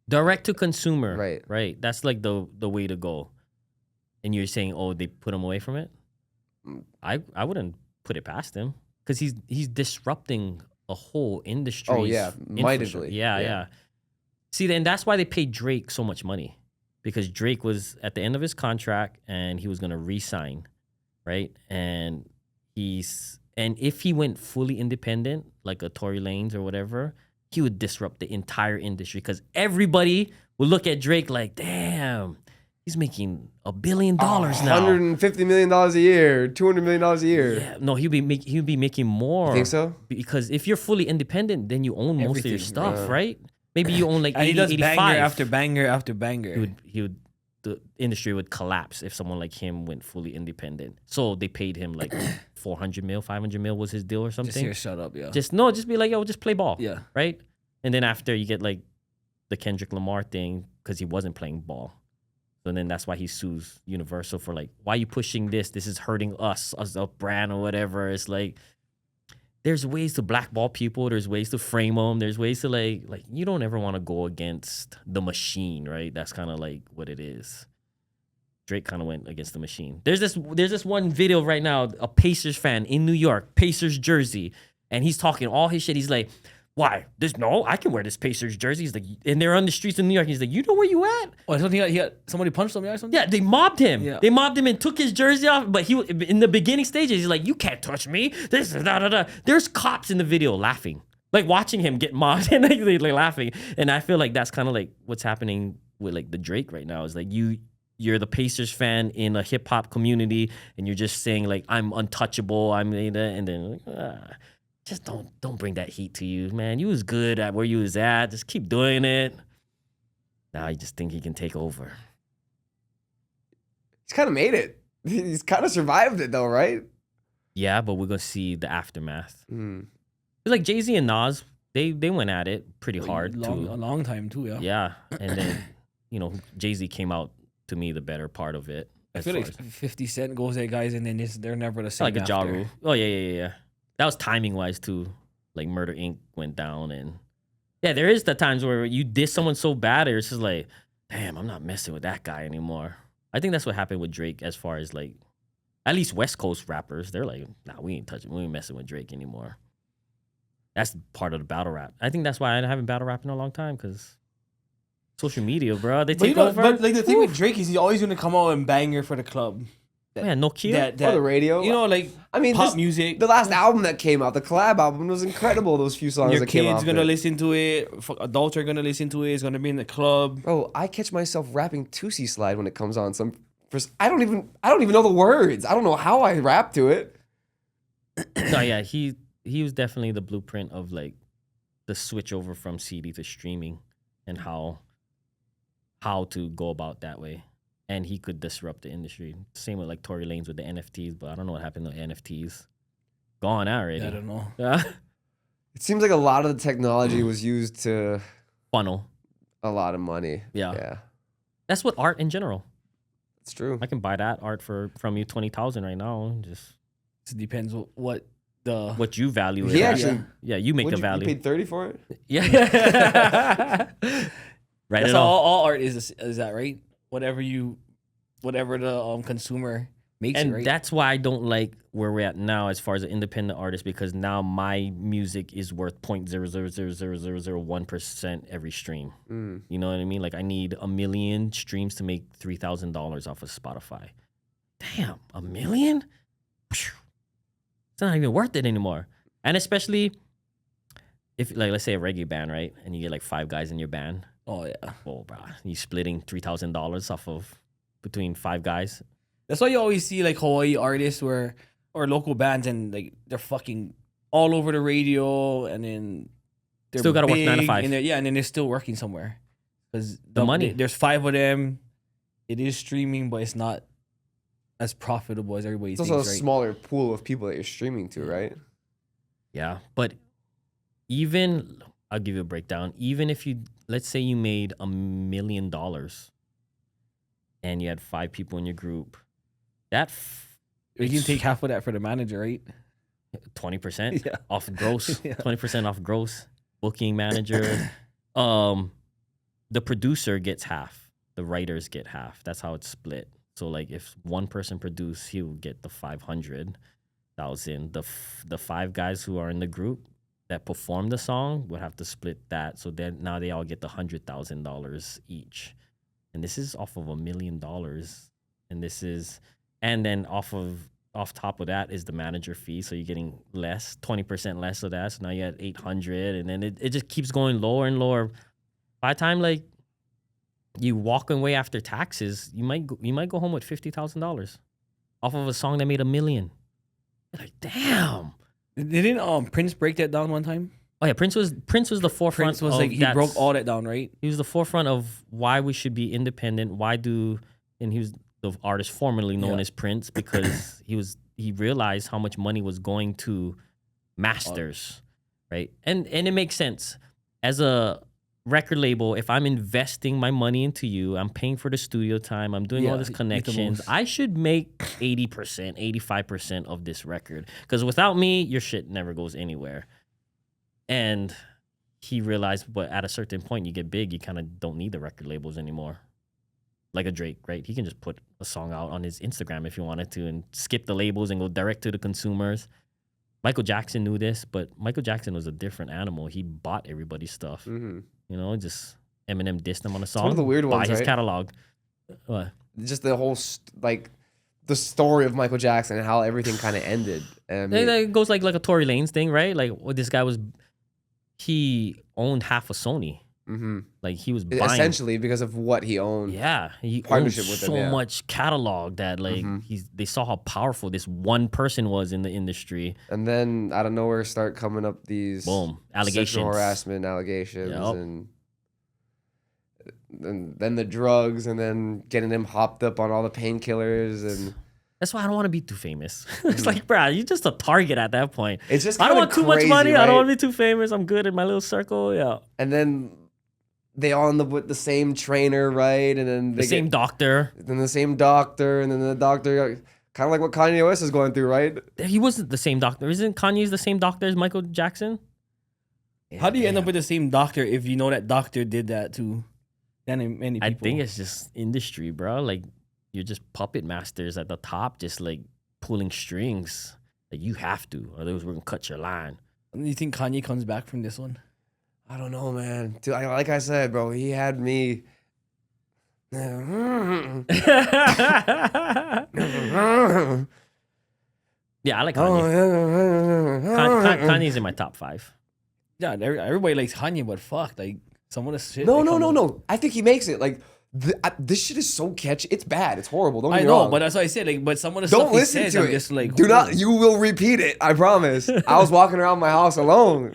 A: Direct to consumer.
C: Right.
A: Right. That's like the way to go. And you're saying, they put him away from it? I wouldn't put it past him because he's disrupting a whole industry.
C: Oh yeah, mightily.
A: Yeah. See, then that's why they paid Drake so much money, because Drake was at the end of his contract and he was gonna re-sign, right? And if he went fully independent, like a Tory Lanez or whatever, he would disrupt the entire industry because everybody would look at Drake like, damn. He's making $1 billion now.
C: $150 million a year, $200 million a year.
A: Yeah, no, he'd be making more.
C: You think so?
A: Because if you're fully independent, then you own most of your stuff, right? Maybe you own like 80,
B: he does
A: 85.
B: banger after banger after banger.
A: The industry would collapse if someone like him went fully independent. So they paid him like 400 mil, 500 mil was his deal or something.
B: Just here, shut up, yeah.
A: Just be like, just play ball.
B: Yeah.
A: Right? And then after you get like the Kendrick Lamar thing because he wasn't playing ball. So then that's why he sues Universal for like, why are you pushing this? This is hurting us as a brand or whatever. It's like, there's ways to blackball people. There's ways to frame them. There's ways to like you don't ever want to go against the machine, right? That's kind of like what it is. Drake kind of went against the machine. There's this one video right now, a Pacers fan in New York, Pacers jersey, and he's talking all his shit. He's like, why? I can wear this Pacers jersey. He's like, and they're on the streets of New York. He's like, you know where you at?
B: Oh, something he got somebody punched him or something?
A: Yeah, they mobbed him.
B: Yeah.
A: They mobbed him and took his jersey off. But he, in the beginning stages, he's like, you can't touch me. This is da da da. There's cops in the video laughing, like watching him get mobbed and like laughing. And I feel like that's kind of like what's happening with like the Drake right now. Is like you're the Pacers fan in a hip hop community, and you're just saying like, I'm untouchable. I'm and then. Just don't bring that heat to you, man. You was good at where you was at. Just keep doing it. Now you just think he can take over.
C: He's kind of made it. He's kind of survived it though, right?
A: Yeah, but we're gonna see the aftermath. It's like Jay-Z and Nas, they went at it pretty hard
B: a long time too. Yeah.
A: Yeah, and then Jay-Z came out to me the better part of it.
B: I feel like 50 Cent goes at guys and then they're never the same.
A: Like a Ja Rule. Oh yeah. That was timing wise too. Like Murder Inc. went down, and yeah, there is the times where you diss someone so bad, it's just like, damn, I'm not messing with that guy anymore. I think that's what happened with Drake, as far as like, at least West Coast rappers, they're like, nah, we ain't messing with Drake anymore. That's part of the battle rap. I think that's why I haven't battle rap in a long time, because social media, bro, they take over.
B: But like the thing with Drake is he's always gonna come out and banger for the club.
A: No cue.
C: Or the radio.
B: Like, I mean, pop music.
C: The last album that came out, the collab album, was incredible. Those few songs that came out.
B: Your kids gonna listen to it. Adults are gonna listen to it. It's gonna be in the club.
C: Bro, I catch myself rapping Tootsie Slide when it comes on. I don't even know the words. I don't know how I rap to it.
A: No, yeah, he was definitely the blueprint of like the switch over from CD to streaming, and how to go about that way. And he could disrupt the industry. Same with like Tory Lanez with the NFTs, but I don't know what happened to NFTs. Gone already.
B: I don't know.
A: Yeah.
C: It seems like a lot of the technology was used to
A: funnel
C: a lot of money.
A: Yeah. That's what art in general.
C: It's true.
A: I can buy that art from you $20,000 right now.
B: It depends what
A: you value it.
C: Yeah,
A: you make the value.
C: You paid $30 for it?
A: Yeah. Right.
B: That's all art is that right? Whatever the consumer makes
A: and
B: it, right?
A: That's why I don't like where we're at now as far as an independent artist, because now my music is worth 0.0000001% every stream. You know what I mean? Like I need 1 million streams to make $3,000 off of Spotify. Damn, 1 million? It's not even worth it anymore. And especially if, like, let's say a reggae band, right? And you get like 5 guys in your band.
B: Oh yeah.
A: Oh, bro, you splitting $3,000 off of between 5 guys.
B: That's why you always see like Hawaii artists or local bands, and like they're fucking all over the radio, and then they're
A: still gotta work 9 to 5.
B: And then they're still working somewhere because
A: the money.
B: There's 5 of them. It is streaming, but it's not as profitable as everybody thinks.
C: It's also a smaller pool of people that you're streaming to, right?
A: Yeah, but even I'll give you a breakdown. Even if let's say you made $1 million and you had 5 people in your group, you
B: can take half of that for the manager, right?
A: 20%
B: Yeah.
A: off gross. 20% off gross. Booking manager. The producer gets half. The writers get half. That's how it's split. So like if one person produce, he'll get the 500,000. The 5 guys who are in the group that perform the song would have to split that. So then now they all get the $100,000 each. And this is off of $1 million. And then off top of that is the manager fee. So you're getting less, 20% less of that. So now you're at 800, and then it just keeps going lower and lower. By the time like you walk away after taxes, you might go home with $50,000 off of a song that made $1 million. You're like, damn.
B: Didn't Prince break that down one time?
A: Oh yeah, Prince was the forefront.
B: Prince was like he broke all that down, right?
A: He was the forefront of why we should be independent. And he was the artist formerly known as Prince, because he realized how much money was going to masters, right? And it makes sense. As a record label, if I'm investing my money into you, I'm paying for the studio time, I'm doing all these connections, I should make 80%, 85% of this record. Because without me, your shit never goes anywhere. And he realized, but at a certain point, you get big, you kind of don't need the record labels anymore. like a Drake, right? He can just put a song out on his Instagram if he wanted to and skip the labels and go direct to the consumers. Michael Jackson knew this, but Michael Jackson was a different animal. He bought everybody's stuff. You know, just Eminem dissed him on a song.
C: One of the weird ones,
A: buy his
C: right?
A: catalog. What?
C: Just the whole the story of Michael Jackson and how everything kind of ended.
A: It goes like a Tory Lanez thing, right? Like what this guy he owned half of Sony. Like he was buying
C: essentially because of what he owned.
A: Yeah, he
C: partnership
A: owned
C: with
A: so
C: them,
A: much catalog that like they saw how powerful this one person was in the industry.
C: And then out of nowhere start coming up these
A: allegations,
C: sexual harassment allegations, and then the drugs, and then getting him hopped up on all the painkillers and.
A: That's why I don't want to be too famous. It's like, bruh, you're just a target at that point.
C: It's just
A: I don't want too much money.
C: Right?
A: I don't want to be too famous. I'm good in my little circle. Yeah.
C: And then they all end up with the same trainer, right? And then
A: the same doctor.
C: Then the same doctor, and then the doctor, kind of like what Kanye West is going through, right?
A: He wasn't the same doctor. Isn't Kanye's the same doctor as Michael Jackson?
B: Yeah, how do you end up with the same doctor if you know that doctor did that to many people?
A: I think it's just industry, bro. Like, you're just puppet masters at the top, just like pulling strings. Like, you have to, or else we're gonna cut your line.
B: Do you think Kanye comes back from this one?
C: I don't know, man. Dude, like I said, bro, he had me.
A: Yeah, I like Kanye. Kanye's in my top 5.
B: Yeah, everybody likes Kanye, but fuck, like some of the shit.
C: No. I think he makes it. Like this shit is so catchy. It's bad. It's horrible. Don't get me
B: know,
C: wrong.
B: but that's what I said. Like, but some of the
C: don't
B: stuff he
C: listen
B: says,
C: to
B: I'm
C: it.
B: just like,
C: do not. You will repeat it. I promise. I was walking around my house alone.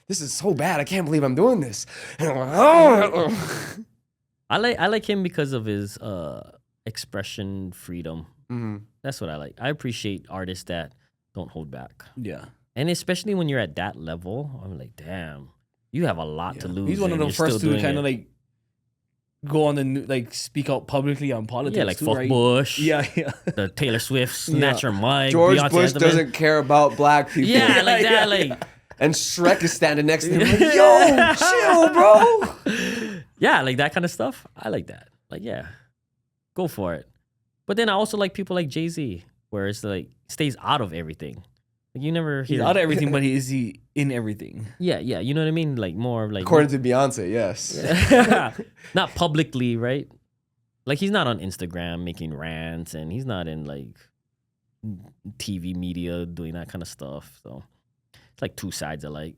C: This is so bad. I can't believe I'm doing this.
A: I like him because of his expression freedom. That's what I like. I appreciate artists that don't hold back.
B: Yeah.
A: And especially when you're at that level, I'm like, damn, you have a lot to lose.
B: He's one of the first to kind of like go on the like speak out publicly on politics.
A: Yeah, like
B: too,
A: fuck
B: right?
A: Bush.
B: Yeah.
A: The Taylor Swift snatch her mic.
C: George
A: Beyonce
C: Bush doesn't care about black people.
A: Yeah, like that. Like,
C: and Shrek is standing next to him. Like, yo, chill, bro.
A: Yeah, like that kind of stuff. I like that. Like, yeah, go for it. But then I also like people like Jay-Z, where it's like stays out of everything. Like, you never hear
B: he's out of everything, but is he in everything?
A: Yeah, you know what I mean? Like more like
C: according to Beyonce, yes.
A: Not publicly, right? Like he's not on Instagram making rants, and he's not in like TV media doing that kind of stuff. So it's like two sides alike.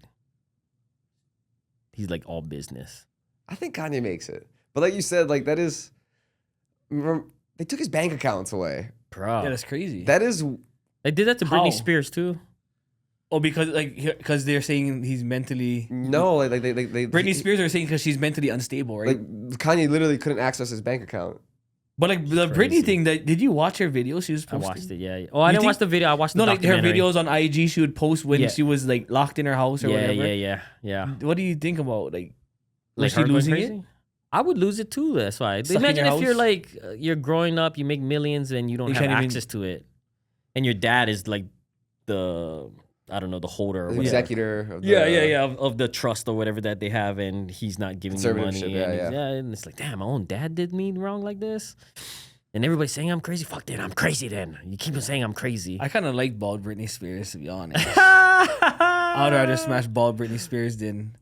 A: He's like all business.
C: I think Kanye makes it, but like you said, like that is. Remember, they took his bank accounts away,
A: bro.
B: Yeah, that's crazy.
C: That is.
A: They did that to Britney Spears too.
B: Oh, because they're saying he's mentally.
C: No, like they
B: Britney Spears are saying because she's mentally unstable, right?
C: Like Kanye literally couldn't access his bank account.
B: But like the Britney thing, did you watch her video? She was posting?
A: I watched it. Yeah. Oh, I didn't watch the video. I watched the
B: documentary. Like her videos on IG. She would post when she was like locked in her house or whatever.
A: Yeah.
B: What do you think about like
A: was she losing it? I would lose it too. That's why. Imagine if you're like you're growing up, you make millions, and you don't have access to it, and your dad is like the holder or
C: the executor. Of
A: of the trust or whatever that they have, and he's not giving you money. And it's like, damn, my own dad did me wrong like this, and everybody's saying I'm crazy. Fuck that, I'm crazy. Then you keep on saying I'm crazy.
B: I kind of like bald Britney Spears, to be honest. I'd rather smash bald Britney Spears than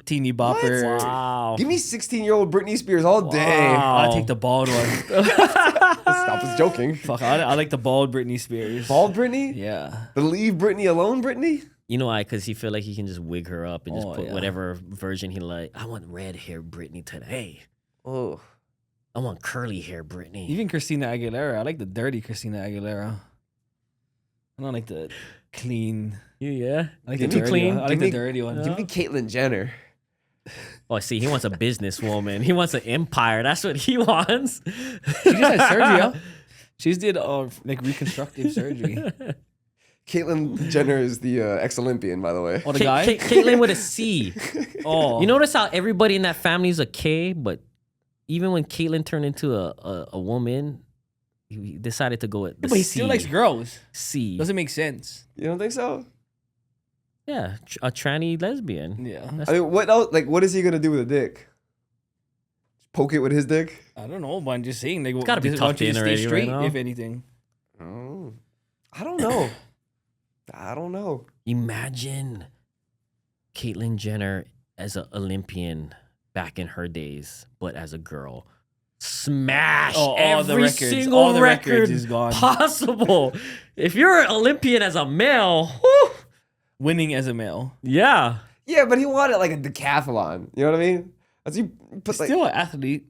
B: Teeny Bopper.
A: Wow.
C: Give me 16-year-old Britney Spears all day.
A: Wow.
B: I'll take the bald one.
C: Stop us joking.
B: Fuck, I like the bald Britney Spears.
C: Bald Britney?
B: Yeah.
C: The leave Britney alone Britney?
A: You know why? Because he feel like he can just wig her up and just put whatever version he like. I want red hair Britney today.
C: Oh.
A: I want curly hair Britney.
B: Even Christina Aguilera. I like the dirty Christina Aguilera. I don't like the clean.
A: Yeah.
B: I like the dirty one. I like the dirty one.
C: Give me Caitlyn Jenner.
A: Oh, see, he wants a businesswoman. He wants an empire. That's what he wants.
B: She just had surgery, huh? She did like reconstructive surgery.
C: Caitlyn Jenner is the ex-Olympian, by the way.
B: Oh, the guy?
A: Caitlyn with a C.
B: Oh.
A: You notice how everybody in that family is a K, but even when Caitlyn turned into a woman, he decided to go with the C.
B: But he still likes girls.
A: C.
B: Doesn't make sense.
C: You don't think so?
A: Yeah, a tranny lesbian.
B: Yeah.
C: I mean, what else? Like, what is he gonna do with a dick? poke it with his dick?
B: I don't know, but I'm just saying, like,
A: it's gotta be tough to stay straight right
B: if anything.
C: Oh, I don't know. I don't know.
A: Imagine Caitlyn Jenner as an Olympian back in her days, but as a girl. Smash every single record is gone. Possible. If you're an Olympian as a male, whew,
B: winning as a male.
A: Yeah.
C: Yeah, but he wanted like a decathlon. You know what I mean? As you put, like,
B: still an athlete.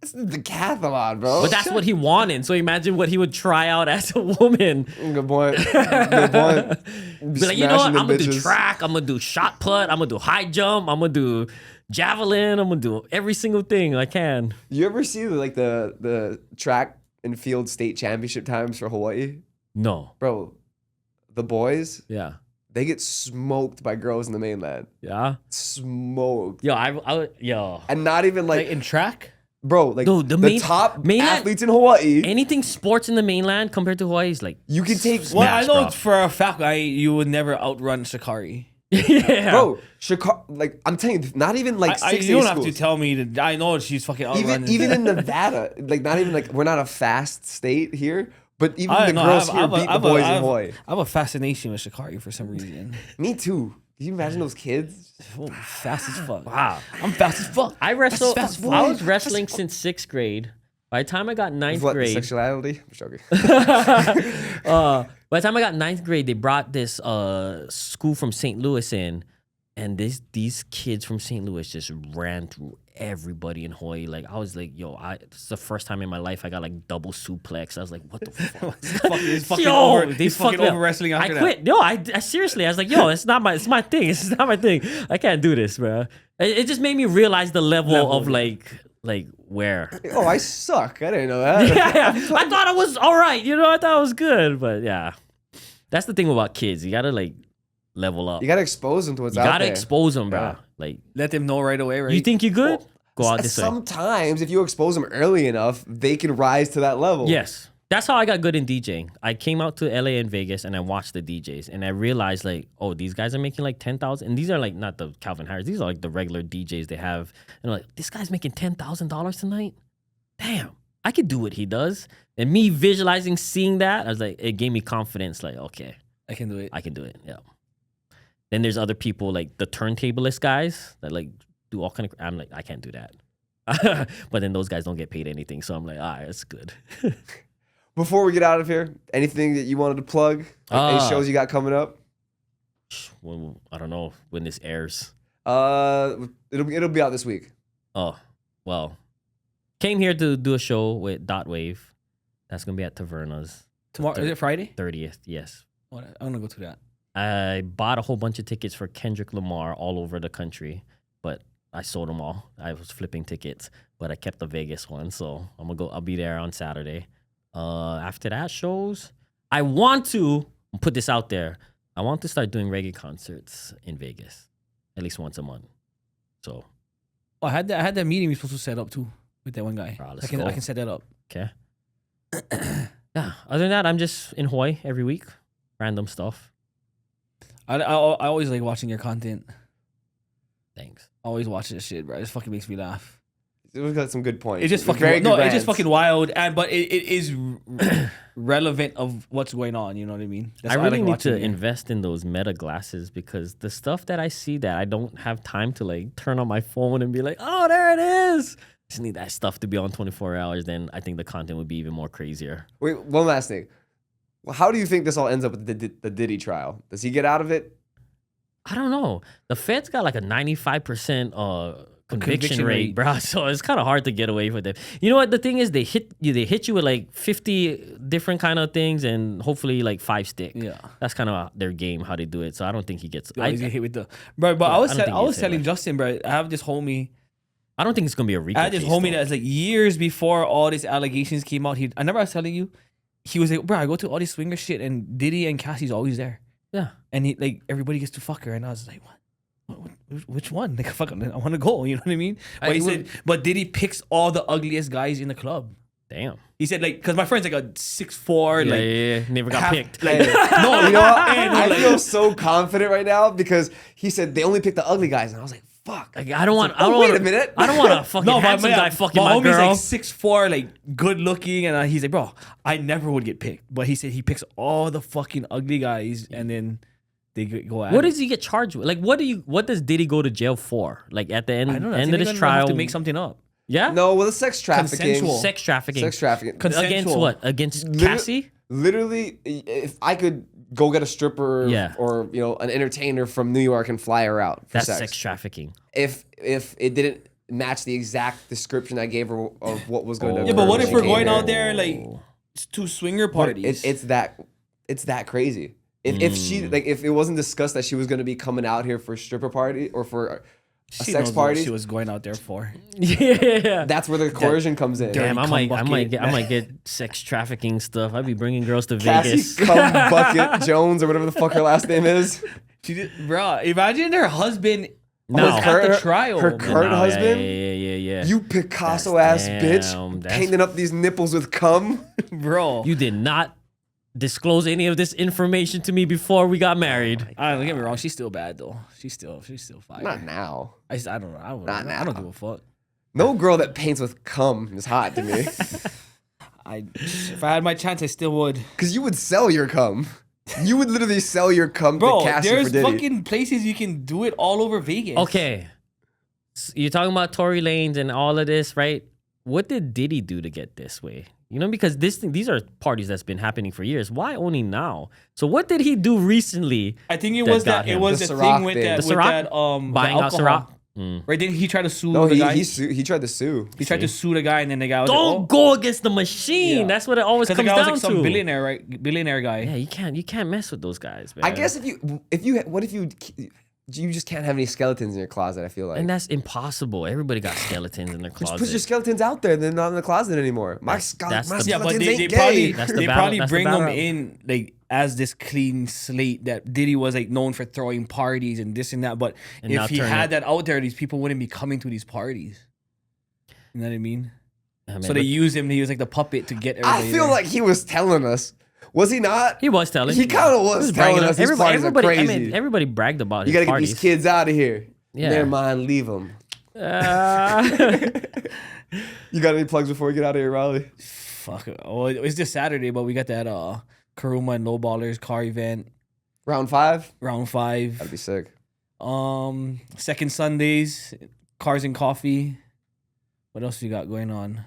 C: It's the decathlon, bro.
A: But that's what he wanted. So imagine what he would try out as a woman.
C: Good point. Good point.
A: Be like, you know what? I'm gonna do track. I'm gonna do shot put. I'm gonna do high jump. I'm gonna do javelin. I'm gonna do every single thing I can.
C: You ever see the track and field state championship times for Hawaii?
A: No,
C: bro. The boys,
A: yeah,
C: they get smoked by girls in the mainland.
A: Yeah,
C: smoked.
A: Yo,
C: and not even like
B: in track.
C: Bro, like dude, the top athletes in Hawaii.
A: Anything sports in the mainland compared to Hawaii is like
C: you can take.
B: Well, I know for a fact, you would never outrun Shikari.
A: Yeah,
C: bro, Shikari. Like I'm telling you, not even like 6
B: you don't have to tell me that. I know she's fucking outrunning.
C: Even in Nevada, like not even like we're not a fast state here, but even the girls here beat the boys in Hawaii.
B: I have a fascination with Shikari for some reason.
C: Me too. Can you imagine those kids?
B: Fast as fuck.
A: Wow.
B: I'm fast as fuck.
A: I wrestled. I was wrestling since 6th grade. By the time I got 9th grade.
C: Sexuality? I'm joking.
A: By the time I got 9th grade, they brought this school from St. Louis in. And these kids from St. Louis just ran through everybody in Hawaii. Like, I was like, yo, this is the first time in my life I got like double suplex. I was like, what the fuck?
B: He's fucking over wrestling after
A: that. I quit. No, I seriously, I was like, yo, it's my thing. It's not my thing. I can't do this, bro. It just made me realize the level of like where.
C: Oh, I suck. I didn't know that.
A: Yeah. I thought I was all right. You know, I thought I was good. But yeah, that's the thing about kids. You gotta like level up.
C: You gotta expose them to what's out there.
A: You gotta expose them, bro.
C: Yeah.
A: Like,
B: let them know right away, right?
A: You think you're good? Go out this way.
C: Sometimes, if you expose them early enough, they can rise to that level.
A: Yes. That's how I got good in DJing. I came out to LA and Vegas and I watched the DJs and I realized like, oh, these guys are making like 10,000. And these are like not the Calvin Harris. These are like the regular DJs they have. And I'm like, this guy's making $10,000 tonight? Damn, I could do what he does. And me visualizing, seeing that, I was like, it gave me confidence. Like, okay,
B: I can do it.
A: I can do it. Yeah. Then there's other people like the turntablist guys that like do all kind of. I'm like, I can't do that. But then those guys don't get paid anything, so I'm like, all right, that's good.
C: Before we get out of here, anything that you wanted to plug? Like any shows you got coming up?
A: Well, I don't know when this airs.
C: It'll be out this week.
A: Oh, well, came here to do a show with Dot Wave. That's gonna be at Tavernas
B: tomorrow. Is it Friday?
A: 30th. Yes.
B: I'm gonna go to that.
A: I bought a whole bunch of tickets for Kendrick Lamar all over the country, but I sold them all. I was flipping tickets, but I kept the Vegas one, so I'm gonna go. I'll be there on Saturday. After that shows, I want to put this out there. I want to start doing reggae concerts in Vegas, at least once a month. So,
B: I had that meeting we supposed to set up too with that one guy. I can set that up.
A: Okay. Yeah. Other than that, I'm just in Hawaii every week. Random stuff.
B: I always like watching your content.
A: Thanks.
B: I always watch this shit, bro. It just fucking makes me laugh.
C: We've got some good points.
B: It's just fucking it's just fucking wild, but it is relevant of what's going on. You know what I mean?
A: I really need to invest in those Meta glasses because the stuff that I see that I don't have time to like turn on my phone and be like, oh, there it is. I just need that stuff to be on 24 hours. Then I think the content would be even more crazier.
C: Wait, one last thing. How do you think this all ends up with the Diddy trial? Does he get out of it?
A: I don't know. The Fed's got like a 95% conviction rate, bro. So it's kind of hard to get away with it. You know what? The thing is, they hit you with like 50 different kind of things, and hopefully like 5 stick.
B: Yeah,
A: that's kind of their game, how they do it. So I don't think he gets.
B: He's hit with the bro. But yeah, I was telling Justin, bro. I have this homie.
A: I don't think it's gonna be a recall.
B: I had this homie that's like years before all these allegations came out. I remember I was telling you. He was like, bro, I go to all this swinger shit, and Diddy and Cassie's always there.
A: Yeah,
B: and he like everybody gets to fuck her, and I was like, what? Which one? Like, fuck, I want to go. You know what I mean? But he said, but Diddy picks all the ugliest guys in the club.
A: Damn.
B: He said, like, because my friend's like a 6'4", like
A: never got picked.
C: Like, no, you know what? I feel so confident right now because he said they only pick the ugly guys, and I was like, fuck.
A: Like, I don't want.
C: Wait a minute.
A: I don't want a fucking handsome guy fucking my girl.
B: Like 6'4", like good looking, and he's like, bro, I never would get picked. But he said he picks all the fucking ugly guys, and then they go at
A: What does he get charged with? Like, what does Diddy go to jail for? Like at the end of this trial,
B: have to make something up.
A: Yeah.
C: No, well, it's sex trafficking.
B: Consensual.
A: Sex trafficking.
C: Sex trafficking.
A: Against what? Against Cassie?
C: Literally, if I could go get a stripper or an entertainer from New York and fly her out for
A: That's
C: sex.
A: sex trafficking.
C: If it didn't match the exact description I gave her of what was going to
B: Yeah, but what if we're going out there like to swinger parties?
C: It's that crazy. If she if it wasn't discussed that she was going to be coming out here for a stripper party or for a sex party,
B: what she was going out there for.
A: Yeah,
C: that's where the coercion comes in.
A: Damn, I might get sex trafficking stuff. I'd be bringing girls to
C: Cassie
A: Vegas.
C: Cum Bucket Jones or whatever the fuck her last name is.
B: Bro, imagine her husband
A: No.
B: was at the trial.
C: Her current husband.
A: Yeah.
C: You Picasso ass bitch, painting up these nipples with cum,
B: bro.
A: You did not disclose any of this information to me before we got married.
B: Don't get me wrong, she's still bad though. She's still fire.
C: Not now.
B: I don't know. I don't give a fuck.
C: No girl that paints with cum is hot to me.
B: If I had my chance, I still would.
C: Because you would sell your cum. You would literally sell your cum to Cassie for Diddy.
B: There's fucking places you can do it all over Vegas.
A: Okay. So you're talking about Tory Lanez and all of this, right? What did Diddy do to get this way? Because these are parties that's been happening for years. Why only now? So what did he do recently?
B: I think it was the thing with that
A: buying out Ciroc.
B: Right? Didn't he try to sue
C: the guy?
B: He
C: tried to sue.
B: He tried to sue the guy, and then the guy was
A: don't go against the machine. Yeah. That's what it always comes down to.
B: Because the guy was like some billionaire, right? Billionaire guy.
A: Yeah, you can't mess with those guys, man.
C: I guess you just can't have any skeletons in your closet, I feel like.
A: And that's impossible. Everybody got skeletons in their closet.
C: Just put your skeletons out there. They're not in the closet anymore. My skeletons ain't
B: gay.
A: They
B: probably bring them in like as this clean slate that Diddy was like known for throwing parties and this and that. But if he had that out there, these people wouldn't be coming to these parties. You know what I mean? So they use him. He was like the puppet to get everybody.
C: I feel like he was telling us. Was he not?
A: He was telling.
C: He kind of was telling us these parties are crazy.
A: I mean, everybody bragged about
C: his
A: parties.
C: You gotta get these kids out of here.
A: Yeah.
C: Never mind, leave them. You got any plugs before we get out of here, Riley?
B: Fuck. Oh, it's just Saturday, but we got that Karuma and Lowballers car event.
C: Round 5?
B: Round 5.
C: That'd be sick.
B: Second Sundays, Cars and Coffee. What else we got going on?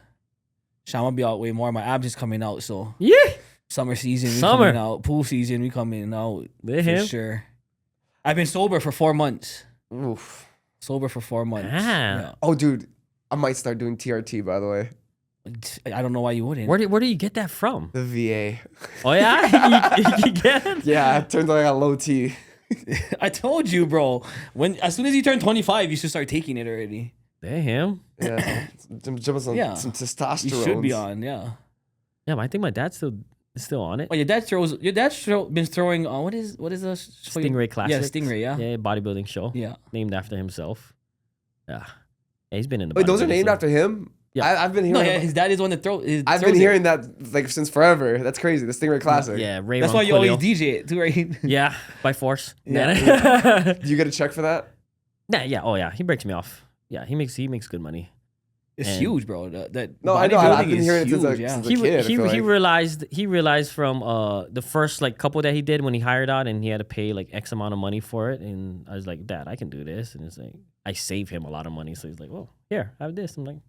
B: Shama be out way more. My abs is coming out, so
A: yeah.
B: Summer season, we coming out. Pool season, we coming out for sure. I've been sober for 4 months.
C: Oof.
B: Sober for 4 months.
A: Yeah.
C: Oh, dude, I might start doing TRT. By the way,
B: I don't know why you wouldn't.
A: Where do you get that from?
C: The VA.
A: Oh yeah, you get it?
C: Yeah, it turns out I got low T.
B: I told you, bro. As soon as you turn 25, you should start taking it already.
A: Damn.
C: Yeah, some testosterone.
B: You should be on. Yeah.
A: Yeah, but I think my dad's still on it.
B: Oh, your dad's been throwing. What is the
A: Stingray Classics?
B: Yeah, Stingray.
A: Yeah, bodybuilding show.
B: Yeah,
A: named after himself. Yeah, he's been in the.
C: Wait, those are named after him?
A: Yeah,
C: I've been hearing.
B: No, yeah, his dad is one that throws.
C: I've been hearing that like since forever. That's crazy. The Stingray Classic.
A: Yeah, Ray.
B: That's why you always DJ it too, right?
A: Yeah, by force.
C: Yeah. Do you get a check for that?
A: Nah, yeah. Oh yeah, he breaks me off. Yeah, he makes good money.
B: It's huge, bro.
C: No, I know. I've been hearing it since a kid.
A: He realized from the first like couple that he did when he hired out and he had to pay like X amount of money for it. And I was like, Dad, I can do this. And it's like I save him a lot of money. So he's like, well, here, have this. I'm like,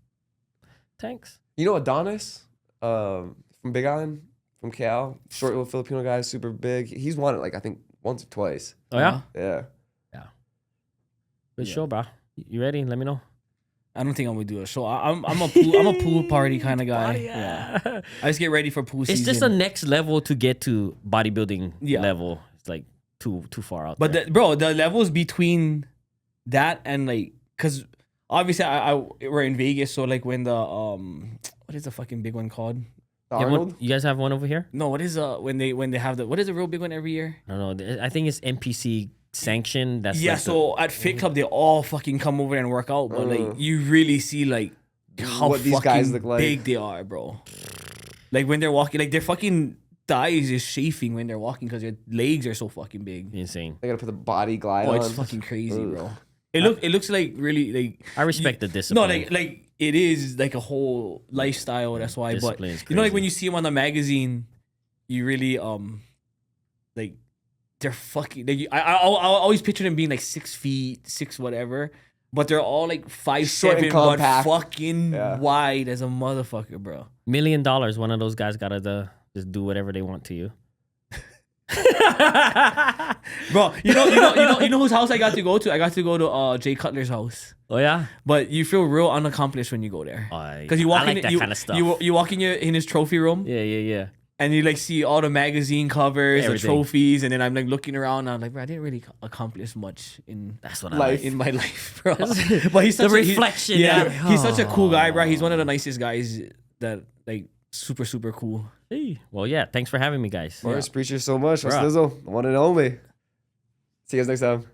A: thanks.
C: You know Adonis from Big Island, from Cal, short little Filipino guy, super big. He's won it like I think once or twice.
A: Oh yeah,
C: yeah.
A: Good show, bro. You ready? Let me know.
B: I don't think I'm gonna do a show. I'm a pool party kind of guy. Yeah. I just get ready for pool season.
A: It's just a next level to get to bodybuilding level. It's like too far out.
B: But the levels between that and like, cause obviously we're in Vegas, so like when the what is the fucking big one called?
A: You guys have one over here?
B: No. What is when they have what is the real big one every year?
A: I don't know. I think it's NPC sanction. That's
B: so at Fit Club they all fucking come over and work out, but like you really see like how what these guys look like, big they are, bro. Like when they're walking, like their fucking thighs is chafing when they're walking because their legs are so fucking big.
A: Insane.
C: They gotta put the body glide on.
B: It's fucking crazy, bro. It looks like really like
A: I respect the discipline.
B: No, like it is like a whole lifestyle. That's why. But you know, like when you see them on the magazine, you really like they're fucking. Like, I always picture them being like 6 feet, 6 whatever. But they're all like 5'7", but fucking wide as a motherfucker, bro.
A: $1 million. One of those guys gotta just do whatever they want to you.
B: Bro, you know whose house I got to go to? I got to go to Jay Cutler's house.
A: Oh yeah,
B: but you feel real unaccomplished when you go there. Because you walk
A: I like that kind of stuff.
B: You walk in his trophy room.
A: Yeah.
B: And you like see all the magazine covers, the trophies, and then I'm like looking around. And I'm like, bro, I didn't really accomplish much in in my life, bro. But he's such
A: the reflection.
B: He's such a cool guy, bro. He's one of the nicest guys that like super cool.
A: Hey, well, yeah. Thanks for having me, guys.
C: Of course, appreciate you so much. Osnizzle, the one and only. See you guys next time.